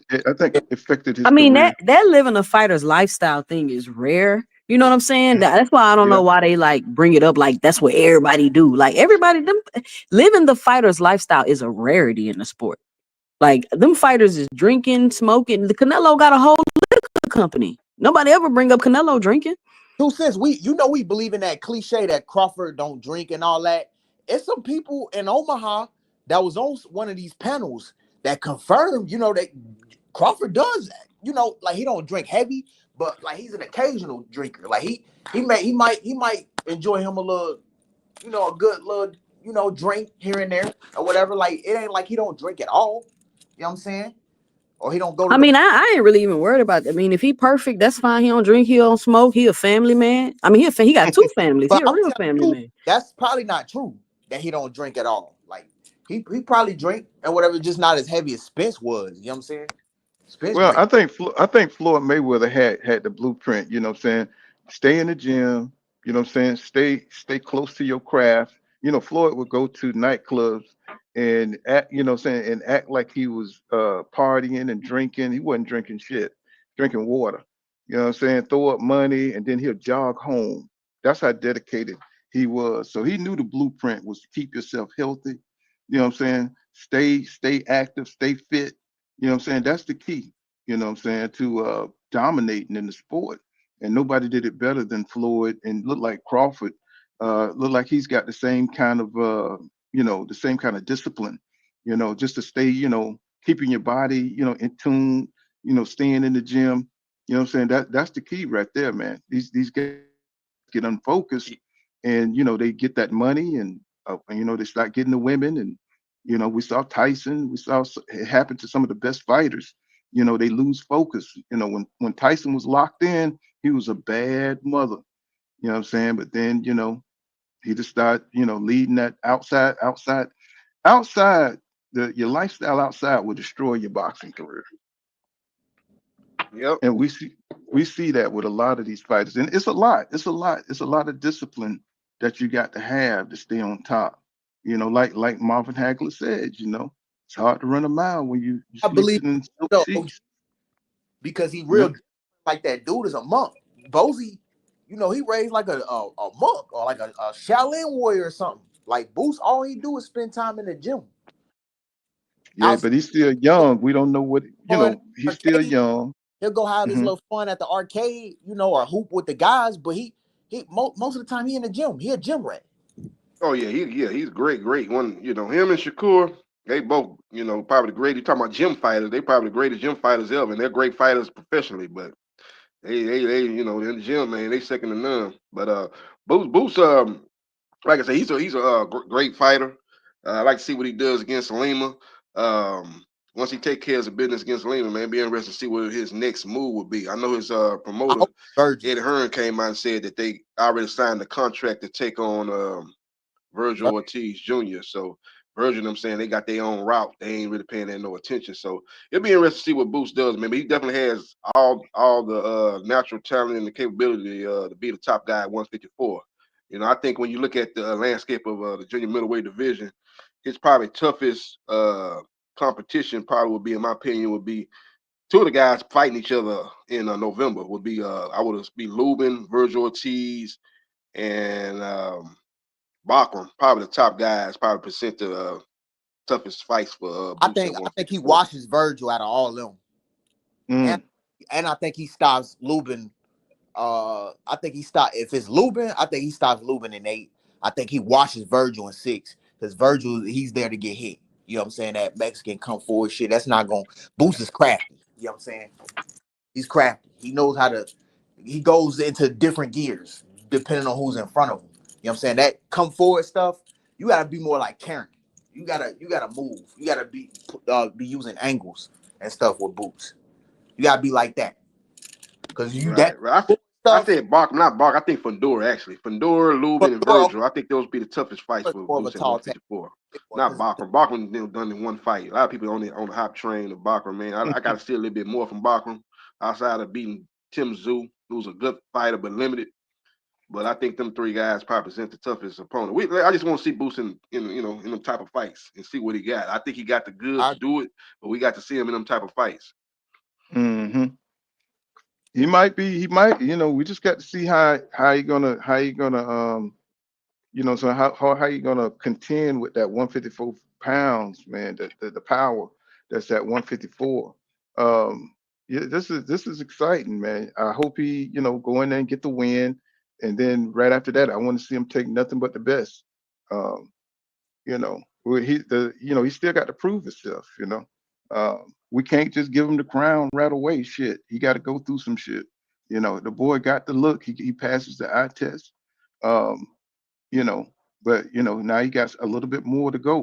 S5: affected his
S12: I mean,
S5: career.
S12: that living a fighter's lifestyle thing is rare. You know what I'm saying? That's why I don't know why they like bring it up like that's what everybody do. Like everybody, them living the fighter's lifestyle is a rarity in the sport. Like them fighters is drinking, smoking. The Canelo got a whole liquor company. Nobody ever bring up Canelo drinking.
S14: 2 cents. We believe in that cliche that Crawford don't drink and all that. It's some people in Omaha that was on one of these panels that confirmed, you know, that Crawford does that. You know, like he don't drink heavy, but like he's an occasional drinker. Like he might enjoy him a little, you know, a good little, you know, drink here and there or whatever. Like it ain't like he don't drink at all. You know what I'm saying? Or he don't go to
S12: I mean, I ain't really even worried about that. I mean, if he perfect, that's fine. He don't drink, he don't smoke. He a family man. I mean, he got 2 families. He
S14: But
S12: a
S14: I'm
S12: real
S14: telling
S12: family
S14: you,
S12: man.
S14: that's probably not true that he don't drink at all. Like he probably drink and whatever, just not as heavy as Spence was. You know what I'm saying? Spence
S5: Well,
S14: drink.
S5: I think Floyd Mayweather had the blueprint. You know what I'm saying? Stay in the gym. You know what I'm saying? Stay close to your craft. You know, Floyd would go to nightclubs and act, you know what I'm saying, and act like he was partying and drinking. He wasn't drinking shit, drinking water. You know what I'm saying? Throw up money and then he'll jog home. That's how dedicated he was. So he knew the blueprint was to keep yourself healthy. You know what I'm saying? Stay active, stay fit. You know what I'm saying? That's the key, you know what I'm saying, to dominating in the sport. And nobody did it better than Floyd and looked like Crawford. Looked like he's got the same kind of you know, the same kind of discipline, you know, just to stay, you know, keeping your body, you know, in tune, you know, staying in the gym. You know what I'm saying? That's the key right there, man. These guys get unfocused and you know they get that money and you know they start getting the women and you know we saw Tyson, we saw it happen to some of the best fighters. You know they lose focus. You know when Tyson was locked in, he was a bad mother. You know what I'm saying? But then you know he just started you know leading that outside. Your lifestyle outside will destroy your boxing career.
S13: Yep.
S5: And we see that with a lot of these fighters, and it's a lot. It's a lot of discipline that you got to have to stay on top. You know, like Marvin Hagler said, you know, it's hard to run a mile when you
S14: I believe
S5: sleeping in silk
S14: so
S5: sheets.
S14: because he
S5: Yeah,
S14: real like that dude is a monk. Bozy, you know, he raised like a monk or like a Shaolin warrior or something. Like Boost, all he do is spend time in the gym.
S5: yeah,
S14: Outside
S5: but he's still young. We don't know what you
S14: fun
S5: know. He's still
S14: arcade,
S5: young.
S14: he'll go have his
S5: Hmm.
S14: little fun at the arcade, you know, or hoop with the guys. But most of the time he in the gym. He a gym rat.
S13: Oh he's great. One, you know, him and Shakur, they both, you know, probably the greatest. You talking about gym fighters? They probably the greatest gym fighters ever, and they're great fighters professionally. But they, you know, in the gym, man, they second to none. But Boots, like I said, he's a great fighter. I like to see what he does against Lima. Once he take care of his business against Lima, man, be interested to see what his next move would be. I know his
S14: I
S13: promoter
S14: hope Virgil.
S13: Eddie Hearn came out and said that they already signed the contract to take on Virgil Ortiz Jr. So Virgil, I'm saying they got their own route. They ain't really paying that no attention. So it'll be interesting to see what Boost does. Man, but he definitely has all the natural talent and the capability to be the top guy at 154. You know, I think when you look at the landscape of the junior middleweight division, his probably toughest competition probably would be, in my opinion, would be two of the guys fighting each other in November. Would be I would be Lubin, Virgil Ortiz, and Bachman, probably the top guys, probably present the toughest fights for
S14: I
S13: Boots at
S14: think I think he
S13: 154.
S14: washes Virgil out of all of them, and
S5: Mm.
S14: and I think he stops Lubin. I think he stop if it's Lubin. I think he stops Lubin in 8. I think he washes Virgil in 6 because Virgil he's there to get hit. You know what I'm saying? That Mexican come forward shit. That's not going. Boots is crafty. You know what I'm saying? He's crafty. He knows how to. He goes into different gears depending on who's in front of him. You know what I'm saying? That come forward stuff. You gotta be more like Karen. You gotta move. You gotta be using angles and stuff with Boots. You gotta be like that because you that
S13: Right, right. I
S14: stuff.
S13: said Bach, not Bach. I think Fundora actually. Fundora,
S14: But
S13: Lubin, and
S14: Dora
S13: Virgil. I think those be the toughest fights
S14: was
S13: for
S14: more of a
S13: Boots at
S14: tall tactic
S13: 154. Not
S14: because
S13: Bachman. Bachman done in one fight. A lot of people on the hop train of Bachman, man. I got to see a little bit more from Bachman outside of beating Tim Zoo, who's a good fighter but limited. But I think them three guys probably present the toughest opponent. I just want to see Boots in you know in them type of fights and see what he got. I think he got the goods
S14: I
S13: to do it, but we got to see him in them type of fights.
S5: Hmm. He might, you know, we just got to see how he gonna you know, so how you gonna contend with that 154 pounds, man, the power that's at 154. Yeah, this is exciting, man. I hope he, you know, go in there and get the win. And then right after that, I want to see him take nothing but the best. Um, you know, he still got to prove himself, you know. We can't just give him the crown right away. Shit. He got to go through some shit. You know, the boy got the look. He passes the eye test. Um, you know, but you know, now he got a little bit more to go.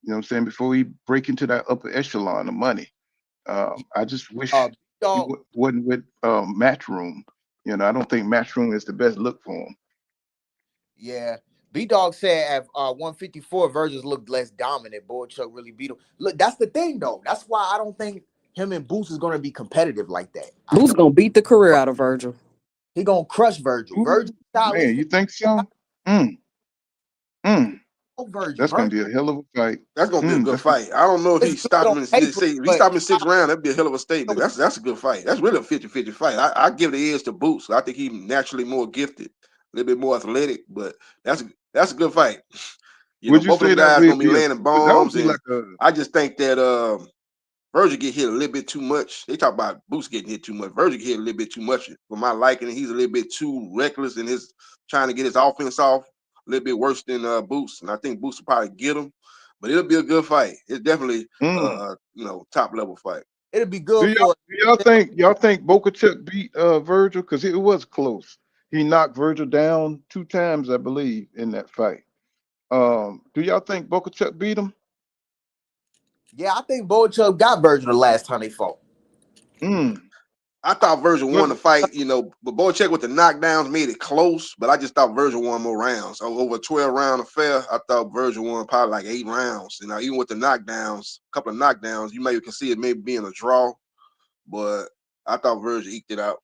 S5: You know what I'm saying? Before he break into that upper echelon of money. I just wish he
S14: dog.
S5: wasn't with Matchroom. You know, I don't think Matchroom is the best look for him.
S14: Yeah. B Dog said at 154 Virgils looked less dominant. Boy, Chuck really beat him. Look, that's the thing though. That's why I don't think him and Boots is gonna be competitive like that. I
S12: Boo's
S14: know
S12: gonna beat the career out of Virgil.
S14: He gonna crush Virgil.
S5: Ooh,
S14: Virgil
S5: man, you
S14: stylistic.
S5: think so? Mm, mm.
S14: Virgil.
S5: That's gonna
S14: Virgil.
S5: be a hell of a fight.
S13: That's gonna be a good
S5: That's gonna
S13: fight. I don't know if
S14: It's
S13: he
S14: good
S13: stopped
S14: on
S13: him in
S14: paper,
S13: if he
S14: but
S13: stopped him in 6th round. That'd be a hell of a statement. That's a good fight. That's really a 50-50 fight. I give the edge to Boots. I think he's naturally more gifted, a little bit more athletic, but that's a good fight. You know,
S5: would you
S13: both of
S5: say
S13: them
S5: that
S13: guys
S5: would
S13: gonna be
S5: be a
S13: landing
S5: that would
S13: bombs,
S5: be
S13: and
S5: like a
S13: I just think that Virgil get hit a little bit too much. They talk about Boots getting hit too much. Virgil get hit a little bit too much for my liking. He's a little bit too reckless in his trying to get his offense off. A little bit worse than Boots, and I think Boots will probably get him. But it'll be a good fight. It's definitely top level fight.
S14: it'll be
S5: do
S14: good
S5: y'all
S14: for
S5: do y'all think Bokachuk beat Virgil? Because it was close. He knocked Virgil down 2 times, I believe, in that fight. Do y'all think Bokachuk beat him?
S14: Yeah, I think Bochuk got Virgil the last time they fought.
S5: Mm.
S13: I thought Virgil
S5: What
S13: won the fight, but Boycheck with the knockdowns made it close. But I just thought Virgil won more rounds. So over a 12-round affair, I thought Virgil won probably like 8 rounds. You know, even with the knockdowns, a couple of knockdowns, you can see it maybe being a draw. But I thought Virgil eked it out.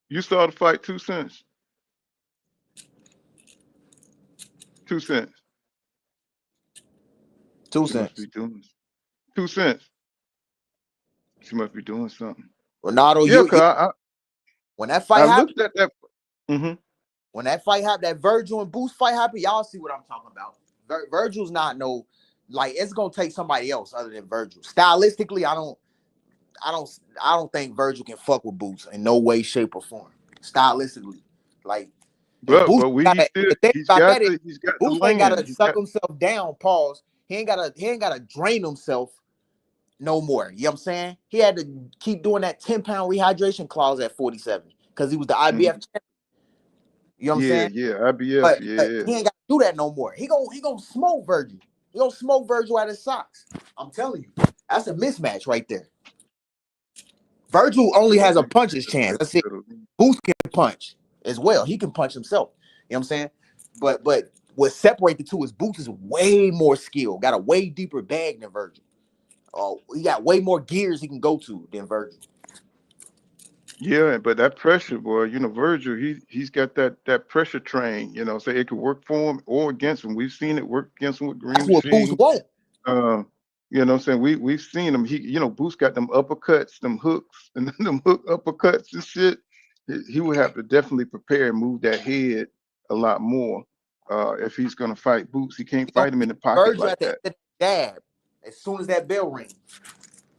S5: you saw the fight 2 cents? 2 cents.
S14: 2
S5: She must be
S14: cents.
S5: doing 2 cents. She must be doing something.
S14: Ronaldo,
S5: Yeah, cause
S14: when that
S5: I
S14: fight happened,
S5: looked at that. Mm-hmm.
S14: when that fight happened, that Virgil and Boost fight happened, y'all see what I'm talking about. Virgil's not it's gonna take somebody else other than Virgil. Stylistically, I don't think Virgil can fuck with Boots in no way, shape, or form. Stylistically, and
S5: But
S14: Boots
S5: we still
S14: the thing
S5: he's
S14: about
S5: got
S14: that is
S5: the
S14: Boots ain't gotta
S5: land. He's
S14: suck
S5: got
S14: himself down. Pause. He ain't gotta drain himself no more. You know what I'm saying? He had to keep doing that 10-pound rehydration clause at 47 because he was the IBF
S5: mhm.
S14: champion. You know what I'm
S5: Yeah,
S14: saying?
S5: yeah, IBF,
S14: But
S5: yeah.
S14: he ain't got to do that no more. He gonna smoke Virgil. He gonna smoke Virgil out his socks. I'm telling you, that's a mismatch right there. Virgil only
S5: Yeah,
S14: has a
S5: we
S14: puncher's chance. That's it. Boost can punch as well. He can punch himself. You know what I'm saying? But what separates the two is Boots is way more skill, got a way deeper bag than Virgil. Oh, he got way more gears he can go to than Virgil.
S5: Yeah, but that pressure, boy, Virgil, he's got that pressure train, so it could work for him or against him. We've seen it work against him with Green
S14: That's what Boost
S5: Machine.
S14: won't.
S5: You know what I'm saying? We've seen him. Boost got them uppercuts, them hooks, and them hook uppercuts and shit. He would have to definitely prepare and move that head a lot more if he's gonna fight Boots. He can't
S14: He gonna
S5: fight him in the pocket
S14: Virgil
S5: like
S14: at the end
S5: that.
S14: of the jab. As soon as that bell rings,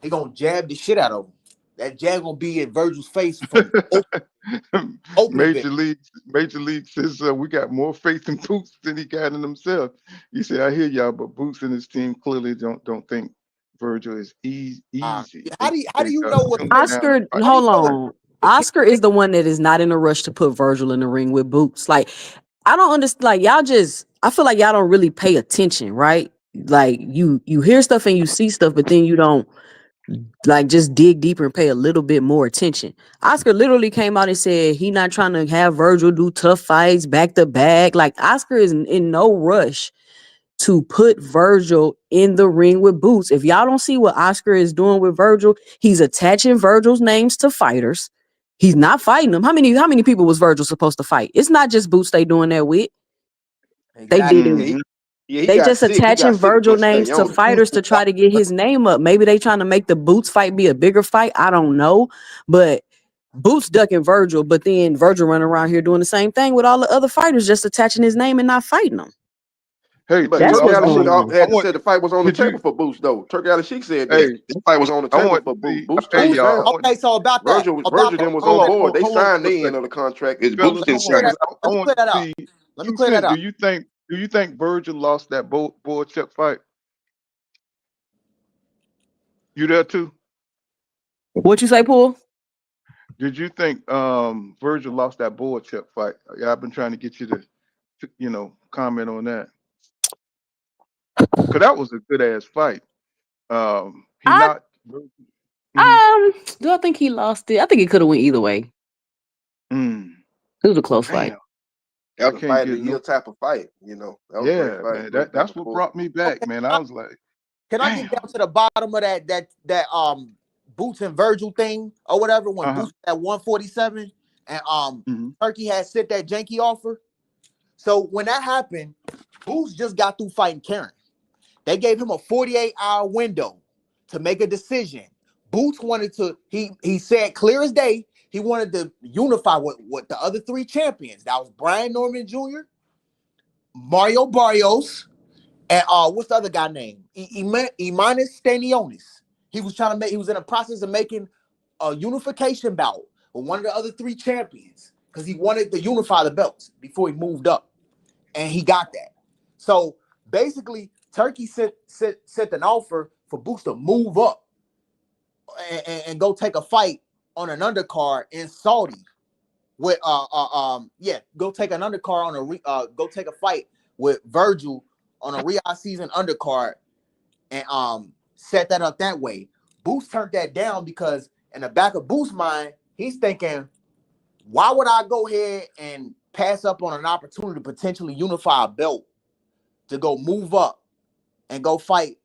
S14: he gonna jab the shit out of him. That jab gonna be in Virgil's face from opening bit.
S5: Major League says we got more faith in Boots than he got in himself. He said, "I hear y'all, but Boots and his team clearly don't think Virgil is easy.
S14: How do you know what
S12: Oscar,
S14: how do you
S12: hold
S14: know what
S12: on. Oscar is the one that is not in a rush to put Virgil in the ring with Boots. Like, I don't understand. Like, I feel like y'all don't really pay attention, right? Like, you hear stuff and you see stuff, but then you don't just dig deeper and pay a little bit more attention. Oscar literally came out and said he not trying to have Virgil do tough fights back to back. Like, Oscar is in no rush to put Virgil in the ring with Boots. If y'all don't see what Oscar is doing with Virgil, he's attaching Virgil's names to fighters. He's not fighting them. How many people was Virgil supposed to fight? It's not just Boots they doing that with. They
S14: Exactly.
S12: did.
S13: He
S12: They
S13: got
S12: just
S13: sick. He got
S12: attaching
S13: sick
S12: Virgil
S13: against
S12: names to
S13: Stallone.
S12: fighters to try to get his name up. Maybe they trying to make the Boots fight be a bigger fight. I don't know. But Boots ducking Virgil, but then Virgil running around here doing the same thing with all the other fighters, just attaching his name and not fighting them.
S5: Hey,
S13: But
S12: That's
S13: Turkey
S12: what's
S13: Al
S12: going
S13: Sheik
S12: on.
S13: had said the fight was on the
S5: could
S13: table
S5: you?
S13: for Boots, though. Turkey Al Sheik said that
S5: Hey,
S13: the fight was on the
S5: I
S13: table
S5: want
S13: for
S5: to
S13: Boots.
S5: see.
S13: Boots
S5: Hey,
S13: turned it
S5: y'all.
S13: down.
S14: Okay, so about that.
S13: Virgil then was
S5: Hold
S13: on
S5: on,
S13: board. They
S5: hold on
S13: signed
S5: for a
S13: in on
S5: second,
S13: the contract. It's
S5: fellas.
S13: Boots didn't
S14: Let me
S5: Hold
S14: clear
S5: on,
S13: sign.
S14: that
S5: because
S14: out.
S5: I
S14: Let me
S5: want
S14: clear
S5: to
S14: that out.
S5: see.
S14: Let me
S5: 2
S14: clear that
S5: cents. Do
S14: out.
S5: you think Virgil lost that Boychuk fight? You there too?
S12: What you say, Paul?
S5: Did you think Virgil lost that Boychuk fight? Yeah, I've been trying to get you to comment on that. Cause that was a good ass fight. He
S12: I
S5: knocked. Mhm.
S12: do I think he lost it? I think it could have went either way.
S5: Mm,
S12: It was a close fight.
S5: damn,
S13: That
S5: I
S13: was a
S5: can't
S13: fight of
S5: get
S13: the
S5: no.
S13: year type of fight. That was a great
S5: Yeah,
S13: fight,
S5: man,
S13: great back
S5: that's
S13: and
S5: what
S13: forth.
S5: brought me back,
S14: Okay,
S5: man. I was like,
S14: can I get
S5: damn.
S14: down to the bottom of that Boots and Virgil thing or whatever when
S5: Uh huh.
S14: Boots at 147? and Turkey had sent that janky offer. So when that happened, Boots just got through fighting Karen. They gave him a 48-hour window to make a decision. Boots wanted to, he said clear as day, he wanted to unify with the other three champions. That was Brian Norman Jr., Mario Barrios, and what's the other guy name? Imanis Stanionis. He was trying to make, he was in the process of making a unification bout with one of the other three champions because he wanted to unify the belts before he moved up. And he got that. So basically, Turkey sent an offer for Boots to move up and go take a fight on an undercard in Saudi. With go take an undercard on go take a fight with Virgil on a Riyadh season undercard and set that up that way. Boots turned that down because in the back of Boots' mind, he's thinking, why would I go ahead and pass up on an opportunity to potentially unify a belt to go move up and go fight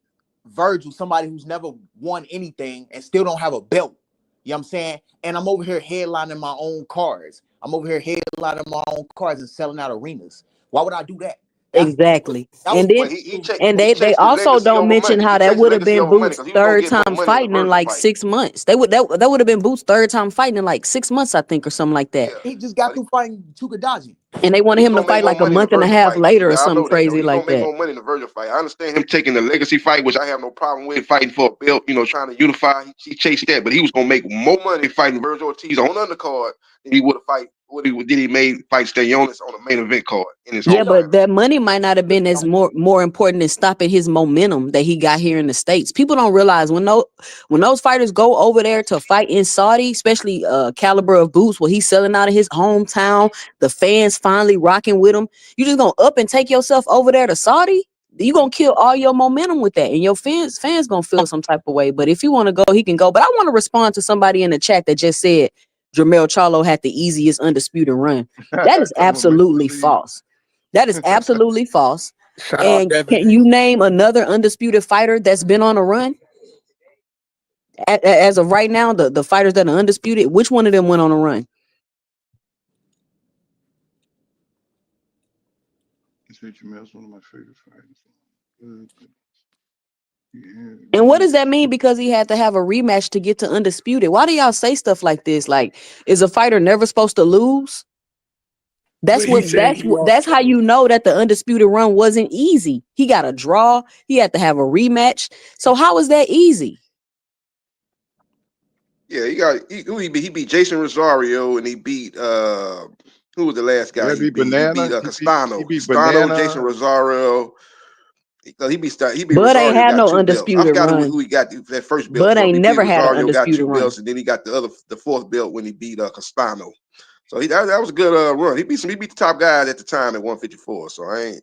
S14: Virgil, somebody who's never won anything and still don't have a belt? You know what I'm saying? And I'm over here headlining my own cards. I'm over here headlining my own cards and selling out arenas. Why would I do that?
S12: Exactly. And then they also don't mention how that would have been Boots' third time fighting in like 6 months. That would have been Boots' third time fighting in like 6 months, I think, or something like that.
S14: He just got through fighting Chukadaji.
S12: And they wanted him to fight like a month and a half later or something crazy like that.
S13: He's gonna make more money in the Virgil fight. I understand him taking the legacy fight, which I have no problem with, fighting for a belt, trying to unify. He chased that, but he was gonna make more money fighting Virgil Ortiz on undercard than he would have fight. He made fight Stanionis on a main event card in his home
S12: but that money might not have been as more important than stopping his momentum that he got here in the States. People don't realize when those fighters go over there to fight in Saudi, especially caliber of Boots, where he's selling out of his hometown, the fans finally rocking with him. You just gonna up and take yourself over there to Saudi? You gonna kill all your momentum with that, and your fans gonna feel some type of way. But if you want to go, he can go. But I want to respond to somebody in the chat that just said Jermell Charlo had the easiest undisputed run. That is absolutely false. That is absolutely false. And can you name another undisputed fighter that's been on a run? As of right now, the fighters that are undisputed, which one of them went on a run?
S5: Jermell's one of my favorite fighters.
S12: And what does that mean? Because he had to have a rematch to get to undisputed. Why do y'all say stuff like this? Like, is a fighter never supposed to lose? That's how you know that the undisputed run wasn't easy. He got a draw. He had to have a rematch. So how is that easy?
S13: Yeah, he beat Jason Rosario, and he beat who was the last guy? He beat Castano. Castano, Jason Rosario. He beat
S12: Bud ain't had no undisputed
S13: belts. I forgot
S12: run.
S13: who he got that first belt.
S12: Bud ain't never had an undisputed
S13: got 2
S12: run.
S13: belts, and then he got the fourth belt when he beat Castano. So that was a good run. He beat the top guys at the time at 154. So I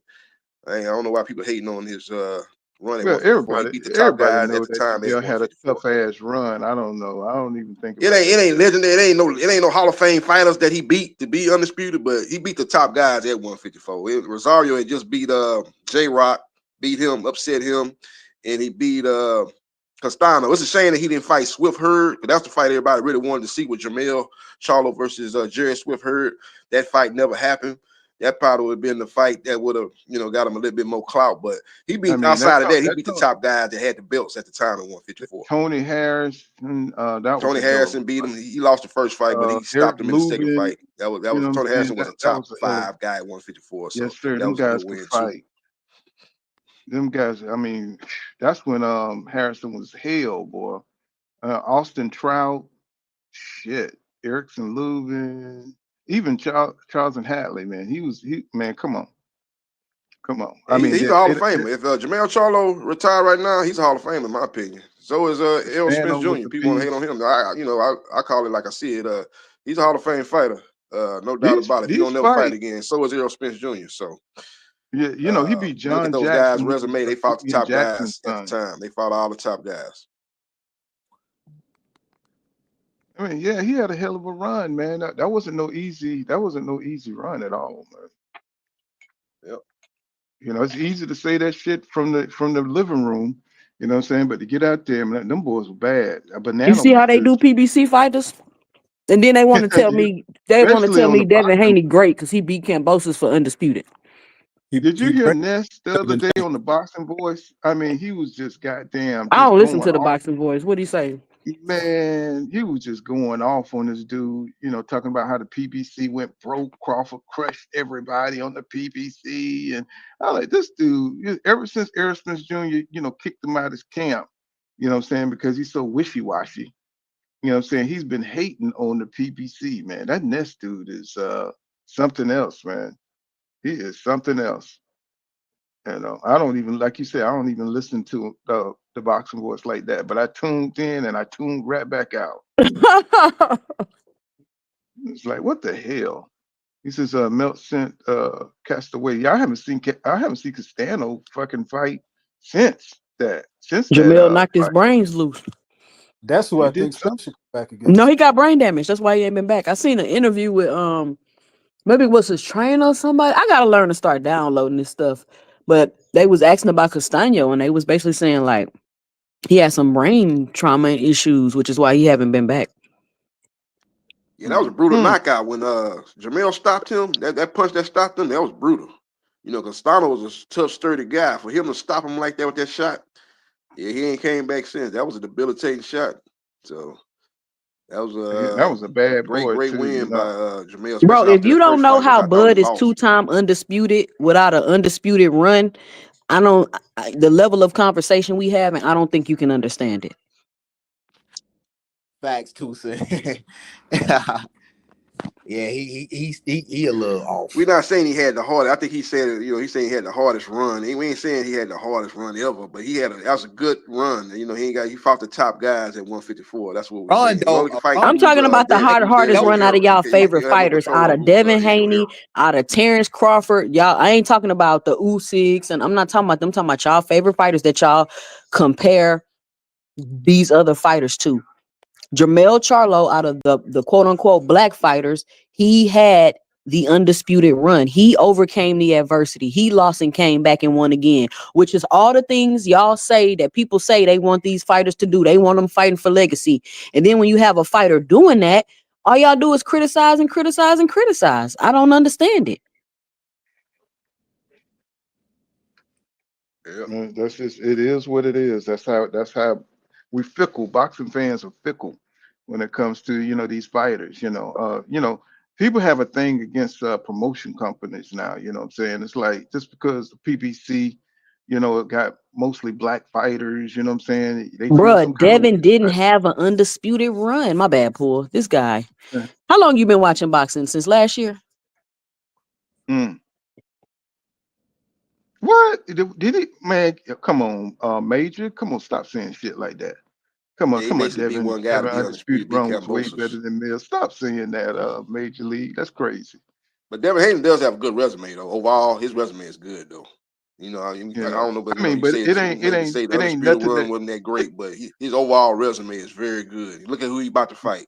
S13: don't know why people hating on his run.
S5: Well, everybody knows that Bill had a tough ass run. I don't know. I don't even think
S13: it ain't legendary. It ain't no Hall of Fame fighters that he beat to be undisputed, but he beat the top guys at 154. Rosario had just beat J-Rock, beat him, upset him, and he beat Castano. It's a shame that he didn't fight Swift Hurd, but that's the fight everybody really wanted to see with Jermell Charlo versus Jerry Swift Hurd. That fight never happened. That probably would have been the fight that would have, got him a little bit more clout. But he beat outside of that, he beat the top guys that had the belts at the time at 154.
S5: Tony Harrison,
S13: Tony Harrison beat him. He lost the first fight, but he stopped him in the second fight. That was Tony Harrison was a top 5 guy at 154. So
S5: yes, sir.
S13: That was
S5: guys
S13: a good win
S5: fight.
S13: too.
S5: Them guys, I mean, that's when Harrison was hell, boy. Austin Trout, shit, Erickson Lubin, even Charles and Hatley, man. Man, come on. I mean,
S13: he's a Hall of Famer. If Jermell Charlo retired right now, he's a Hall of Famer in my opinion. So is Errol Spence Jr. People want to hate on him. I call it like I see it. He's a Hall of Fame fighter. No doubt about it. He don't never fight again. So is Errol Spence Jr. So
S5: yeah, he beat John
S13: look at those
S5: Jackson.
S13: guys' resume. They fought the top
S5: Jackson's
S13: guys at the time. They fought all the top guys.
S5: I mean, yeah, he had a hell of a run, man. That wasn't no easy run at all, man.
S13: Yep.
S5: It's easy to say that shit from the living room, you know what I'm saying? But to get out there, man, them boys were bad.
S12: You see how they do PBC fighters? And then they want to tell me
S5: Especially on the
S12: Devin
S5: boxing.
S12: Haney great because he beat Cambosis for undisputed.
S5: Did you
S9: he
S5: hear
S9: great.
S5: Ness the other day on the Boxing Voice? I mean, he was just goddamn
S12: I
S5: just
S12: don't listen
S5: going
S12: to the
S5: off.
S12: boxing voice. What do you say?
S5: Man, he was just going off on this dude, talking about how the PBC went broke. Crawford crushed everybody on the PBC. And I like this dude, ever since Errol Spence Jr., kicked him out of his camp, you know what I'm saying, because he's so wishy-washy. You know what I'm saying? He's been hating on the PBC, man. That Ness dude is something else, man. He is something else. I don't even, like you said, I don't even listen to the boxing voice like that. But I tuned in and I tuned right back out. It's like, what the hell? He says, Melt sent Castaway. Yeah, I haven't seen Castano fucking fight since that.
S12: Jamel knocked his
S5: Fight.
S12: brains loose.
S9: That's who
S5: He
S9: I
S5: did
S9: think
S5: so.
S9: Spence should come back against.
S12: No, he got brain damage. That's why he ain't been back. I seen an interview with maybe it was his trainer or somebody. I gotta learn to start downloading this stuff. But they was asking about Castano and they was basically saying like he had some brain trauma issues, which is why he haven't been back.
S13: Yeah, that was a brutal knockout when Jamel stopped him. That punch that stopped him, that was brutal. Castano was a tough, sturdy guy. For him to stop him like that with that shot, yeah, he ain't came back since. That was a debilitating shot. So that was
S5: a bad
S13: great
S5: boy too,
S13: win by Jamel.
S12: Bro,
S13: Especially
S12: if
S13: after
S12: you
S13: that
S12: don't
S13: first
S12: know
S13: fight, which
S12: how
S13: I thought he
S12: Bud is
S13: lost.
S12: 2-time undisputed without an undisputed run, the level of conversation we have, and I don't think you can understand it.
S14: Facts, Tusa. Yeah, he a little off.
S13: We're not saying he had the hardest. I think he said, he's saying he had the hardest run. We ain't saying he had the hardest run ever, but that was a good run. He fought the top guys at 154. That's what we're saying.
S12: I'm talking about the hardest run out of y'all favorite
S13: have no
S12: fighters,
S13: control
S12: out
S13: over
S12: of Devin
S13: Israel.
S12: Haney, out of Terence Crawford. Y'all, I ain't talking about the Usyks, and I'm not talking about them. I'm talking about y'all favorite fighters that y'all compare these other fighters to. Jermell Charlo, out of the quote unquote black fighters, he had the undisputed run. He overcame the adversity. He lost and came back and won again, which is all the things y'all say that people say they want these fighters to do. They want them fighting for legacy. And then when you have a fighter doing that, all y'all do is criticize and criticize and criticize. I don't understand it.
S5: Yeah. That's just, it is what it is. That's how we fickle. Boxing fans are fickle when it comes to, these fighters, people have a thing against promotion companies now, you know what I'm saying? It's like, just because the PBC, it got mostly black fighters, you know what I'm saying? They feel some
S12: Bruh,
S5: kind of way.
S12: Devin didn't have an undisputed run. My bad, Paul. This guy.
S5: Yeah.
S12: How long you been watching boxing? Since last year?
S5: What did he, man? Come on, Major. Come on, stop saying shit like that. Come on,
S13: Yeah, he
S5: come on,
S13: basically beat
S5: Devin.
S13: one guy to
S5: Devin
S13: be
S5: undisputed
S13: undisputed, beat
S5: run was way
S13: Cambosis.
S5: better than Mills. Stop saying that, Major League. That's crazy.
S13: But Devin Haney does have a good resume, though. Overall, his resume is good, though. I don't know, but
S5: I mean,
S13: you
S5: but
S13: say
S5: it ain't
S13: the undisputed
S5: nothing
S13: run
S5: that.
S13: wasn't that great, but his overall resume is very good. Look at who he about to fight,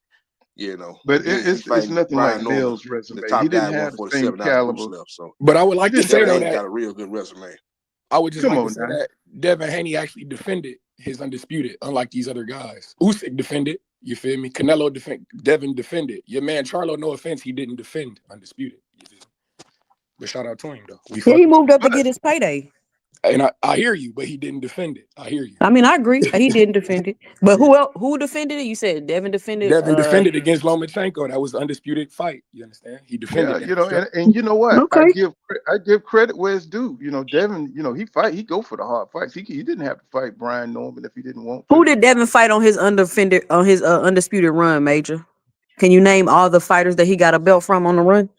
S5: But
S13: and then he's
S5: it's
S13: fighting
S5: nothing like
S13: Brian Norman,
S5: Mills'
S13: the
S5: resume. He
S13: top guy
S5: didn't
S13: at
S5: have the same
S13: 147. Now it's Bruce
S5: caliber.
S13: left, so
S15: But I would like to say
S13: Devin
S15: though
S13: Haney
S15: that
S13: got a real good resume.
S15: I would just
S5: Come
S15: like
S5: on
S15: to say
S5: now.
S15: that Devin Haney actually defended his undisputed, unlike these other guys. Usyk defended, you feel me? Canelo Devin defended. Your man Charlo, no offense, he didn't defend undisputed. You feel me? But shout out to him though.
S12: Yeah, he moved up to get his payday.
S15: And I hear you, but he didn't defend it. I hear you.
S12: I mean, I agree. He didn't defend it. But who defended it? You said Devin defended.
S15: Devin defended against Lomachenko. That was the undisputed fight. You understand? He defended
S5: Yeah,
S15: that.
S5: and you know what?
S12: Okay.
S5: I give credit where it's due. Devin, he go for the hard fights. He didn't have to fight Brian Norman if he didn't want to.
S12: Who did Devin fight on his undisputed run, Major? Can you name all the fighters that he got a belt from on the run?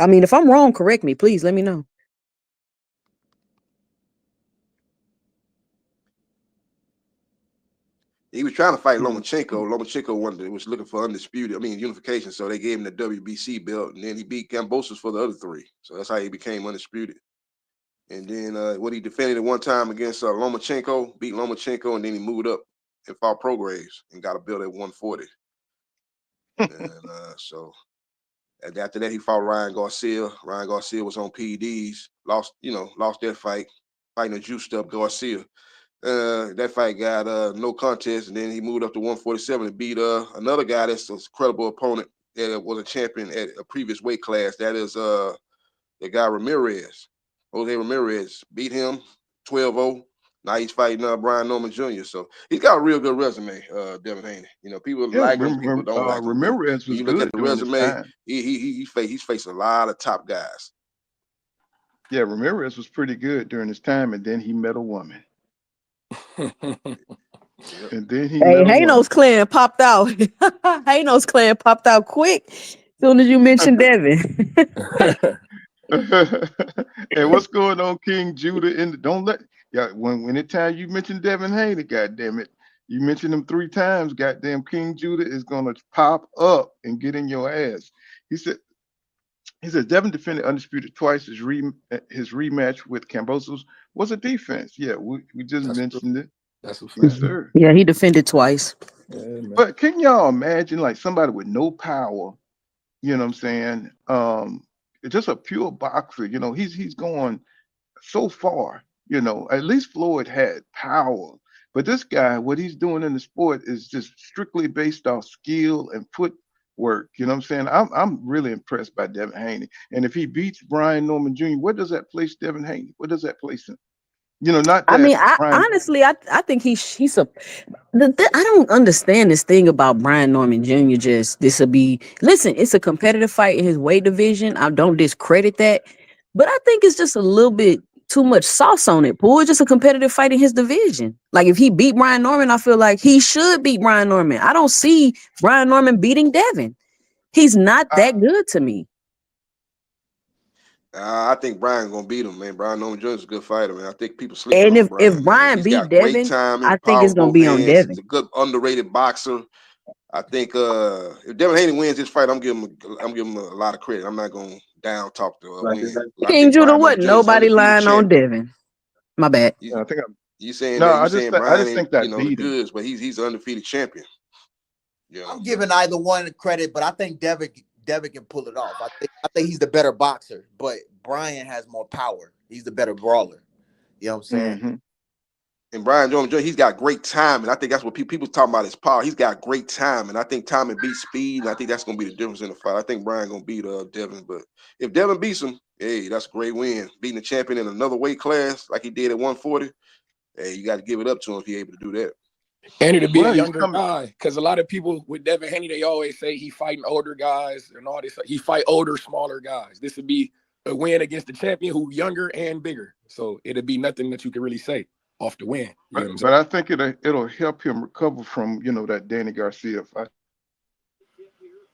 S12: I mean, if I'm wrong, correct me, please. Let me know.
S13: He was trying to fight Lomachenko. Lomachenko was looking for unification. So they gave him the WBC belt, and then he beat Cambosis for the other three. So that's how he became undisputed. And then he defended at one time against Lomachenko, beat Lomachenko, and then he moved up and fought Prograves and got a belt at 140. And so after that, he fought Ryan Garcia. Ryan Garcia was on PEDs, lost that fight, fighting a juiced up Garcia. That fight got no contest, and then he moved up to 147 and beat another guy that's a credible opponent that was a champion at a previous weight class. That is the guy Ramirez. Jose Ramirez beat him 12-0. Now he's fighting Brian Norman Jr. So he's got a real good resume, Devin Haney. You know, people like him, people don't like him.
S5: Ramirez was
S13: you look
S5: good
S13: at the
S5: during his
S13: resume,
S5: time.
S13: he's facing a lot of top guys.
S5: Yeah, Ramirez was pretty good during his time, and then he met a woman. And then he
S12: Hey,
S5: met a woman.
S12: Hayno's clan popped out. Hayno's clan popped out quick as soon as you mentioned Devin.
S5: And what's going on, King Judah? Don't let when it time you mention Devin Haney, goddamn it, you mentioned him 3 times. Goddamn, King Judah is gonna pop up and get in your ass. He said Devin defended undisputed twice. His rematch with Kambosos was a defense. Yeah, we just mentioned it.
S15: That's a
S5: Yes,
S15: fact.
S5: sir.
S12: Yeah, he defended twice.
S15: Yeah,
S5: But can y'all imagine like somebody with no power? You know what I'm saying? Just a pure boxer. You know, he's going so far. You know, at least Floyd had power, but this guy, what he's doing in the sport is just strictly based off skill and footwork. You know what I'm saying? I'm really impressed by Devin Haney. And if he beats Brian Norman Jr., where does that place Devin Haney? Where does that place him? You know, not that.
S12: I mean,
S5: Brian,
S12: honestly, I think he's a. I don't understand this thing about Brian Norman Jr. Listen, it's a competitive fight in his weight division. I don't discredit that, but I think it's just a little bit too much sauce on it. Boy, it's just a competitive fight in his division. Like if he beat Brian Norman, I feel like he should beat Brian Norman. I don't see Brian Norman beating Devin. He's not that good to me.
S13: I think Brian's gonna beat him, man. Brian Norman Jr. is a good fighter, man. I think people sleeping
S12: And
S13: on Brian.
S12: if Brian
S13: He's
S12: beat
S13: got great
S12: Devin,
S13: timing,
S12: I think
S13: power
S12: it's
S13: in
S12: gonna
S13: both
S12: be on
S13: hands.
S12: Devin.
S13: He's a good underrated boxer. I think if Devin Haney wins this fight, I'm giving him a lot of credit. I'm not gonna down talk the win. I
S12: King
S13: think
S12: Judah,
S13: Brian
S12: what?
S13: Norman Jr. is
S12: Nobody
S13: undefeated
S12: lying on
S13: champion.
S12: Devin. My bad.
S5: I think
S13: You saying
S5: no,
S13: that? You
S5: I
S13: saying
S5: just
S13: Brian
S5: think
S13: ain't
S5: that
S13: the
S5: beat him.
S13: goods, but he's an undefeated champion. You know?
S14: I'm giving either one credit, but I think Devin can pull it off. I think he's the better boxer, but Brian has more power. He's the better brawler. You know what I'm saying?
S5: Mm-hmm.
S13: And Brian Norman Jr., he's got great time, and I think that's what people talking about his power. He's got great time, and I think timing beats speed, and I think that's gonna be the difference in the fight. I think Brian gonna beat Devin, but if Devin beats him, hey, that's a great win. Beating the champion in another weight class like he did at 140, hey, you got to give it up to him if he's able to do that.
S15: And it'll be
S5: Well,
S15: a
S5: he's
S15: younger guy, because a lot of people with Devin Haney, they always say he fighting older guys and all this. He fight older, smaller guys. This would be a win against the champion who's younger and bigger. So it'll be nothing that you can really say off the win. You know what I'm saying?
S5: But I think it'll help him recover from that Danny Garcia fight.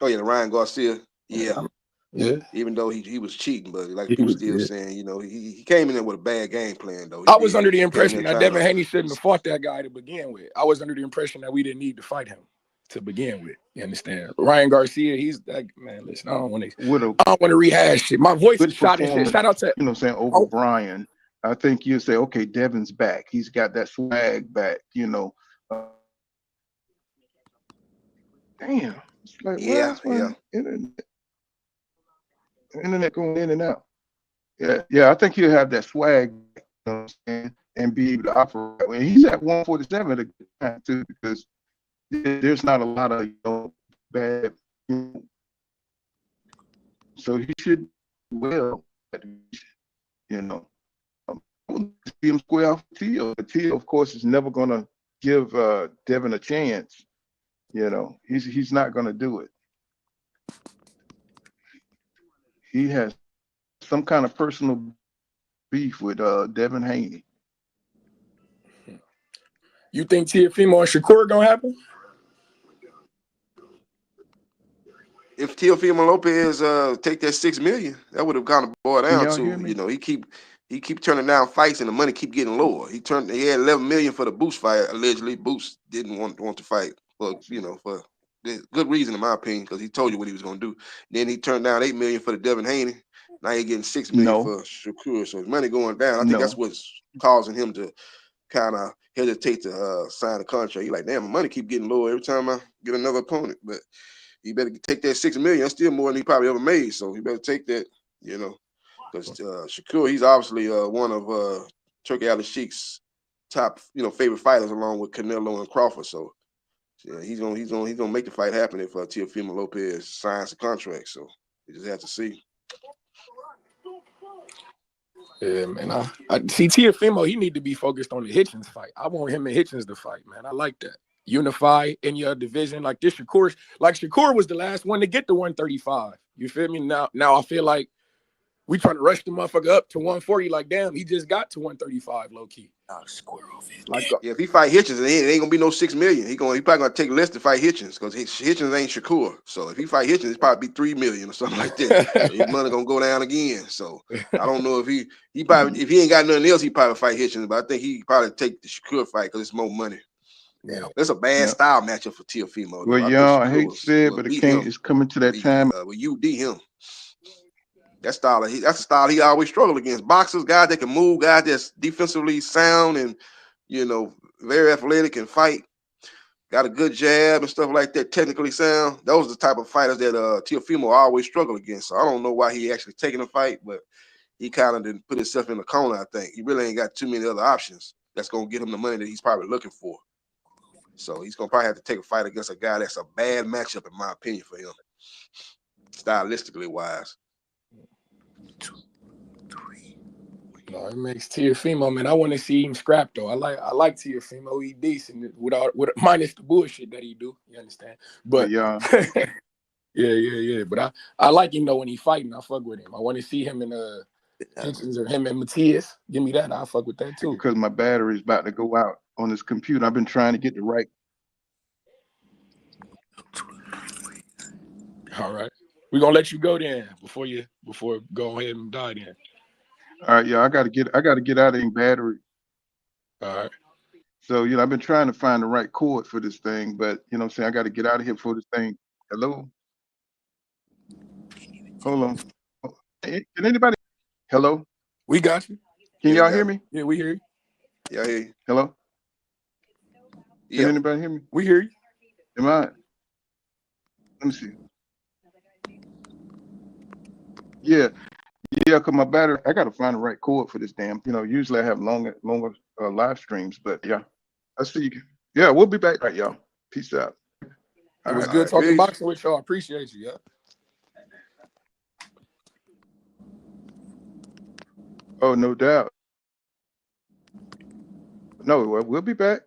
S13: Oh yeah, Ryan Garcia. Yeah.
S15: Yeah.
S13: Even though he was cheating, but like people still saying, he came in there with a bad game plan though.
S15: I was under the impression that Devin Haney shouldn't have fought that guy to begin with. I was under the impression that we didn't need to fight him to begin with. You understand? Ryan Garcia, he's that man. Listen, I don't want to rehash shit. My voice is shot and shit. Shout out to
S5: over Brian. I think you say, okay, Devin's back. He's got that swag back. Damn. It's like, where's my internet going in and out? Yeah. I think he'll have that swag, and be able to operate. When he's at 147 at a good time too, because there's not a lot of bad. So he should well. See him square off Tio. Tio, of course, is never going to give Devin a chance. He's not going to do it. He has some kind of personal beef with Devin Haney.
S15: You think Teofimo and Shakur gonna happen?
S13: If Teofimo Lopez take that $6 million, that would have kind of boiled down to, he keep turning down fights and the money keep getting lower. He had $11 million for the Boost fight. Allegedly, Boost didn't want to fight for good reason in my opinion, because he told you what he was gonna do. Then he turned down $8 million for the Devin Haney. Now he's getting $6 million for Shakur. So his money going down. I think that's what's causing him to kind of hesitate to sign a contract. He's like, damn, my money keep getting lower every time I get another opponent. But he better take that $6 million. That's still more than he probably ever made. So he better take that, because Shakur, he's obviously one of Turki Al Sheikh's top, favorite fighters along with Canelo and Crawford. So yeah, he's gonna make the fight happen if Teofimo Lopez signs the contract. So we just have to see.
S15: Yeah, man. I see Teofimo, he need to be focused on the Hitchens fight. I want him and Hitchens to fight, man. I like that. Unify in your division. Like this Shakur was the last one to get to 135. You feel me? Now I feel like we trying to rush the motherfucker up to 140. Like, damn, he just got to 135 low key.
S13: Like, if he fight Hitchens, it ain't gonna be no 6 million. He probably gonna take less to fight Hitchens because Hitchens ain't Shakur. So if he fight Hitchens, it's probably be 3 million or something like that. So his money gonna go down again. So I don't know if he probably, if he ain't got nothing else, he probably fight Hitchens. But I think he probably take the Shakur fight because it's more money. Yeah, that's a bad style matchup for Teofimo.
S5: Well, y'all, I hate to say it, but it's coming to that time.
S13: Will UD him? That's the style he always struggled against. Boxers, guys that can move, guys that's defensively sound and very athletic and fight, got a good jab and stuff like that, technically sound. Those are the type of fighters that Teofimo always struggle against. So I don't know why he actually taking a fight, but he kind of didn't put himself in the corner, I think. He really ain't got too many other options that's gonna get him the money that he's probably looking for. So he's gonna probably have to take a fight against a guy that's a bad matchup, in my opinion, for him, stylistically wise.
S15: No, it makes Teofimo, man. I want to see him scrap though. I like Teofimo. He decent with minus the bullshit that he do. You understand? But
S5: yeah.
S15: But I like him though when he fighting. I fuck with him. I want to see him in Hitchens or him and Matias. Give me that. I fuck with that too.
S5: Because my battery's about to go out on this computer. I've been trying to get the right.
S15: All right. We're gonna let you go then before go ahead and die then.
S5: All right, I gotta get out of the battery.
S15: All right.
S5: So I've been trying to find the right cord for this thing, but what I'm saying, I gotta get out of here for this thing. Hello? Hold on. Can anybody? Hello?
S15: We got you.
S5: Can y'all hear me?
S15: Yeah, we hear you.
S13: Yeah, I hear you.
S5: Hello? Can anybody hear me?
S15: We hear you.
S5: Am I? Let me see. Yeah, because my battery, I gotta find the right cord for this damn. Usually I have longer live streams, but yeah, I see you. Yeah, we'll be back. All right, y'all. Peace out.
S15: It was good talking boxing with y'all. I appreciate you. Yeah.
S5: Oh, no doubt. No, we'll be back.